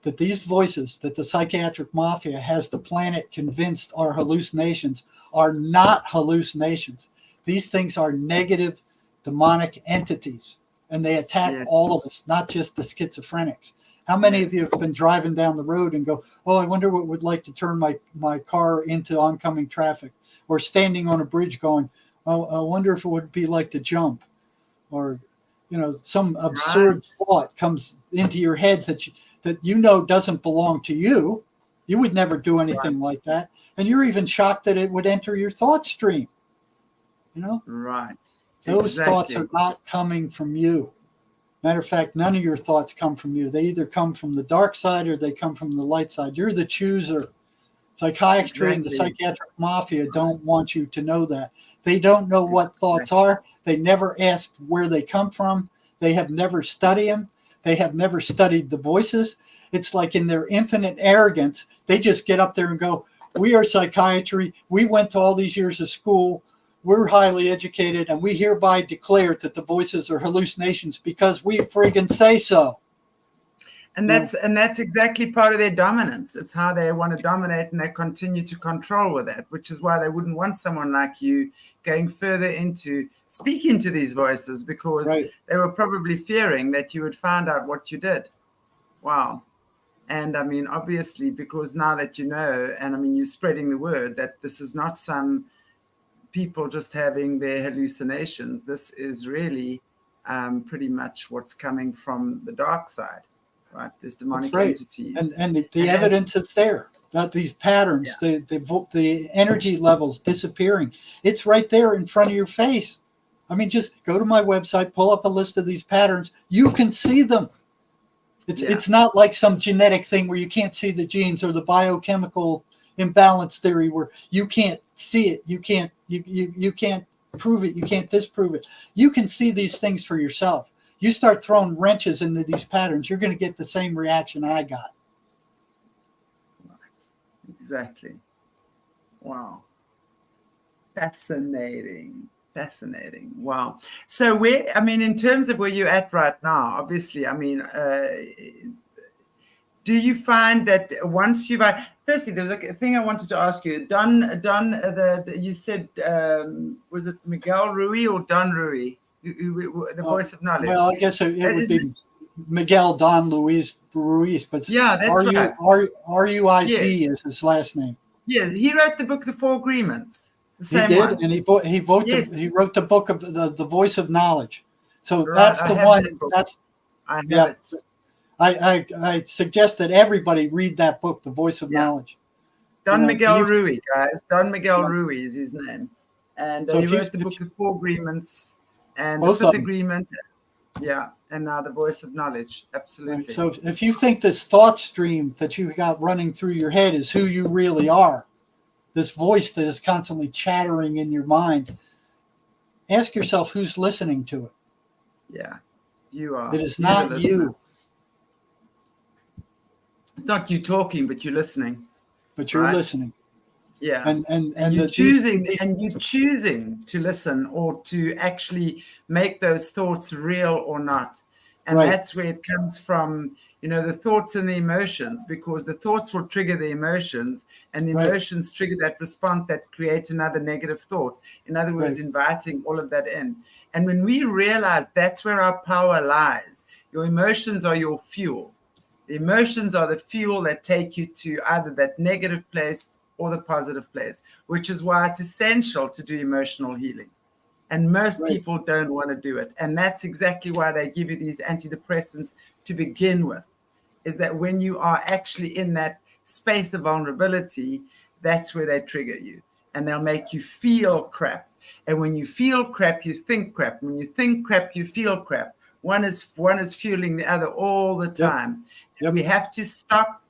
that these voices that the psychiatric mafia has the planet convinced are hallucinations are not hallucinations. These things are negative demonic entities, and they attack all of us, not just the schizophrenics. How many of you have been driving down the road and go, oh, I wonder what it would like to turn my car into oncoming traffic, or standing on a bridge going, oh, I wonder if it would be like to jump, or some absurd thought comes into your head that doesn't belong to you. You would never do anything like that, and you're even shocked that it would enter your thought stream. Right. Those thoughts are not coming from you. Matter of fact, none of your thoughts come from you. They either come from the dark side or they come from the light side. You're the chooser. Psychiatry and the psychiatric mafia don't want you to know that. They don't know what thoughts are. They never asked where they come from. They have never studied them. They have never studied the voices. It's like in their infinite arrogance, they just get up there and go, we are psychiatry. We went to all these years of school. We're highly educated, and we hereby declare that the voices are hallucinations because we friggin' say so. And that's exactly part of their dominance. It's how they want to dominate, and they continue to control with that, which is why they wouldn't want someone like you going further into speaking to these voices, because they were probably fearing that you would find out what you did. Wow. And I mean, obviously, because now that you know, and I mean, you're spreading the word that this is not some people just having their hallucinations. This is really pretty much what's coming from the dark side, right? There's demonic entities. And the evidence is there. That these patterns, the energy levels disappearing. It's right there in front of your face. I mean, just go to my website, pull up a list of these patterns. You can see them. It's not like some genetic thing where you can't see the genes, or the biochemical imbalance theory where you can't see it, you can't prove it, you can't disprove it. You can see these things for yourself. You start throwing wrenches into these patterns, you're going to get the same reaction I got. Right. Exactly. Wow. Fascinating. Wow. So in terms of where you're at right now, obviously, do you find that once you've... Firstly, there's a thing I wanted to ask you. You said, was it Miguel Rui or Don Rui? The voice of knowledge. Well, I guess it would be Miguel Don Ruiz, but that's right. RUIZ is his last name. Yeah, he wrote the book, The Four Agreements. He did, one. And he wrote the book of the Voice of Knowledge. So that's the one. I have it. I suggest that everybody read that book, The Voice of Knowledge. Don Miguel Rui, guys. Don Miguel Rui is his name. And so he wrote the book, The Four Agreements, and the Fifth Agreement. Yeah, and now The Voice of Knowledge. Absolutely. Right. So if you think this thought stream that you got running through your head is who you really are, this voice that is constantly chattering in your mind, ask yourself who's listening to it. Yeah, you are. It is not you. It's not you talking, but you're listening. But you're listening. Yeah. And you're that choosing and you're choosing to listen or to actually make those thoughts real or not. And right, that's where it comes from, the thoughts and the emotions, because the thoughts will trigger the emotions, and the right, emotions trigger that response that creates another negative thought. In other words, right, inviting all of that in. And when we realize that's where our power lies, your emotions are your fuel. The emotions are the fuel that take you to either that negative place or the positive place, which is why it's essential to do emotional healing. And most right, people don't want to do it. And that's exactly why they give you these antidepressants to begin with, is that when you are actually in that space of vulnerability, that's where they trigger you. And they'll make you feel crap. And when you feel crap, you think crap. When you think crap, you feel crap. One is fueling the other all the yep, time. And yep, we have to stop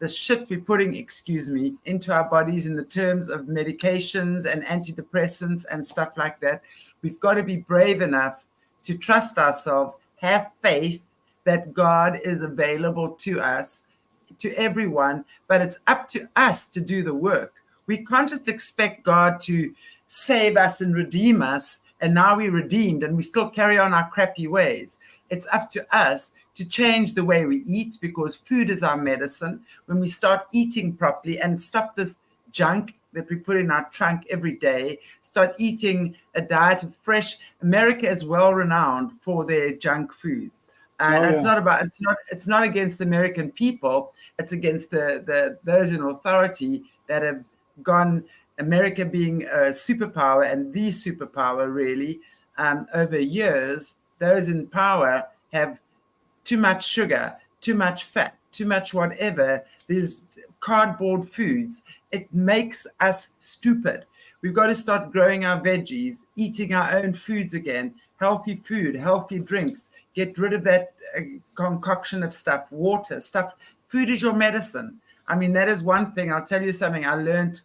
the shit we're putting, into our bodies in the terms of medications and antidepressants and stuff like that. We've got to be brave enough to trust ourselves, have faith that God is available to us, to everyone, but it's up to us to do the work. We can't just expect God to save us and redeem us, and now we're redeemed and we still carry on our crappy ways. It's up to us to change the way we eat, because food is our medicine. When we start eating properly and stop this junk that we put in our trunk every day, start eating a diet of fresh. America is well renowned for their junk foods. oh And yeah, it's not against the American people. It's against the those in authority that have gone, America being a superpower and the superpower really, over years. Those in power have too much sugar, too much fat, too much whatever, these cardboard foods. It makes us stupid. We've got to start growing our veggies, eating our own foods again, healthy food, healthy drinks, get rid of that concoction of stuff, water, stuff. Food is your medicine. I mean, that is one thing. I'll tell you something I learned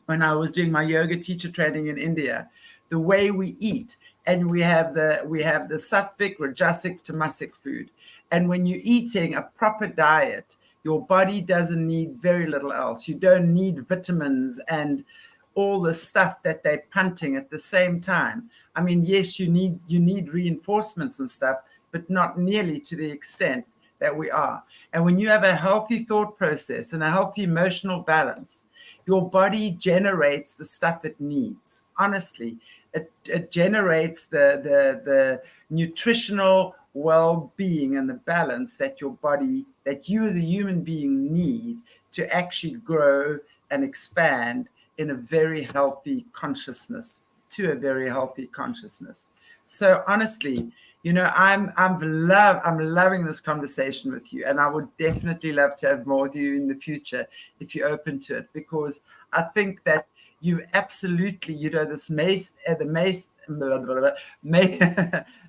when I was doing my yoga teacher training in India. The way we eat, and we have the sattvic, rajasic, tamasic food. And when you're eating a proper diet, your body doesn't need very little else. You don't need vitamins and all the stuff that they're punting at the same time. I mean, yes, you need reinforcements and stuff, but not nearly to the extent that we are. And when you have a healthy thought process and a healthy emotional balance, your body generates the stuff it needs. Honestly, it generates the nutritional well-being and the balance that your body, that you as a human being need to actually grow and expand in a very healthy consciousness, to a very healthy consciousness. So honestly, I'm loving this conversation with you, and I would definitely love to have more with you in the future if you're open to it, because I think that you absolutely, this Mace, the Mace, the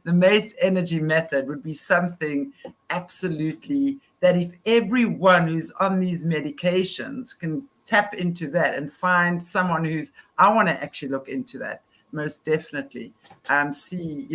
Mace energy method would be something absolutely that if everyone who's on these medications can tap into that and find someone I want to actually look into that most definitely, see,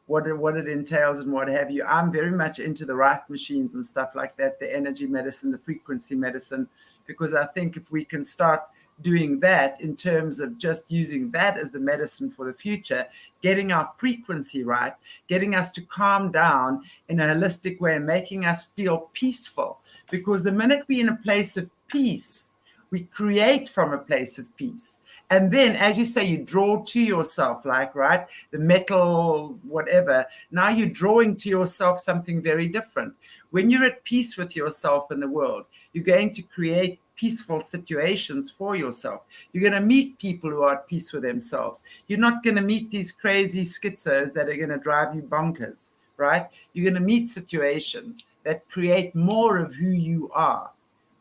what it entails and what have you. I'm very much into the Rife machines and stuff like that, the energy medicine, the frequency medicine, because I think if we can start doing that in terms of just using that as the medicine for the future, getting our frequency right, getting us to calm down in a holistic way, and making us feel peaceful. Because the minute we're in a place of peace, we create from a place of peace. And then, as you say, you draw to yourself, right? The metal, whatever. Now you're drawing to yourself something very different. When you're at peace with yourself and the world, you're going to create peaceful situations for yourself. You're going to meet people who are at peace with themselves. You're not going to meet these crazy schizos that are going to drive you bonkers, right? You're going to meet situations that create more of who you are.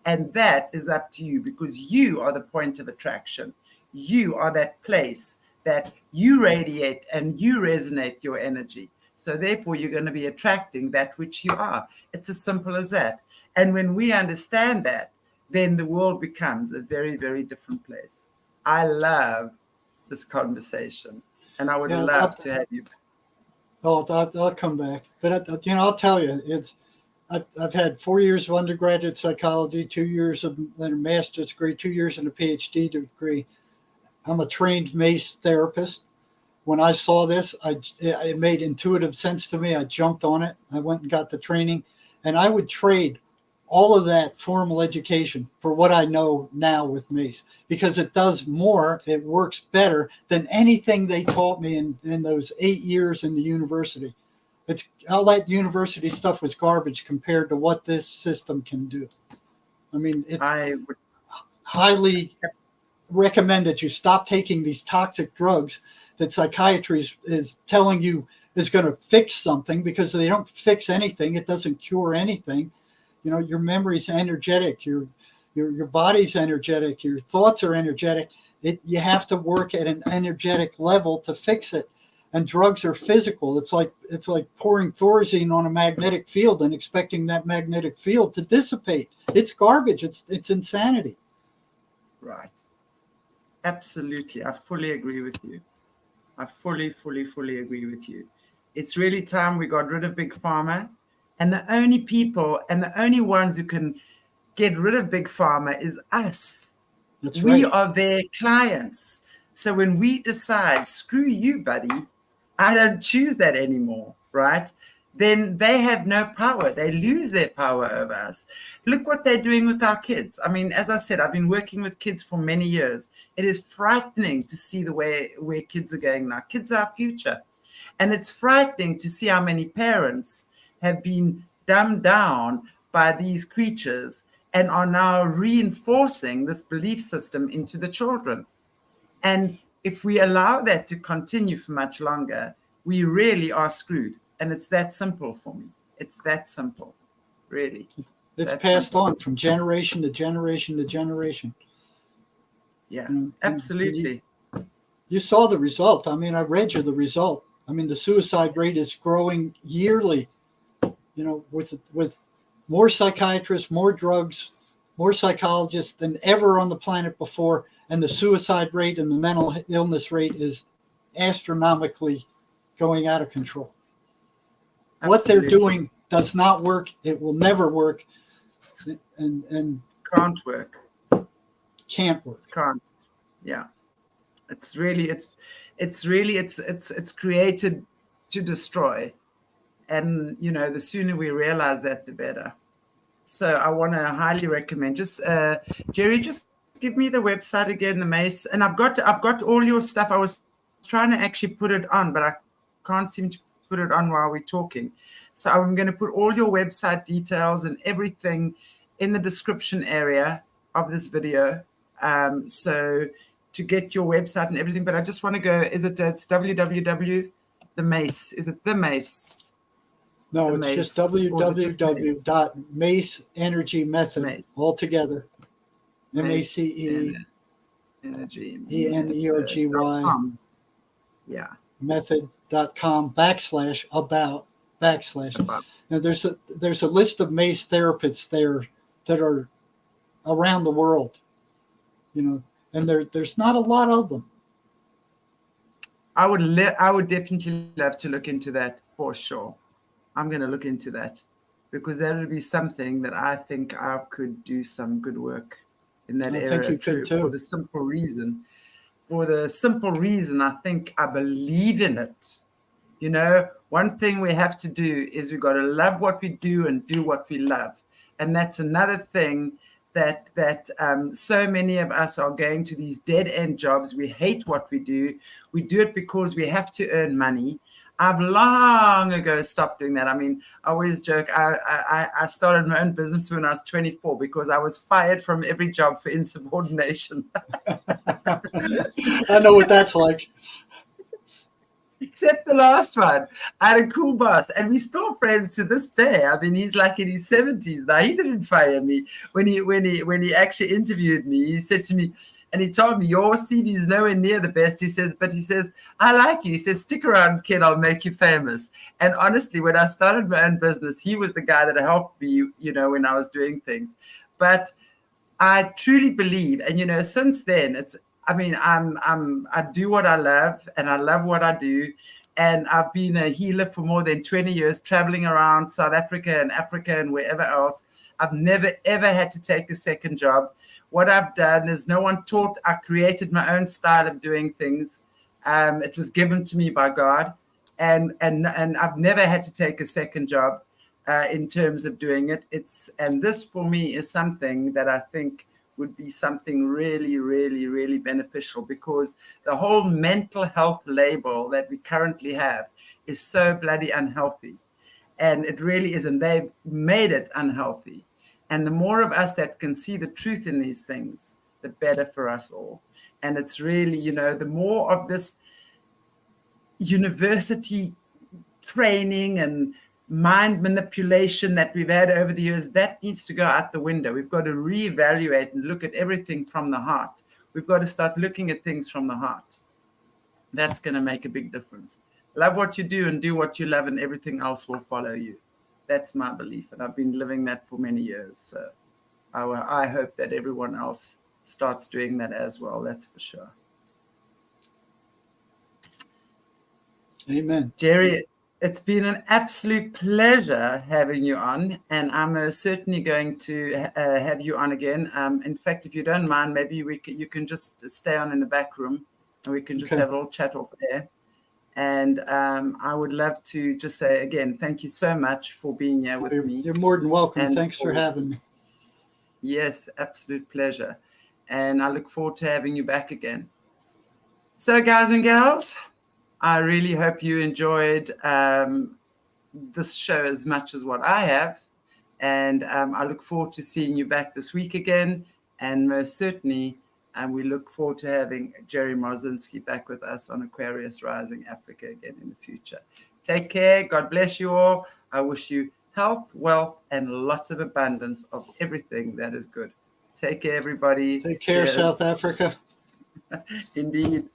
And that is up to you, because you are the point of attraction. You are that place that you radiate and you resonate your energy. So therefore, you're going to be attracting that which you are. It's as simple as that. And when we understand that, then the world becomes a very, very different place. I love this conversation, and I would love to have you. I'll come back. But I'll tell you, I've had 4 years of undergraduate psychology, 2 years of a master's degree, 2 years in a PhD degree. I'm a trained Mace therapist. When I saw this, it made intuitive sense to me. I jumped on it. I went and got the training, and I would trade all of that formal education for what I know now with Mace, because it does more, it works better than anything they taught me in those 8 years in the university. All that university stuff was garbage compared to what this system can do. I mean, I would highly recommend that you stop taking these toxic drugs that psychiatry is telling you is going to fix something, because they don't fix anything. It doesn't cure anything. You know, your memory's energetic, your body's energetic, your thoughts are energetic. You have to work at an energetic level to fix it. And drugs are physical. It's like pouring Thorazine on a magnetic field and expecting that magnetic field to dissipate. It's garbage. It's insanity. Right. Absolutely. I fully agree with you. I fully agree with you. It's really time we got rid of Big Pharma. And the only people and the only ones who can get rid of Big Pharma is us. That's we right. are their clients. So when we decide, screw you, buddy, I don't choose that anymore, right? Then they have no power. They lose their power over us. Look what they're doing with our kids. I mean, as I said, I've been working with kids for many years. It is frightening to see the way where kids are going now. Kids are our future. And it's frightening to see how many parents have been dumbed down by these creatures and are now reinforcing this belief system into the children. And if we allow that to continue for much longer, we really are screwed. And it's that simple for me. It's that simple, really. It's passed on from generation to generation to generation. Yeah, absolutely. You saw the result. I mean, I read you the result. I mean, the suicide rate is growing yearly, you know, with more psychiatrists, more drugs, more psychologists than ever on the planet before. And the suicide rate and the mental illness rate is astronomically going out of control. Absolutely. What they're doing does not work. It will never work. And can't work. Can't work. Can't. Yeah. It's created to destroy. And, you know, the sooner we realize that, the better. So I want to highly recommend. Just, Jerry, just give me the website again, the Mace. And I've got all your stuff. I was trying to actually put it on, but I can't seem to put it on while we're talking. So I'm going to put all your website details and everything in the description area of this video. So to get your website and everything, but I just want to go, it's www, the Mace. Is it the Mace? No, it's just www.Mace Energy Method altogether. MACE Energy ENERGY yeah method.com /about /. Now there's a list of Mace therapists there that are around the world, you know, and there's not a lot of them. I would definitely love to look into that for sure. I'm going to look into that, because that would be something that I think I could do some good work in that area. I think you could too. For the simple reason I think I believe in it. You know, one thing we have to do is we've got to love what we do and do what we love. And that's another thing that so many of us are going to these dead-end jobs. We hate what we do. We do it because we have to earn money. I've long ago stopped doing that. I mean, I always joke, I started my own business when I was 24 because I was fired from every job for insubordination. I know what that's like. Except the last one. I had a cool boss, and we're still friends to this day. I mean, he's like in his 70s now. He didn't fire me. When he actually interviewed me, he said to me, and he told me, your CV is nowhere near the best. He says, I like you. He says, stick around, kid, I'll make you famous. And honestly, when I started my own business, he was the guy that helped me, you know, when I was doing things. But I truly believe, and, you know, since then, I do what I love, and I love what I do. And I've been a healer for more than 20 years, traveling around South Africa and wherever else. I've never, ever had to take a second job. What I've done is no one taught. I created my own style of doing things. It was given to me by God. And I've never had to take a second job in terms of doing it. And this for me is something that I think would be something really, really, really beneficial, because the whole mental health label that we currently have is so bloody unhealthy. And it really is. And they've made it unhealthy. And the more of us that can see the truth in these things, the better for us all. And it's really, you know, the more of this university training and mind manipulation that we've had over the years, that needs to go out the window. We've got to reevaluate and look at everything from the heart. We've got to start looking at things from the heart. That's going to make a big difference. Love what you do and do what you love, and everything else will follow you. That's my belief, and I've been living that for many years. So I hope that everyone else starts doing that as well. That's for sure. Amen. Jerry, it's been an absolute pleasure having you on, and I'm certainly going to have you on again. In fact, if you don't mind, maybe you can just stay on in the back room, and we can just have a little chat off there. And I would love to just say again, thank you so much for being here with me. You're more than welcome. And thanks for having me. Yes, absolute pleasure. And I look forward to having you back again. So, guys and gals, I really hope you enjoyed this show as much as what I have. And I look forward to seeing you back this week again. And most certainly, we look forward to having Jerry Marzinsky back with us on Aquarius Rising Africa again in the future. Take care. God bless you all. I wish you health, wealth, and lots of abundance of everything that is good. Take care, everybody. Take care, Cheers. South Africa. Indeed.